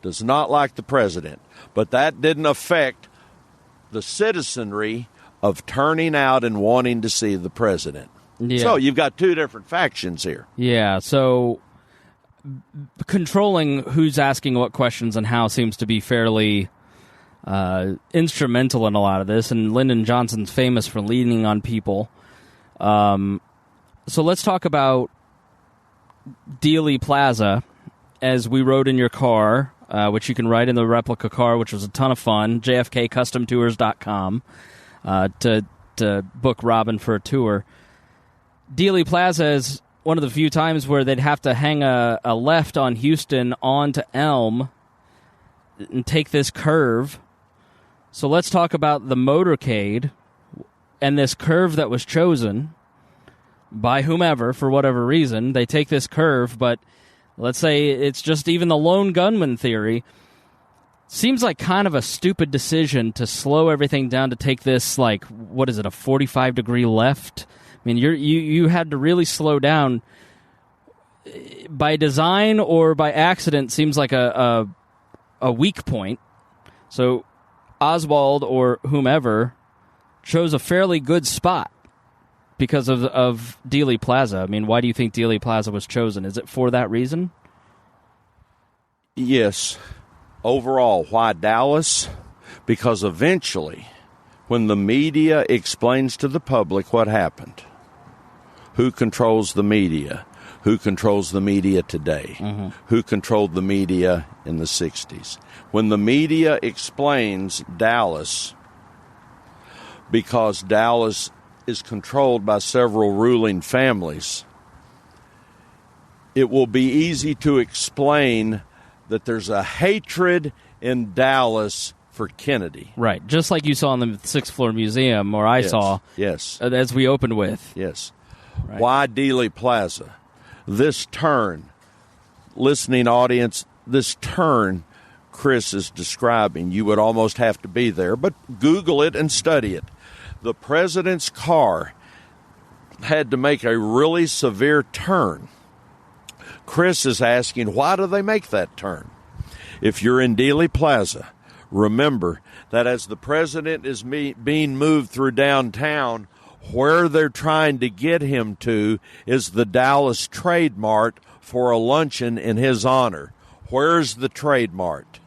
does not like the president, but that didn't affect the citizenry of turning out and wanting to see the president. Yeah. So you've got two different factions here. Yeah, so controlling who's asking what questions and how seems to be fairly instrumental in a lot of this, and Lyndon Johnson's famous for leaning on people. So let's talk about Dealey Plaza, as we rode in your car, which you can ride in the replica car, which was a ton of fun, jfkcustomtours.com, to book Robin for a tour. Dealey Plaza is one of the few times where they'd have to hang a left on Houston onto Elm and take this curve. So let's talk about the motorcade and this curve that was chosen by whomever, for whatever reason. They take this curve, but let's say it's just even the lone gunman theory. Seems like kind of a stupid decision to slow everything down to take this, like, what is it, a 45-degree left? I mean, you had to really slow down. By design or by accident seems like a weak point. So Oswald or whomever chose a fairly good spot because of Dealey Plaza. I mean, why do you think Dealey Plaza was chosen? Is it for that reason? Yes. Overall, why Dallas? Because eventually, when the media explains to the public what happened, who controls the media? Who controls the media today? Mm-hmm. Who controlled the media in the 60s? When the media explains Dallas, because Dallas is controlled by several ruling families, it will be easy to explain that there's a hatred in Dallas for Kennedy. Right, just like you saw in the 6th floor museum, or I saw, as we opened with. Yes. Right. Why Dealey Plaza? This turn, listening audience, this turn Chris is describing, you would almost have to be there, but Google it and study it. The president's car had to make a really severe turn. Chris is asking, why do they make that turn? If you're in Dealey Plaza, remember that as the president is being moved through downtown, where they're trying to get him to is the Dallas Trade Mart for a luncheon in his honor. Where's the Trade Mart?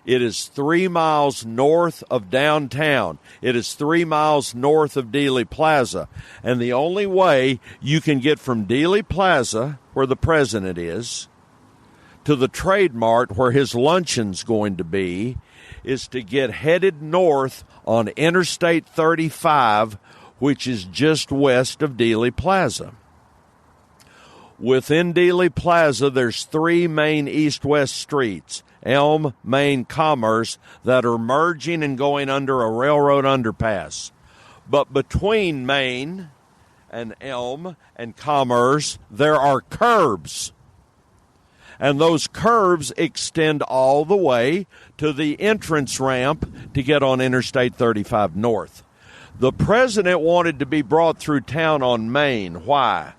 It is 3 miles north of downtown. It is 3 miles north of Dealey Plaza. And the only way you can get from Dealey Plaza, where the president is, to the Trade Mart, where his luncheon's going to be, is to get headed north on Interstate 35, which is just west of Dealey Plaza. Within Dealey Plaza, there's 3 main east-west streets, Elm, Main, Commerce, that are merging and going under a railroad underpass. But between Main and Elm and Commerce, there are curbs. And those curves extend all the way to the entrance ramp to get on Interstate 35 North. The president wanted to be brought through town on Main. Why?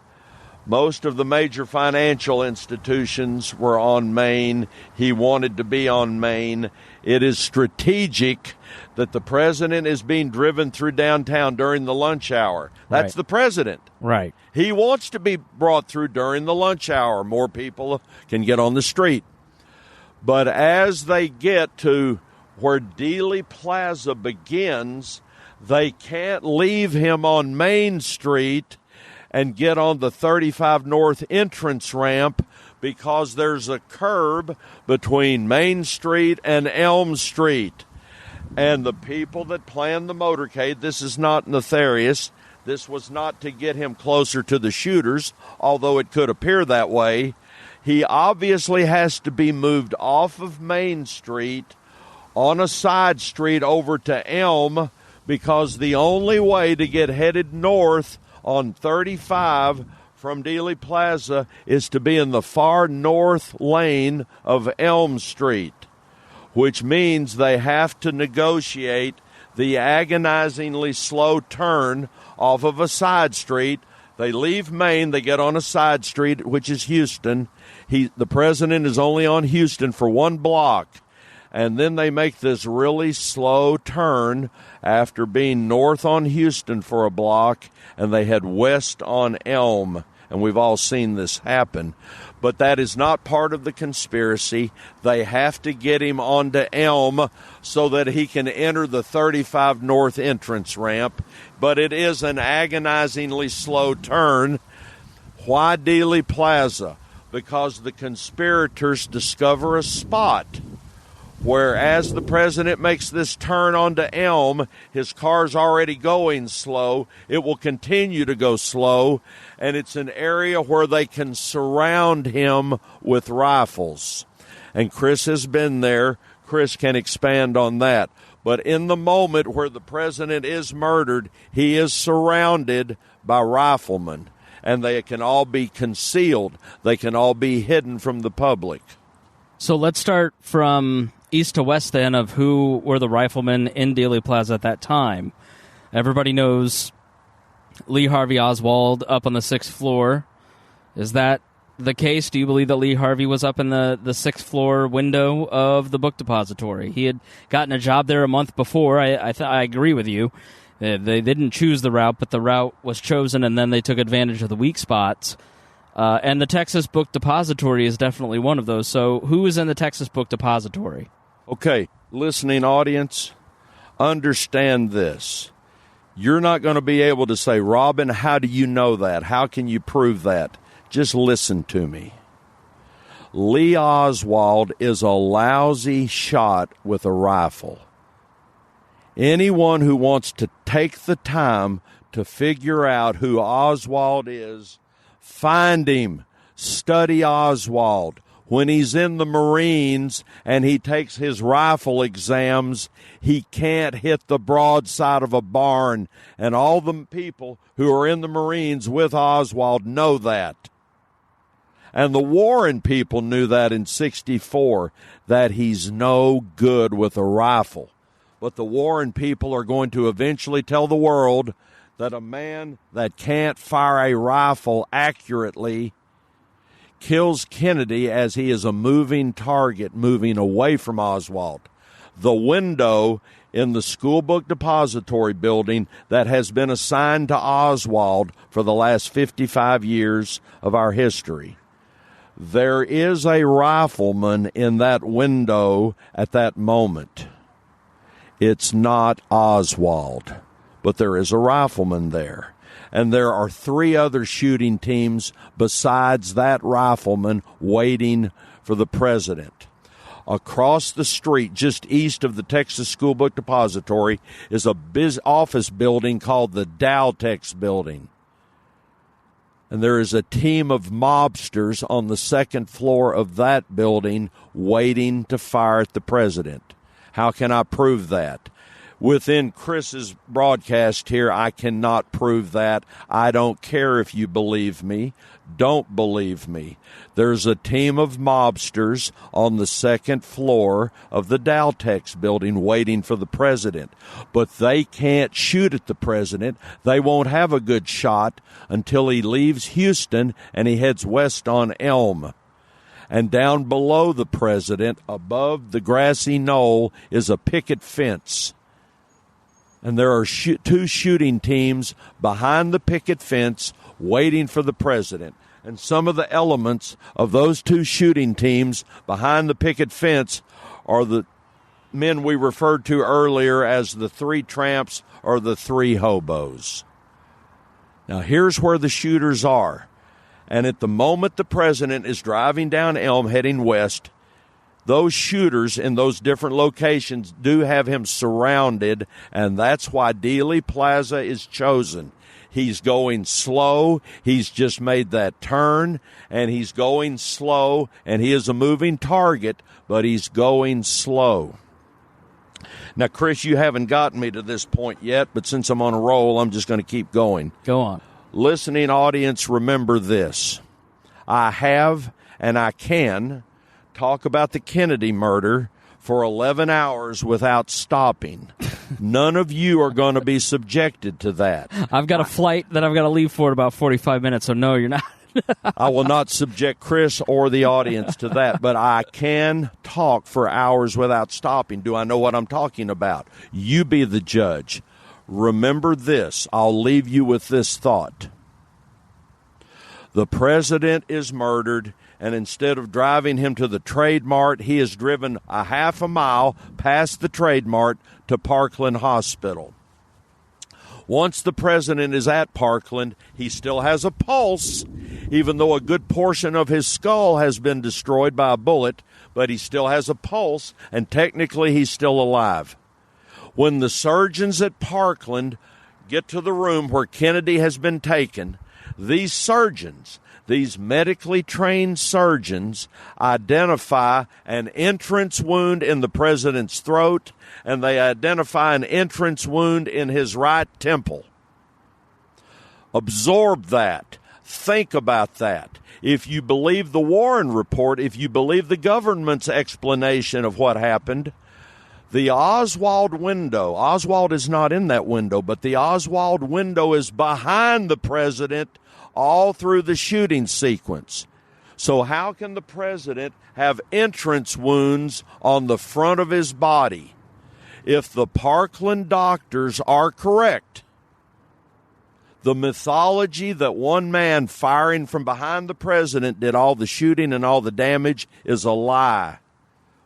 Most of the major financial institutions were on Main. He wanted to be on Main. It is strategic that the president is being driven through downtown during the lunch hour. That's the president. Right. He wants to be brought through during the lunch hour. More people can get on the street. But as they get to where Dealey Plaza begins, they can't leave him on Main Street and get on the 35 North entrance ramp because there's a curb between Main Street and Elm Street. And the people that planned the motorcade, this is not nefarious. This was not to get him closer to the shooters, although it could appear that way. He obviously has to be moved off of Main Street on a side street over to Elm, because the only way to get headed north on 35 from Dealey Plaza is to be in the far north lane of Elm Street, which means they have to negotiate the agonizingly slow turn off of a side street. They leave Main, they get on a side street, which is Houston. The president is only on Houston for one block. And then they make this really slow turn after being north on Houston for a block, and they head west on Elm. And we've all seen this happen. But that is not part of the conspiracy. They have to get him onto Elm so that he can enter the 35 North entrance ramp. But it is an agonizingly slow turn. Why Dealey Plaza? Because the conspirators discover a spot where, as the president makes this turn onto Elm, his car's already going slow. It will continue to go slow, and it's an area where they can surround him with rifles. And Chris has been there. Chris can expand on that. But in the moment where the president is murdered, he is surrounded by riflemen, and they can all be concealed. They can all be hidden from the public. So let's start from east to west then of who were the riflemen in Dealey Plaza at that time. Everybody knows Lee Harvey Oswald up on the 6th floor. Is that the case? Do you believe that Lee Harvey was up in the 6th floor window of the book depository? He had gotten a job there a month before. I agree with you. They didn't choose the route, but the route was chosen, and then they took advantage of the weak spots. And the Texas Book Depository is definitely one of those. So who is in the Texas Book Depository? Okay, listening audience, understand this. You're not going to be able to say, Robin, how do you know that? How can you prove that? Just listen to me. Lee Oswald is a lousy shot with a rifle. Anyone who wants to take the time to figure out who Oswald is, find him, study Oswald. When he's in the Marines and he takes his rifle exams, he can't hit the broadside of a barn. And all the people who are in the Marines with Oswald know that. And the Warren people knew that in 1964, that he's no good with a rifle. But the Warren people are going to eventually tell the world that a man that can't fire a rifle accurately kills Kennedy as he is a moving target moving away from Oswald. The window in the school book depository building that has been assigned to Oswald for the last 55 years of our history. There is a rifleman in that window at that moment. It's not Oswald, but there is a rifleman there. And there are 3 other shooting teams besides that rifleman waiting for the president. Across the street, just east of the Texas School Book Depository, is a office building called the Dowtex Building. And there is a team of mobsters on the 2nd floor of that building waiting to fire at the president. How can I prove that? within Chris's broadcast here. I cannot prove that. I don't care if you believe me. Don't believe me. There's a team of mobsters on the second floor of the Daltex building waiting for the president. But they can't shoot at the president. They won't have a good shot until he leaves Houston and he heads west on Elm. And down below the president, above the grassy knoll, is a picket fence. And there are two shooting teams behind the picket fence waiting for the president. And some of the elements of those two shooting teams behind the picket fence are the men we referred to earlier as the three tramps or the three hobos. Now, here's where the shooters are. And at the moment the president is driving down Elm heading west, those shooters in those different locations do have him surrounded, and that's why Dealey Plaza is chosen. He's going slow. He's just made that turn, and he's going slow, and he is a moving target, but he's going slow. Now, Chris, you haven't gotten me to this point yet, but since I'm on a roll, I'm just going to keep going. Go on. Listening audience, remember this. I have and I can talk about the Kennedy murder for 11 hours without stopping. None of you are going to be subjected to that. I've got a flight that I've got to leave for in about 45 minutes, so no, you're not. I will not subject Chris or the audience to that, but I can talk for hours without stopping. Do I know what I'm talking about? You be the judge. Remember this. I'll leave you with this thought. The president is murdered, and instead of driving him to the Trade Mart, he is driven a half a mile past the Trade Mart to Parkland Hospital. Once the president is at Parkland, he still has a pulse, even though a good portion of his skull has been destroyed by a bullet, but he still has a pulse, and technically he's still alive. When the surgeons at Parkland get to the room where Kennedy has been taken, these surgeons, these medically trained surgeons, identify an entrance wound in the president's throat, and they identify an entrance wound in his right temple. Absorb that. Think about that. If you believe the Warren report, if you believe the government's explanation of what happened, the Oswald window, Oswald is not in that window, but the Oswald window is behind the president all through the shooting sequence. So how can the president have entrance wounds on the front of his body? If the Parkland doctors are correct, the mythology that one man firing from behind the president did all the shooting and all the damage is a lie.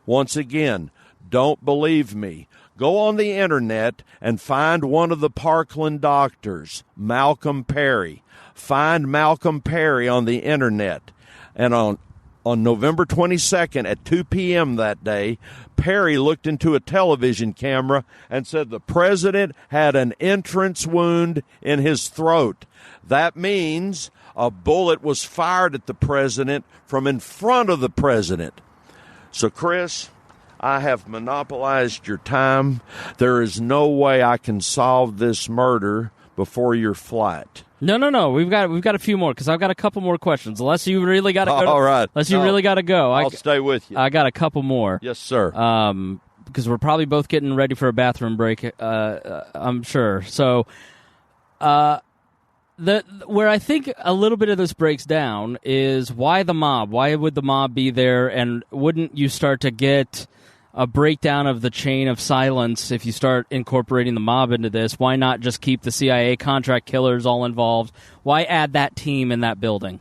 Once again, don't believe me. Go on the internet and find one of the Parkland doctors, Malcolm Perry. Find Malcolm Perry on the internet. And on November 22nd at 2 p.m. that day, Perry looked into a television camera and said the president had an entrance wound in his throat. That means a bullet was fired at the president from in front of the president. So, Chris, I have monopolized your time. There is no way I can solve this murder before your flight. No. We've got a few more because I've got a couple more questions. Unless you really got to go. All right. Unless you really got to go. I'll stay with you. I got a couple more. Yes, sir. Because we're probably both getting ready for a bathroom break. I'm sure. So, where I think a little bit of this breaks down is why the mob. Why would the mob be there? And wouldn't you start to get a breakdown of the chain of silence if you start incorporating the mob into this? Why not just keep the CIA contract killers all involved? Why add that team in that building?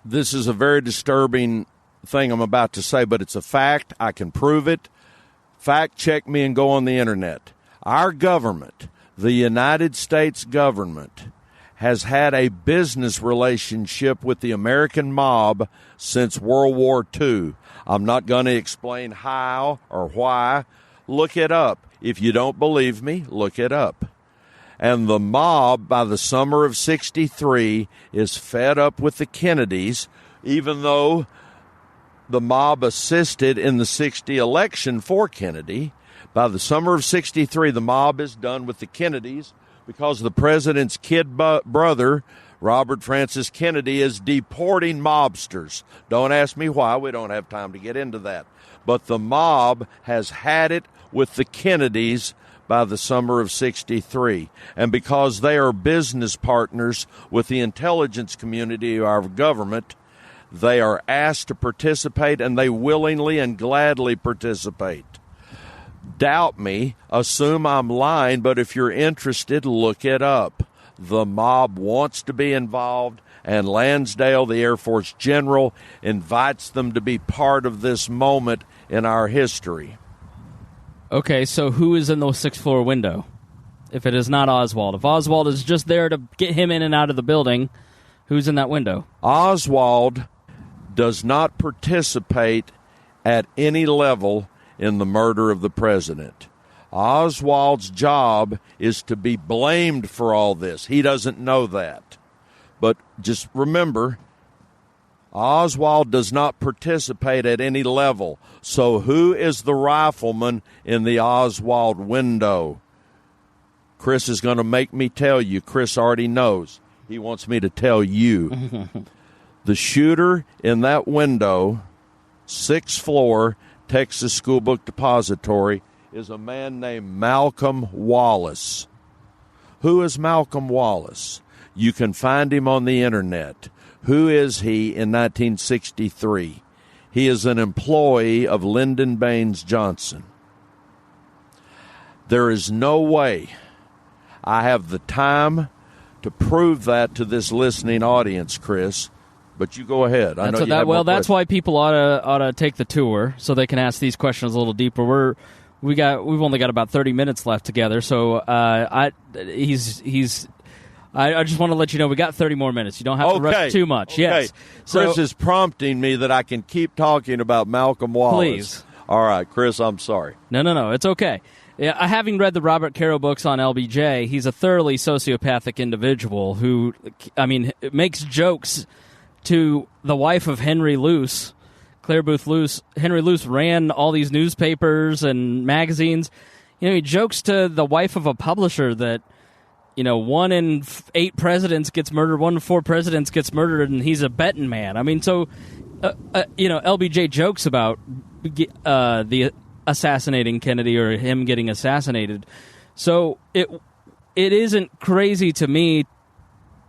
This is a very disturbing thing I'm about to say, but it's a fact. I can prove it. Fact check me and go on the internet. Our government, the United States government, has had a business relationship with the American mob since World War II. I'm not going to explain how or why. Look it up. If you don't believe me, look it up. And the mob, by the summer of '63, is fed up with the Kennedys, even though the mob assisted in the 60 election for Kennedy. By the summer of 63, the mob is done with the Kennedys because the president's kid brother, Robert Francis Kennedy, is deporting mobsters. Don't ask me why. We don't have time to get into that. But the mob has had it with the Kennedys by the summer of 63. And because they are business partners with the intelligence community of our government, they are asked to participate, and they willingly and gladly participate. Doubt me, assume I'm lying, but if you're interested, look it up. The mob wants to be involved, and Lansdale, the Air Force general, invites them to be part of this moment in our history. Okay, so who is in the sixth floor window? If it is not Oswald. If Oswald is just there to get him in and out of the building, who's in that window? Oswald does not participate at any level in the murder of the president. Oswald's job is to be blamed for all this. He doesn't know that. But just remember, Oswald does not participate at any level. So who is the rifleman in the Oswald window? Chris is going to make me tell you. Chris already knows. He wants me to tell you. The shooter in that window, 6th floor, Texas School Book Depository, is a man named Malcolm Wallace. Who is Malcolm Wallace? You can find him on the internet. Who is he in 1963? He is an employee of Lyndon Baines Johnson. There is no way I have the time to prove that to this listening audience, Chris. But you go ahead. That's why people ought to take the tour so they can ask these questions a little deeper. We've only got about 30 minutes left together, so I just want to let you know we got 30 more minutes. You don't have to rush too much. Okay. Yes. Chris is prompting me that I can keep talking about Malcolm Wallace. Please. All right, Chris, I'm sorry. No, it's okay. Yeah, having read the Robert Caro books on LBJ, he's a thoroughly sociopathic individual who, makes jokes to the wife of Henry Luce, Claire Booth Luce. Henry Luce ran all these newspapers and magazines. He jokes to the wife of a publisher that, 1 in 8 presidents gets murdered, 1 in 4 presidents gets murdered, and he's a betting man. LBJ jokes about the assassinating Kennedy or him getting assassinated. So it isn't crazy to me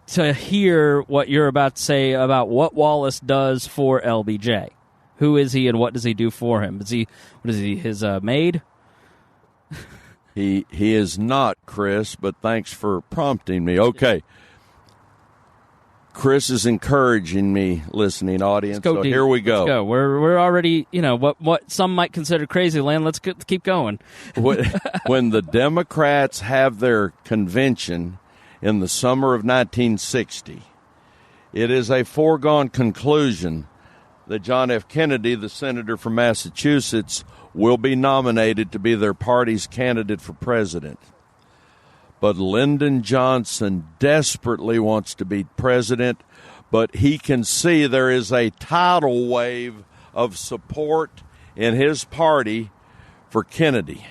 to hear what you're about to say about what Wallace does for LBJ. Who is he and what does he do for him? His maid? He is not, Chris, but thanks for prompting me. Okay. Chris is encouraging me, listening audience. So deep. Here we go. Let's go. We're already, what some might consider crazy land. Let's keep going. When the Democrats have their convention in the summer of 1960, it is a foregone conclusion that John F. Kennedy, the senator from Massachusetts, will be nominated to be their party's candidate for president. But Lyndon Johnson desperately wants to be president, but he can see there is a tidal wave of support in his party for Kennedy.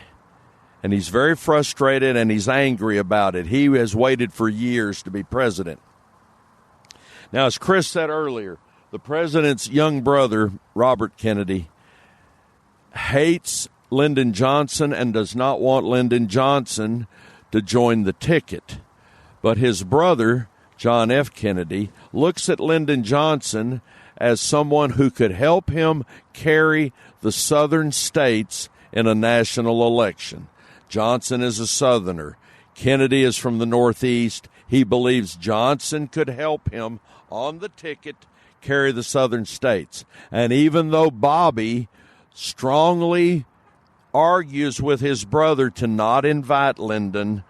And he's very frustrated and he's angry about it. He has waited for years to be president. Now, as Chris said earlier, the president's young brother, Robert Kennedy, hates Lyndon Johnson and does not want Lyndon Johnson to join the ticket. But his brother, John F. Kennedy, looks at Lyndon Johnson as someone who could help him carry the southern states in a national election. Johnson is a Southerner. Kennedy is from the Northeast. He believes Johnson could help him on the ticket carry the southern states. And even though Bobby strongly argues with his brother to not invite Lyndon,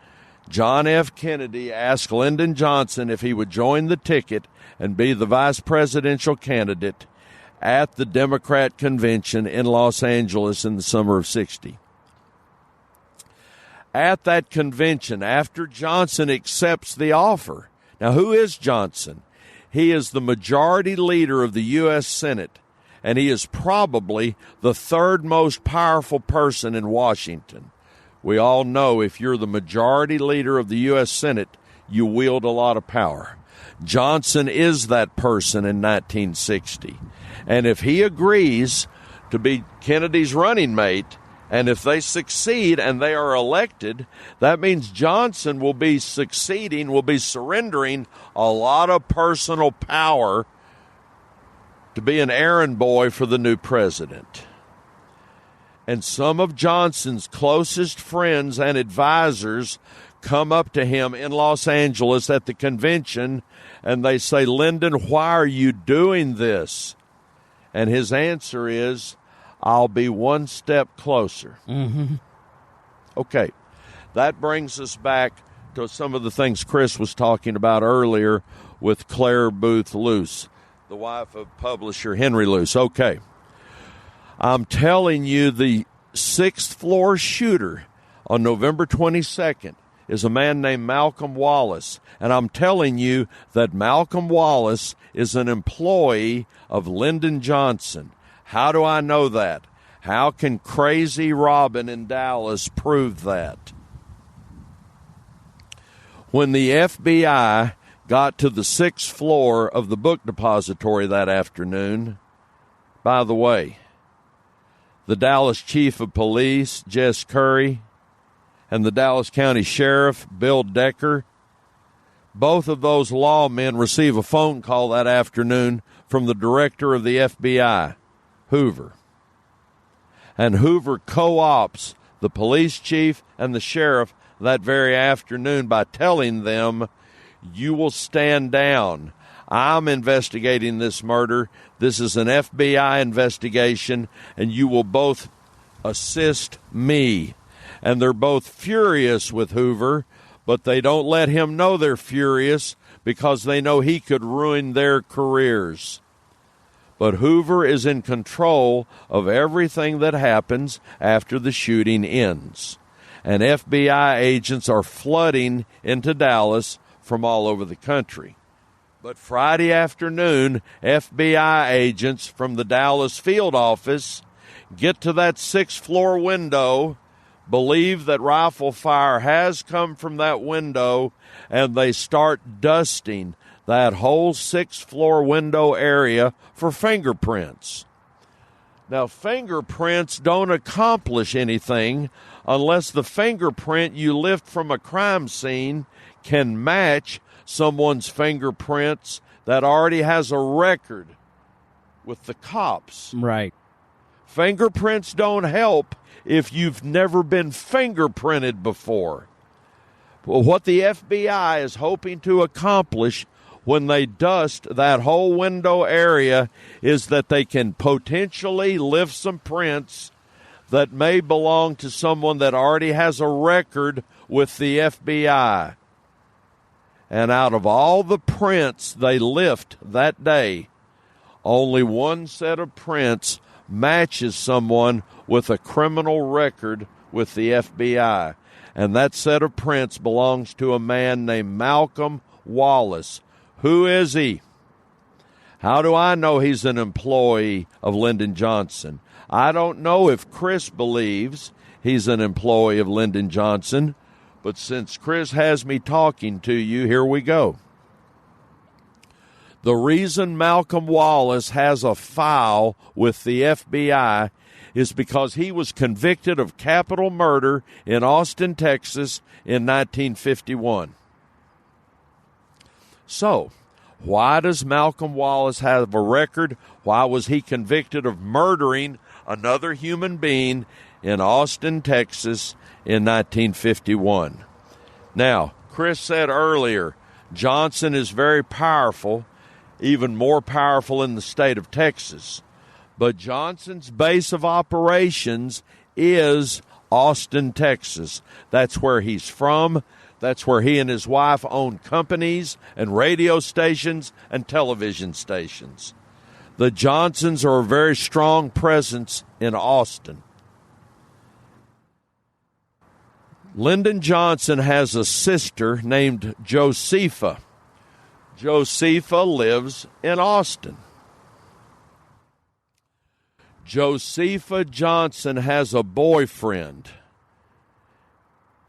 John F. Kennedy asked Lyndon Johnson if he would join the ticket and be the vice presidential candidate at the Democrat convention in Los Angeles in the summer of 60. At that convention, after Johnson accepts the offer. Now, who is Johnson? He is the majority leader of the U.S. Senate, and he is probably the third most powerful person in Washington. We all know if you're the majority leader of the U.S. Senate, you wield a lot of power. Johnson is that person in 1960. And if he agrees to be Kennedy's running mate, and if they succeed and they are elected, that means Johnson will be surrendering a lot of personal power to be an errand boy for the new president. And some of Johnson's closest friends and advisors come up to him in Los Angeles at the convention, and they say, "Lyndon, why are you doing this?" And his answer is, "I'll be one step closer." Mm-hmm. Okay, that brings us back to some of the things Chris was talking about earlier with Claire Booth Luce, the wife of publisher Henry Luce. Okay, I'm telling you, the sixth floor shooter on November 22nd is a man named Malcolm Wallace. And I'm telling you that Malcolm Wallace is an employee of Lyndon Johnson. How do I know that? How can Crazy Robin in Dallas prove that? When the FBI got to the sixth floor of the book depository that afternoon, by the way, the Dallas Chief of Police, Jess Curry, and the Dallas County Sheriff, Bill Decker, both of those lawmen receive a phone call that afternoon from the director of the FBI, Hoover. And Hoover co-opts the police chief and the sheriff that very afternoon by telling them, "You will stand down. I'm investigating this murder. This is an FBI investigation, and you will both assist me." And they're both furious with Hoover, but they don't let him know they're furious because they know he could ruin their careers. But Hoover is in control of everything that happens after the shooting ends. And FBI agents are flooding into Dallas from all over the country. But Friday afternoon, FBI agents from the Dallas field office get to that sixth floor window, believe that rifle fire has come from that window, and they start dusting that whole sixth floor window area for fingerprints. Now, fingerprints don't accomplish anything unless the fingerprint you lift from a crime scene can match someone's fingerprints that already has a record with the cops. Right. Fingerprints don't help if you've never been fingerprinted before. Well, what the FBI is hoping to accomplish when they dust that whole window area is that they can potentially lift some prints that may belong to someone that already has a record with the FBI. And out of all the prints they lift that day, only one set of prints matches someone with a criminal record with the FBI. And that set of prints belongs to a man named Malcolm Wallace. Who is he? How do I know he's an employee of Lyndon Johnson? I don't know if Chris believes he's an employee of Lyndon Johnson, but since Chris has me talking to you, here we go. The reason Malcolm Wallace has a file with the FBI is because he was convicted of capital murder in Austin, Texas in 1951. So, why does Malcolm Wallace have a record? Why was he convicted of murdering another human being in Austin, Texas in 1951? Now, Chris said earlier, Johnson is very powerful, even more powerful in the state of Texas. But Johnson's base of operations is Austin, Texas. That's where he's from. That's where he and his wife own companies and radio stations and television stations. The Johnsons are a very strong presence in Austin. Lyndon Johnson has a sister named Josepha. Josepha lives in Austin. Josepha Johnson has a boyfriend,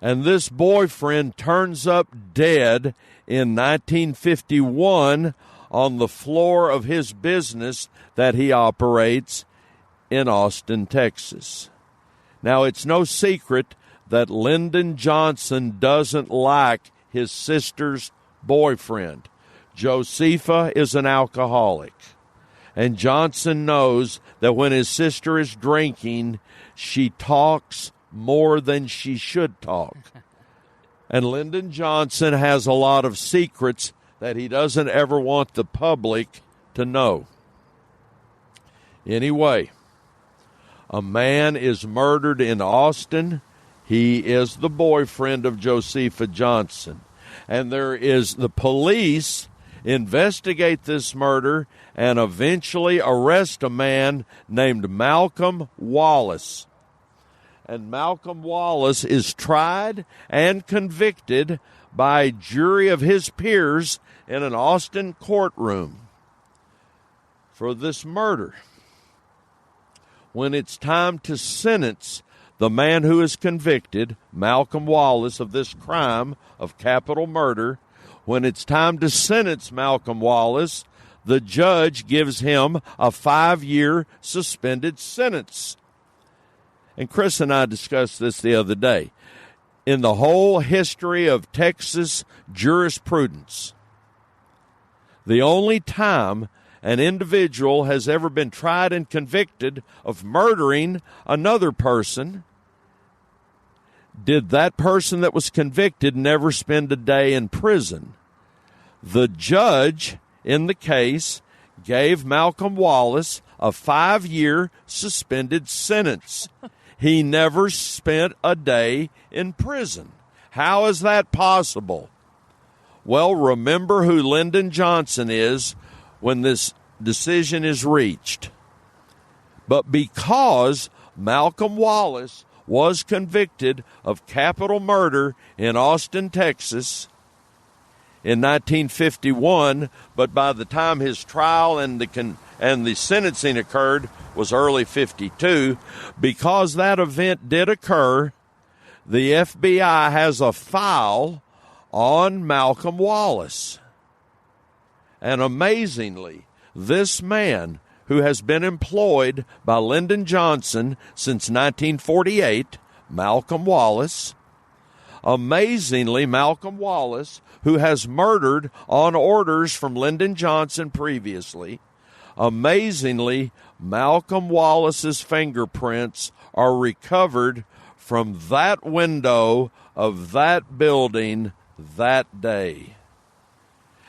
and this boyfriend turns up dead in 1951 on the floor of his business that he operates in Austin, Texas. Now, it's no secret that Lyndon Johnson doesn't like his sister's boyfriend. Josepha is an alcoholic, and Johnson knows that when his sister is drinking, she talks more than she should talk. And Lyndon Johnson has a lot of secrets that he doesn't ever want the public to know. Anyway, a man is murdered in Austin. He is the boyfriend of Josepha Johnson. And the police investigate this murder and eventually arrest a man named Malcolm Wallace. And Malcolm Wallace is tried and convicted by a jury of his peers in an Austin courtroom for this murder. When it's time to sentence the man who is convicted, Malcolm Wallace, of this crime of capital murder, when it's time to sentence Malcolm Wallace, the judge gives him a 5-year suspended sentence. And Chris and I discussed this the other day. In the whole history of Texas jurisprudence, the only time an individual has ever been tried and convicted of murdering another person, did that person that was convicted never spend a day in prison. The judge in the case gave Malcolm Wallace a 5-year suspended sentence. He never spent a day in prison. How is that possible? Well, remember who Lyndon Johnson is when this decision is reached. But because Malcolm Wallace was convicted of capital murder in Austin, Texas in 1951, but by the time his trial and the sentencing occurred was early 52, because that event did occur, the FBI has a file on Malcolm Wallace. And amazingly, this man, who has been employed by Lyndon Johnson since 1948, Malcolm Wallace, who has murdered on orders from Lyndon Johnson previously, amazingly, Malcolm Wallace's fingerprints are recovered from that window of that building that day.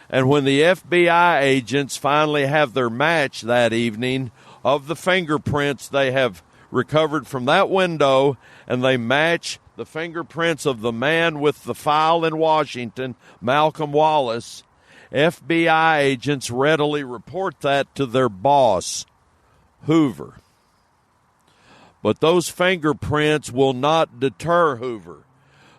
And when the FBI agents finally have their match that evening of the fingerprints they have recovered from that window, and they match the fingerprints of the man with the file in Washington, Malcolm Wallace, FBI agents readily report that to their boss, Hoover. But those fingerprints will not deter Hoover.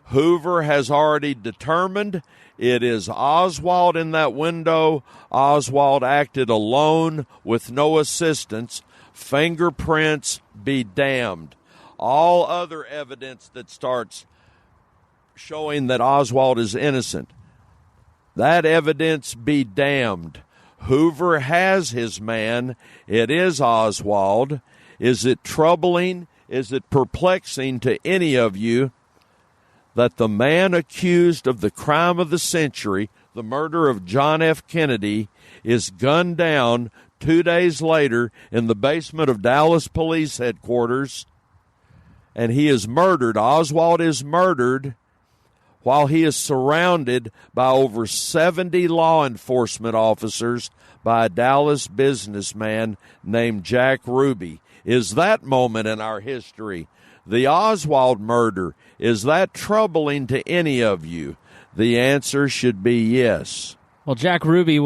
Hoover has already determined it is Oswald in that window. Oswald acted alone with no assistance. Fingerprints be damned. All other evidence that starts showing that Oswald is innocent, that evidence be damned. Hoover has his man. It is Oswald. Is it troubling? Is it perplexing to any of you that the man accused of the crime of the century, the murder of John F. Kennedy, is gunned down 2 days later in the basement of Dallas Police Headquarters, and he is murdered? Oswald is murdered while he is surrounded by over 70 law enforcement officers by a Dallas businessman named Jack Ruby. Is that moment in our history, the Oswald murder, is that troubling to any of you? The answer should be yes. Well, Jack Ruby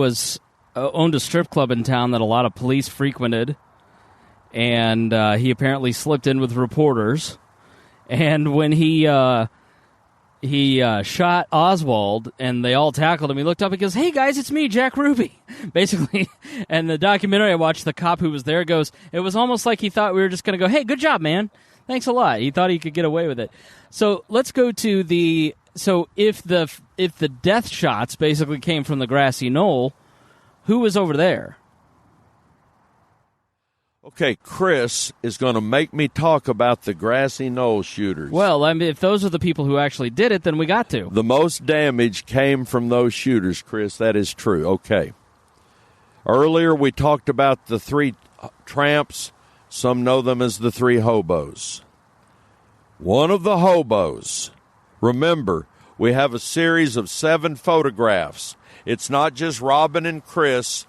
owned a strip club in town that a lot of police frequented, and he apparently slipped in with reporters. And when he he shot Oswald, and they all tackled him. He looked up and goes, "Hey, guys, it's me, Jack Ruby," basically. And the documentary I watched, the cop who was there goes, it was almost like he thought we were just going to go, "Hey, good job, man. Thanks a lot." He thought he could get away with it. So let's go to the... So if the death shots basically came from the grassy knoll, who was over there? Okay, Chris is going to make me talk about the grassy knoll shooters. Well, I mean, if those are the people who actually did it, then we got to. The most damage came from those shooters, Chris. That is true. Okay. Earlier we talked about the three tramps. Some know them as the three hobos. One of the hobos, remember, we have a series of 7 photographs. It's not just Robin and Chris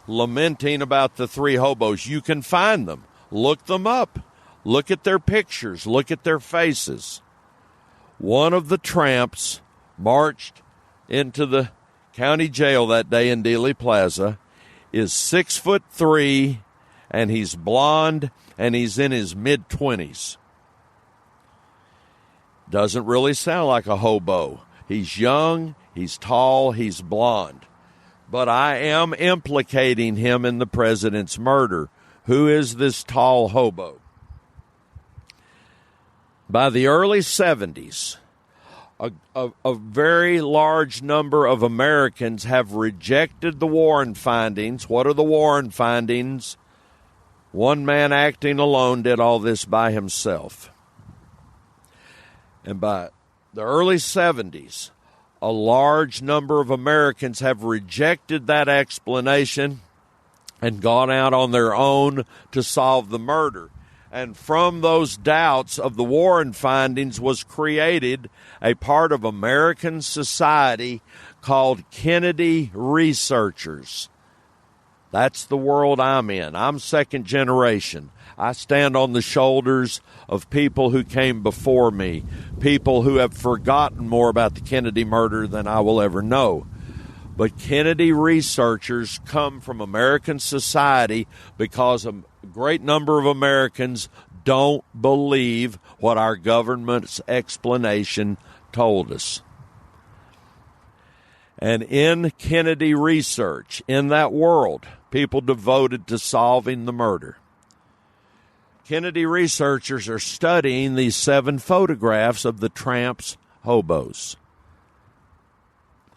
lamenting about the three hobos. You can find them. Look them up. Look at their pictures. Look at their faces. One of the tramps marched into the county jail that day in Dealey Plaza, is 6'3", and he's blonde, and he's in his mid-20s. Doesn't really sound like a hobo. He's young, he's tall, he's blonde. But I am implicating him in the president's murder. Who is this tall hobo? By the early 70s, a very large number of Americans have rejected the Warren findings. What are the Warren findings? One man acting alone did all this by himself. And by the early 70s, a large number of Americans have rejected that explanation and gone out on their own to solve the murder. And from those doubts of the Warren findings was created a part of American society called Kennedy researchers. That's the world I'm in. I'm second generation. I stand on the shoulders of people who came before me, people who have forgotten more about the Kennedy murder than I will ever know. But Kennedy researchers come from American society because a great number of Americans don't believe what our government's explanation told us. And in Kennedy research, in that world, people devoted to solving the murder, Kennedy researchers are studying these 7 photographs of the tramps' hobos.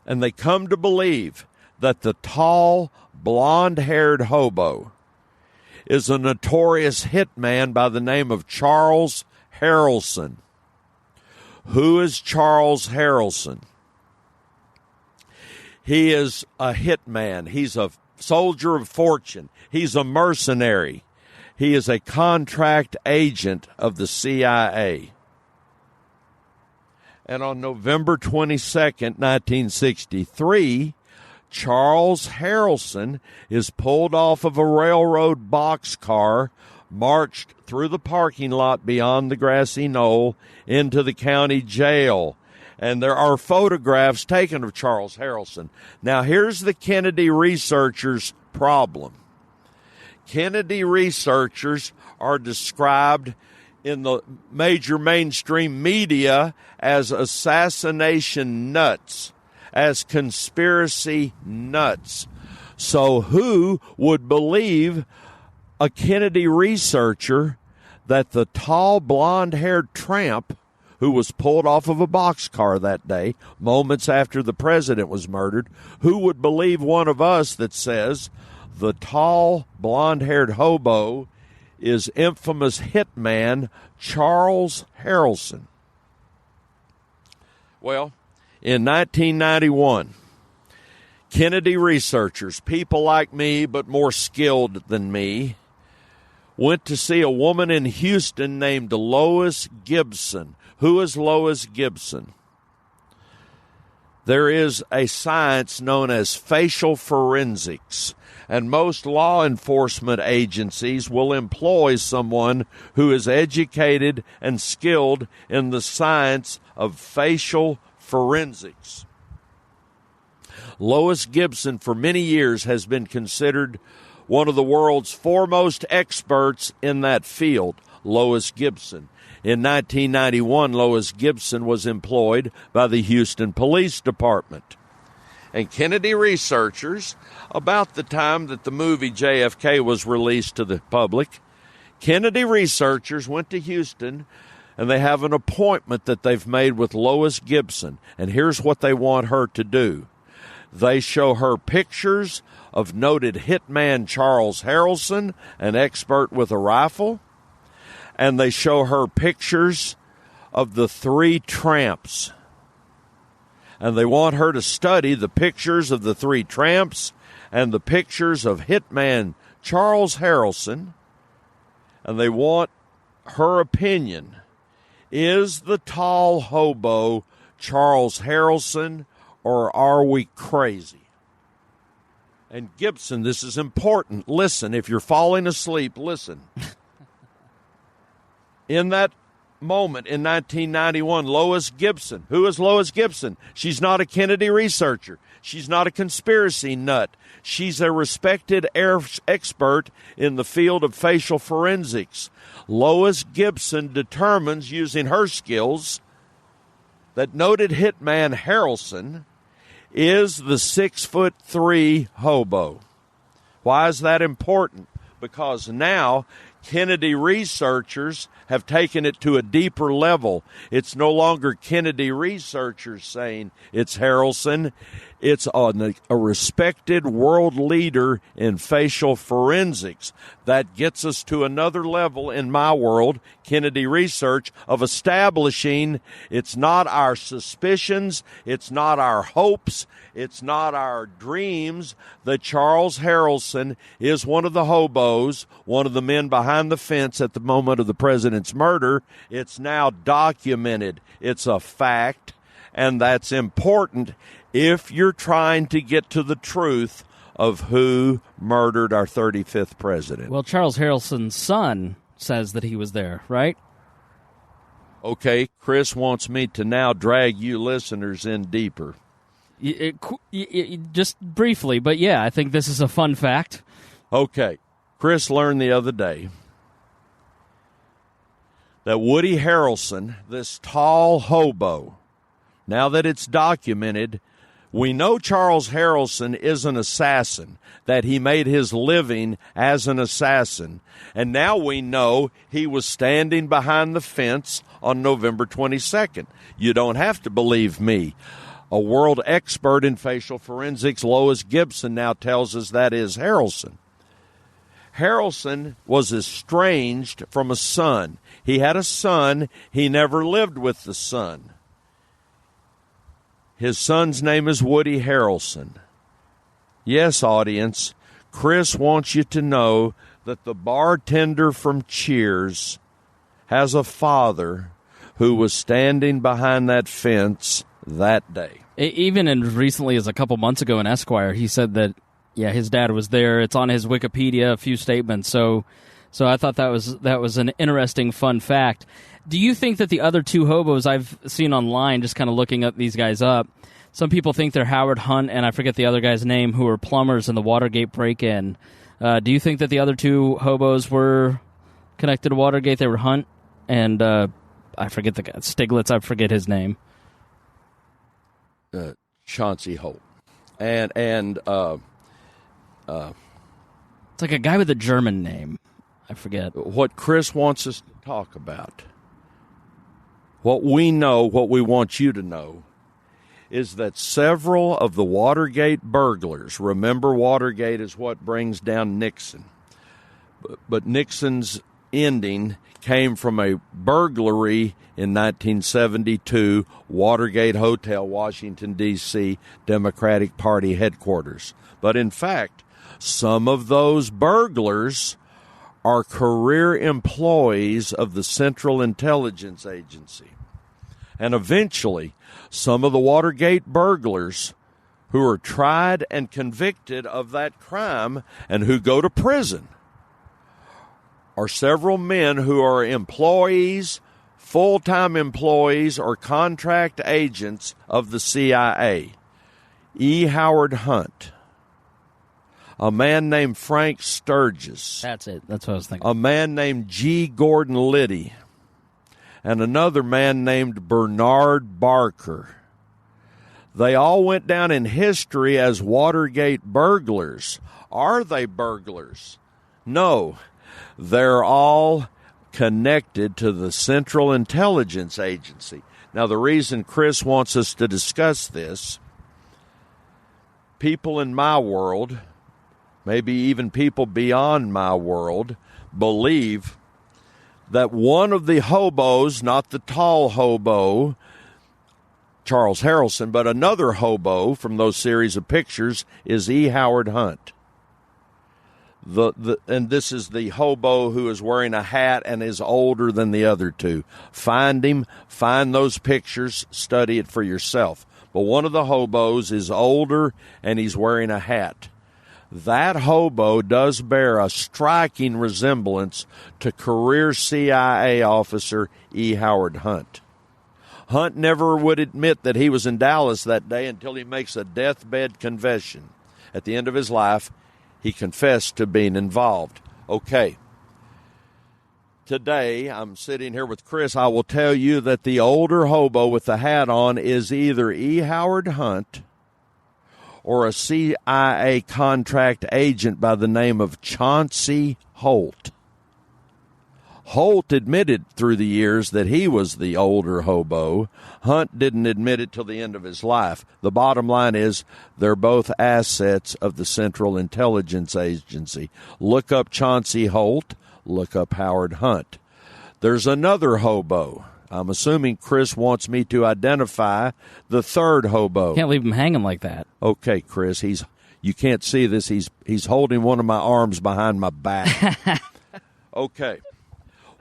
And they come to believe that the tall, blonde-haired hobo is a notorious hitman by the name of Charles Harrelson. Who is Charles Harrelson? He is a hitman. He's a soldier of fortune. He's a mercenary. He is a contract agent of the CIA. And on November 22nd, 1963, Charles Harrelson is pulled off of a railroad boxcar, marched through the parking lot beyond the grassy knoll into the county jail. And there are photographs taken of Charles Harrelson. Now, here's the Kennedy researchers' problem. Kennedy researchers are described in the major mainstream media as assassination nuts, as conspiracy nuts. So who would believe a Kennedy researcher that the tall, blonde-haired tramp who was pulled off of a boxcar that day, moments after the president was murdered, who would believe one of us that says the tall, blonde-haired hobo is infamous hitman Charles Harrelson? Well, in 1991, Kennedy researchers, people like me but more skilled than me, went to see a woman in Houston named Lois Gibson. Who is Lois Gibson? There is a science known as facial forensics, and most law enforcement agencies will employ someone who is educated and skilled in the science of facial forensics. Lois Gibson, for many years, has been considered one of the world's foremost experts in that field. Lois Gibson In 1991, Lois Gibson was employed by the Houston Police Department. And Kennedy researchers, about the time that the movie JFK was released to the public, Kennedy researchers went to Houston, and they have an appointment that they've made with Lois Gibson. And here's what they want her to do. They show her pictures of noted hitman Charles Harrelson, an expert with a rifle, and they show her pictures of the three tramps. And they want her to study the pictures of the three tramps and the pictures of hitman Charles Harrelson, and they want her opinion. Is the tall hobo Charles Harrelson, or are we crazy? And Gibson, this is important. Listen, if you're falling asleep, listen. In that moment in 1991, Lois Gibson. Who is Lois Gibson? She's not a Kennedy researcher. She's not a conspiracy nut. She's a respected expert in the field of facial forensics. Lois Gibson determines, using her skills, that noted hitman Harrelson is the 6'3" hobo. Why is that important? Because now Kennedy researchers have taken it to a deeper level. It's no longer Kennedy researchers saying it's Harrelson. It's a respected world leader in facial forensics. That gets us to another level in my world, Kennedy research, of establishing it's not our suspicions, it's not our hopes, it's not our dreams that Charles Harrelson is one of the hobos, one of the men behind the fence at the moment of the president's murder. It's now documented. It's a fact, and that's important if you're trying to get to the truth of who murdered our 35th president. Well, Charles Harrelson's son says that he was there, right? Okay, Chris wants me to now drag you listeners in deeper. Just briefly, but yeah, I think this is a fun fact. Okay, Chris learned the other day that Woody Harrelson, this tall hobo, now that it's documented, we know Charles Harrelson is an assassin, that he made his living as an assassin. And now we know he was standing behind the fence on November 22nd. You don't have to believe me. A world expert in facial forensics, Lois Gibson, now tells us that is Harrelson. Harrelson was estranged from a son. He had a son. He never lived with the son. His son's name is Woody Harrelson. Yes, audience, Chris wants you to know that the bartender from Cheers has a father who was standing behind that fence that day. Even recently, as a couple months ago in Esquire, he said that, yeah, his dad was there. It's on his Wikipedia, a few statements. So I thought that was an interesting, fun fact. Do you think that the other two hobos I've seen online, just kind of looking up these guys up, some people think they're Howard Hunt and I forget the other guy's name, who were plumbers in the Watergate break-in. Do you think that the other two hobos were connected to Watergate? They were Hunt and I forget the guy, Stiglitz. I forget his name. Chauncey Holt, and it's like a guy with a German name. I forget. What Chris wants us to talk about, what we know, what we want you to know, is that several of the Watergate burglars, remember Watergate is what brings down Nixon, but Nixon's ending came from a burglary in 1972, Watergate Hotel, Washington, D.C., Democratic Party headquarters. But in fact, some of those burglars are career employees of the Central Intelligence Agency. And eventually, some of the Watergate burglars who are tried and convicted of that crime and who go to prison are several men who are employees, full-time employees, or contract agents of the CIA. E. Howard Hunt, a man named Frank Sturgis. That's it. That's what I was thinking. A man named G. Gordon Liddy, and another man named Bernard Barker. They all went down in history as Watergate burglars. Are they burglars? No. They're all connected to the Central Intelligence Agency. Now, the reason Chris wants us to discuss this, people in my world, maybe even people beyond my world, believe that one of the hobos, not the tall hobo, Charles Harrelson, but another hobo from those series of pictures is E. Howard Hunt. And this is the hobo who is wearing a hat and is older than the other two. Find him, find those pictures, study it for yourself. But one of the hobos is older and he's wearing a hat. That hobo does bear a striking resemblance to career CIA officer E. Howard Hunt. Hunt never would admit that he was in Dallas that day until he makes a deathbed confession. At the end of his life, he confessed to being involved. Okay. Today, I'm sitting here with Chris. I will tell you that the older hobo with the hat on is either E. Howard Hunt or a CIA contract agent by the name of Chauncey Holt. Holt admitted through the years that he was the older hobo. Hunt didn't admit it till the end of his life. The bottom line is they're both assets of the Central Intelligence Agency. Look up Chauncey Holt. Look up Howard Hunt. There's another hobo. I'm assuming Chris wants me to identify the third hobo. Can't leave him hanging like that. Okay, Chris. You can't see this. He's holding one of my arms behind my back. Okay.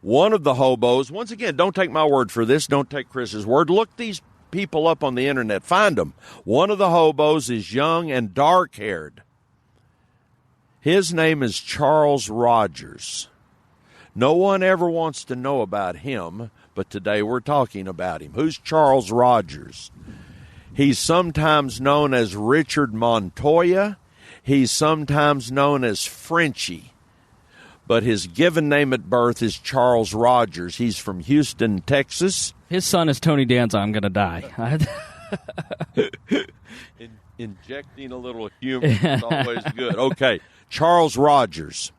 One of the hobos, once again, don't take my word for this. Don't take Chris's word. Look these people up on the internet. Find them. One of the hobos is young and dark-haired. His name is Charles Rogers. No one ever wants to know about him, but today we're talking about him. Who's Charles Rogers? He's sometimes known as Richard Montoya. He's sometimes known as Frenchie. But his given name at birth is Charles Rogers. He's from Houston, Texas. His son is Tony Danza. I'm going to die. Injecting a little humor is always good. Okay, Charles Rogers.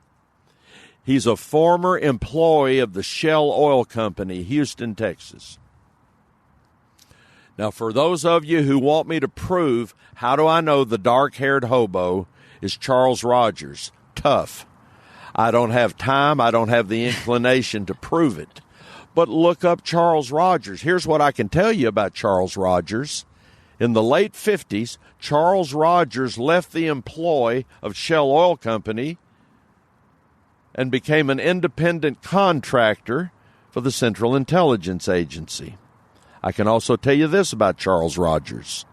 He's a former employee of the Shell Oil Company, Houston, Texas. Now, for those of you who want me to prove, how do I know the dark-haired hobo is Charles Rogers? Tough. I don't have time. I don't have the inclination to prove it. But look up Charles Rogers. Here's what I can tell you about Charles Rogers. In the late 50s, Charles Rogers left the employ of Shell Oil Company and became an independent contractor for the Central Intelligence Agency. I can also tell you this about Charles Rogers.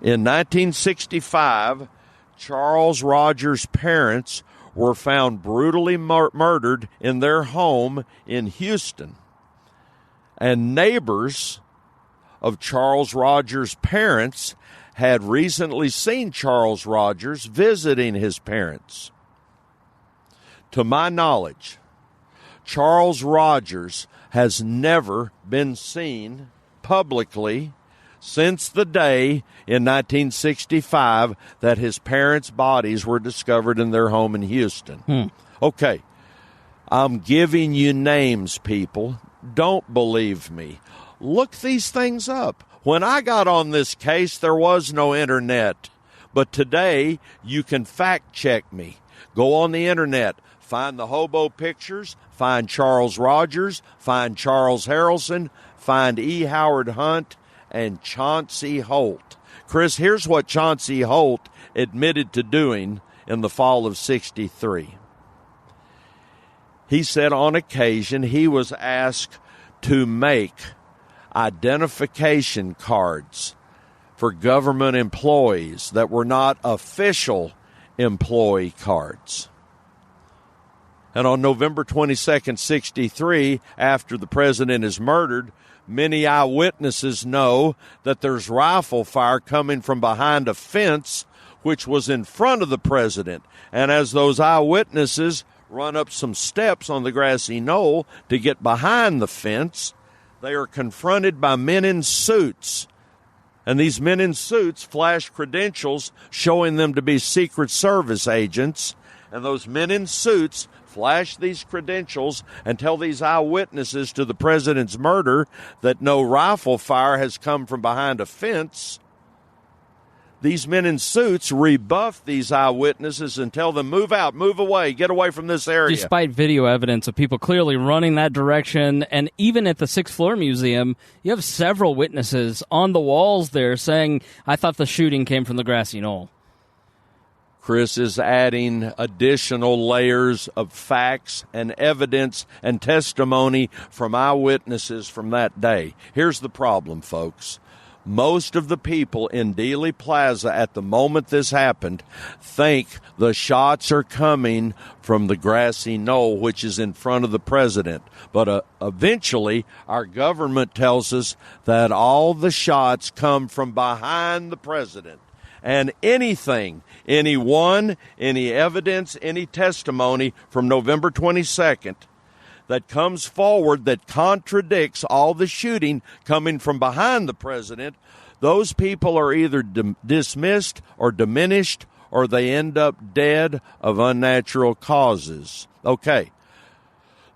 In 1965, Charles Rogers' parents were found brutally murdered in their home in Houston. And neighbors of Charles Rogers' parents had recently seen Charles Rogers visiting his parents. To my knowledge, Charles Rogers has never been seen publicly since the day in 1965 that his parents' bodies were discovered in their home in Houston. Okay, I'm giving you names, people. Don't believe me. Look these things up. When I got on this case, there was no internet. But today, you can fact check me. Go on the internet, find the hobo pictures, find Charles Rogers, find Charles Harrelson, find E. Howard Hunt, and Chauncey Holt. Chris, here's what Chauncey Holt admitted to doing in the fall of '63. He said on occasion he was asked to make identification cards for government employees that were not official employee cards. And on November 22nd, '63, after the president is murdered, many eyewitnesses know that there's rifle fire coming from behind a fence which was in front of the president. And as those eyewitnesses run up some steps on the grassy knoll to get behind the fence, they are confronted by men in suits. And these men in suits flash credentials showing them to be Secret Service agents. And those men in suits flash these credentials and tell these eyewitnesses to the president's murder that no rifle fire has come from behind a fence. These men in suits rebuff these eyewitnesses and tell them, move out, move away, get away from this area. Despite video evidence of people clearly running that direction, and even at the Sixth Floor Museum, you have several witnesses on the walls there saying, I thought the shooting came from the grassy knoll. Chris is adding additional layers of facts and evidence and testimony from eyewitnesses from that day. Here's the problem, folks. Most of the people in Dealey Plaza at the moment this happened think the shots are coming from the grassy knoll, which is in front of the president. But eventually, our government tells us that all the shots come from behind the president. And anything, any evidence, any testimony from November 22nd that comes forward that contradicts all the shooting coming from behind the president, those people are either dismissed or diminished, or they end up dead of unnatural causes. Okay.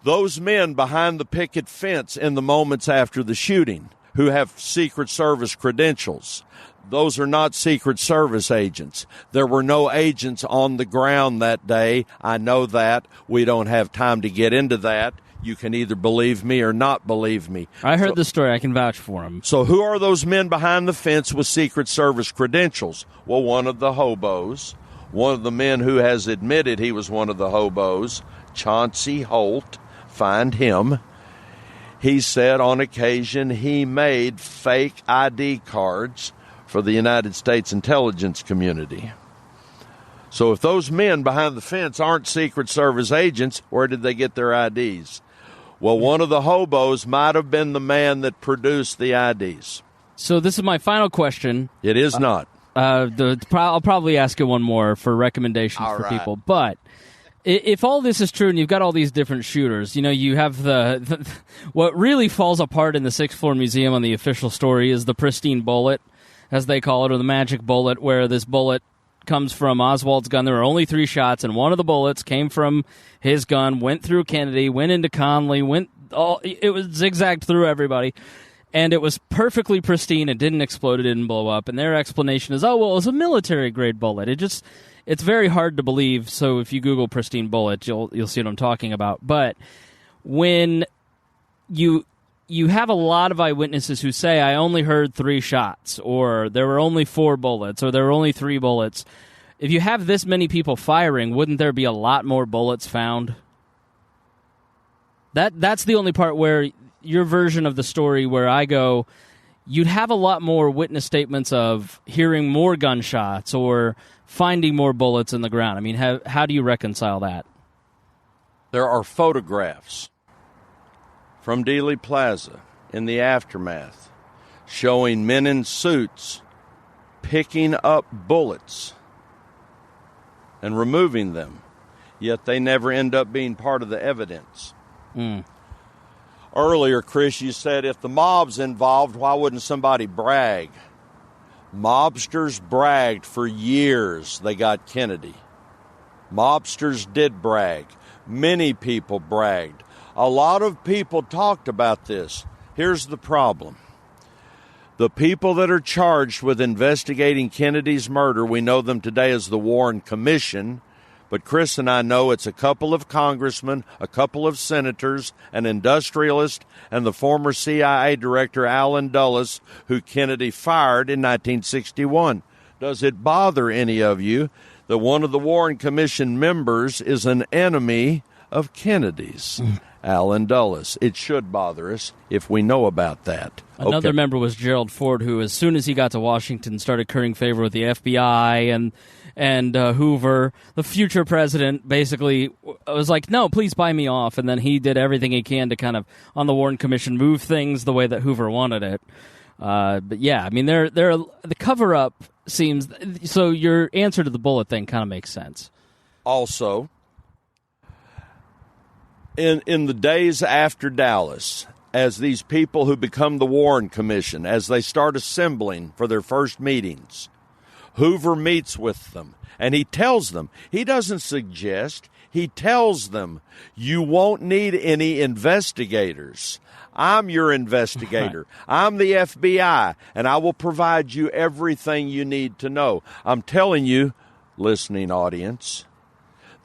Those men behind the picket fence in the moments after the shooting who have Secret Service credentials, those are not Secret Service agents. There were no agents on the ground that day. I know that. We don't have time to get into that. You can either believe me or not believe me. I heard the story. I can vouch for him. So who are those men behind the fence with Secret Service credentials? Well, one of the hobos, one of the men who has admitted he was one of the hobos, Chauncey Holt, find him. He said on occasion he made fake ID cards for the United States intelligence community. So if those men behind the fence aren't Secret Service agents, where did they get their IDs? Well, one of the hobos might have been the man that produced the IDs. So this is my final question. It is not. I'll probably ask you one more for recommendations for people. But if all this is true and you've got all these different shooters, you have the what really falls apart in the Sixth Floor Museum on the official story is the pristine bullet, as they call it, or the magic bullet, where this bullet comes from Oswald's gun. There were only 3 shots, and one of the bullets came from his gun, went through Kennedy, went into Conley, it was zigzagged through everybody, and it was perfectly pristine. It didn't explode, it didn't blow up, and their explanation is, it was a military-grade bullet. It's very hard to believe, so if you Google pristine bullet, you'll see what I'm talking about. But when you have a lot of eyewitnesses who say, I only heard 3 shots, or there were only 4 bullets, or there were only 3 bullets. If you have this many people firing, wouldn't there be a lot more bullets found? That's the only part where your version of the story where I go, you'd have a lot more witness statements of hearing more gunshots or finding more bullets in the ground. I mean, how do you reconcile that? There are photographs from Dealey Plaza in the aftermath showing men in suits picking up bullets and removing them, yet they never end up being part of the evidence. Earlier, Chris, you said if the mob's involved, why wouldn't somebody brag? Mobsters bragged for years they got Kennedy. Mobsters did brag. Many people bragged. A lot of people talked about this. Here's the problem. The people that are charged with investigating Kennedy's murder, we know them today as the Warren Commission, but Chris and I know it's a couple of congressmen, a couple of senators, an industrialist, and the former CIA director Allen Dulles, who Kennedy fired in 1961. Does it bother any of you that one of the Warren Commission members is an enemy of Kennedy's? Allen Dulles. It should bother us if we know about that. Another member was Gerald Ford, who, as soon as he got to Washington, started currying favor with the FBI and Hoover. The future president basically was like, no, please buy me off. And then he did everything he can to kind of, on the Warren Commission, move things the way that Hoover wanted it. But yeah, I mean, the cover-up seems... So your answer to the bullet thing kind of makes sense. Also, in the days after Dallas, as these people who become the Warren Commission, as they start assembling for their first meetings, Hoover meets with them, and he tells them, he doesn't suggest, he tells them, you won't need any investigators. I'm your investigator. I'm the FBI, and I will provide you everything you need to know. I'm telling you, listening audience,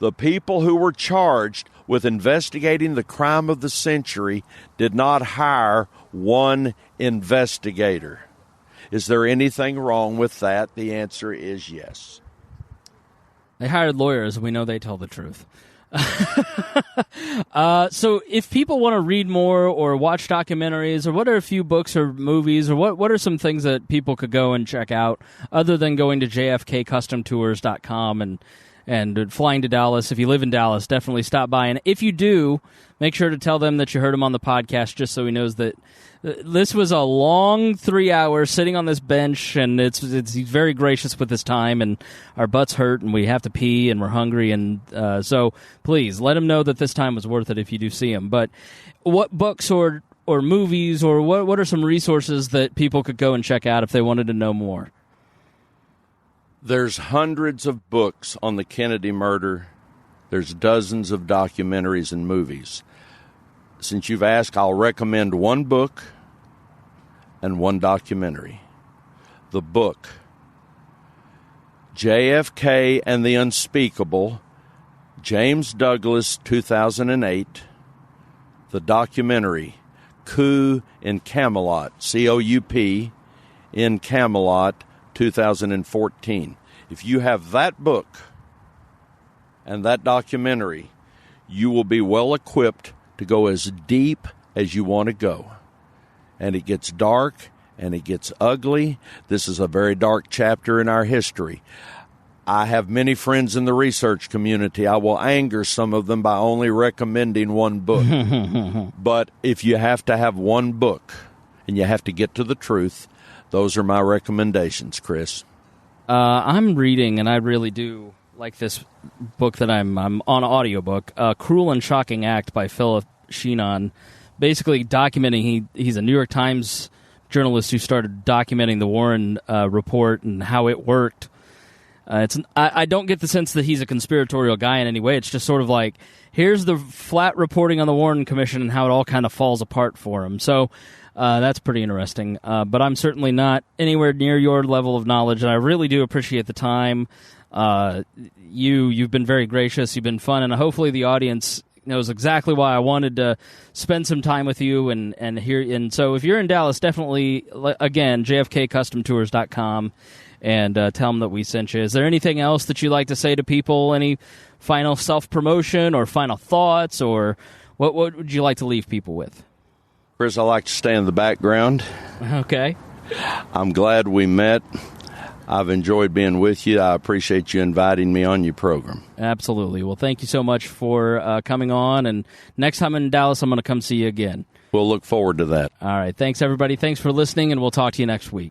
the people who were charged with investigating the crime of the century did not hire one investigator. Is there anything wrong with that? The answer is yes. They hired lawyers. We know they tell the truth. So if people want to read more or watch documentaries, or what are a few books or movies, or what are some things that people could go and check out other than going to jfkcustomtours.com and flying to Dallas? If you live in Dallas, definitely stop by. And if you do, make sure to tell them that you heard him on the podcast, just so he knows that this was a long 3 hours sitting on this bench, and he's very gracious with his time, and our butts hurt, and we have to pee, and we're hungry, and so please let him know that this time was worth it if you do see him. But what books or movies, or what are some resources that people could go and check out if they wanted to know more? There's hundreds of books on the Kennedy murder. There's dozens of documentaries and movies. Since you've asked, I'll recommend one book and one documentary. The book, JFK and the Unspeakable, James Douglas, 2008. The documentary, Coup in Camelot, C-O-U-P, in Camelot, 2014. If you have that book and that documentary, you will be well equipped to go as deep as you want to go. And it gets dark and it gets ugly. This is a very dark chapter in our history. I have many friends in the research community. I will anger some of them by only recommending one book. But if you have to have one book and you have to get to the truth, those are my recommendations, Chris. I'm reading, and I really do like this book that I'm on audiobook, Cruel and Shocking Act by Philip Sheenon, basically documenting, he's a New York Times journalist who started documenting the Warren report and how it worked. I don't get the sense that he's a conspiratorial guy in any way. It's just sort of like, here's the flat reporting on the Warren Commission and how it all kind of falls apart for him. So that's pretty interesting. But I'm certainly not anywhere near your level of knowledge, and I really do appreciate the time. You've been very gracious. You've been fun, and hopefully the audience knows exactly why I wanted to spend some time with you and hear. And so if you're in Dallas, definitely, again, jfkcustomtours.com, and tell them that we sent you. Is there anything else that you'd like to say to people? Any final self-promotion or final thoughts, or what would you like to leave people with? Chris, I like to stay in the background. Okay. I'm glad we met. I've enjoyed being with you. I appreciate you inviting me on your program. Absolutely. Well, thank you so much for coming on. And next time in Dallas, I'm going to come see you again. We'll look forward to that. All right. Thanks, everybody. Thanks for listening, and we'll talk to you next week.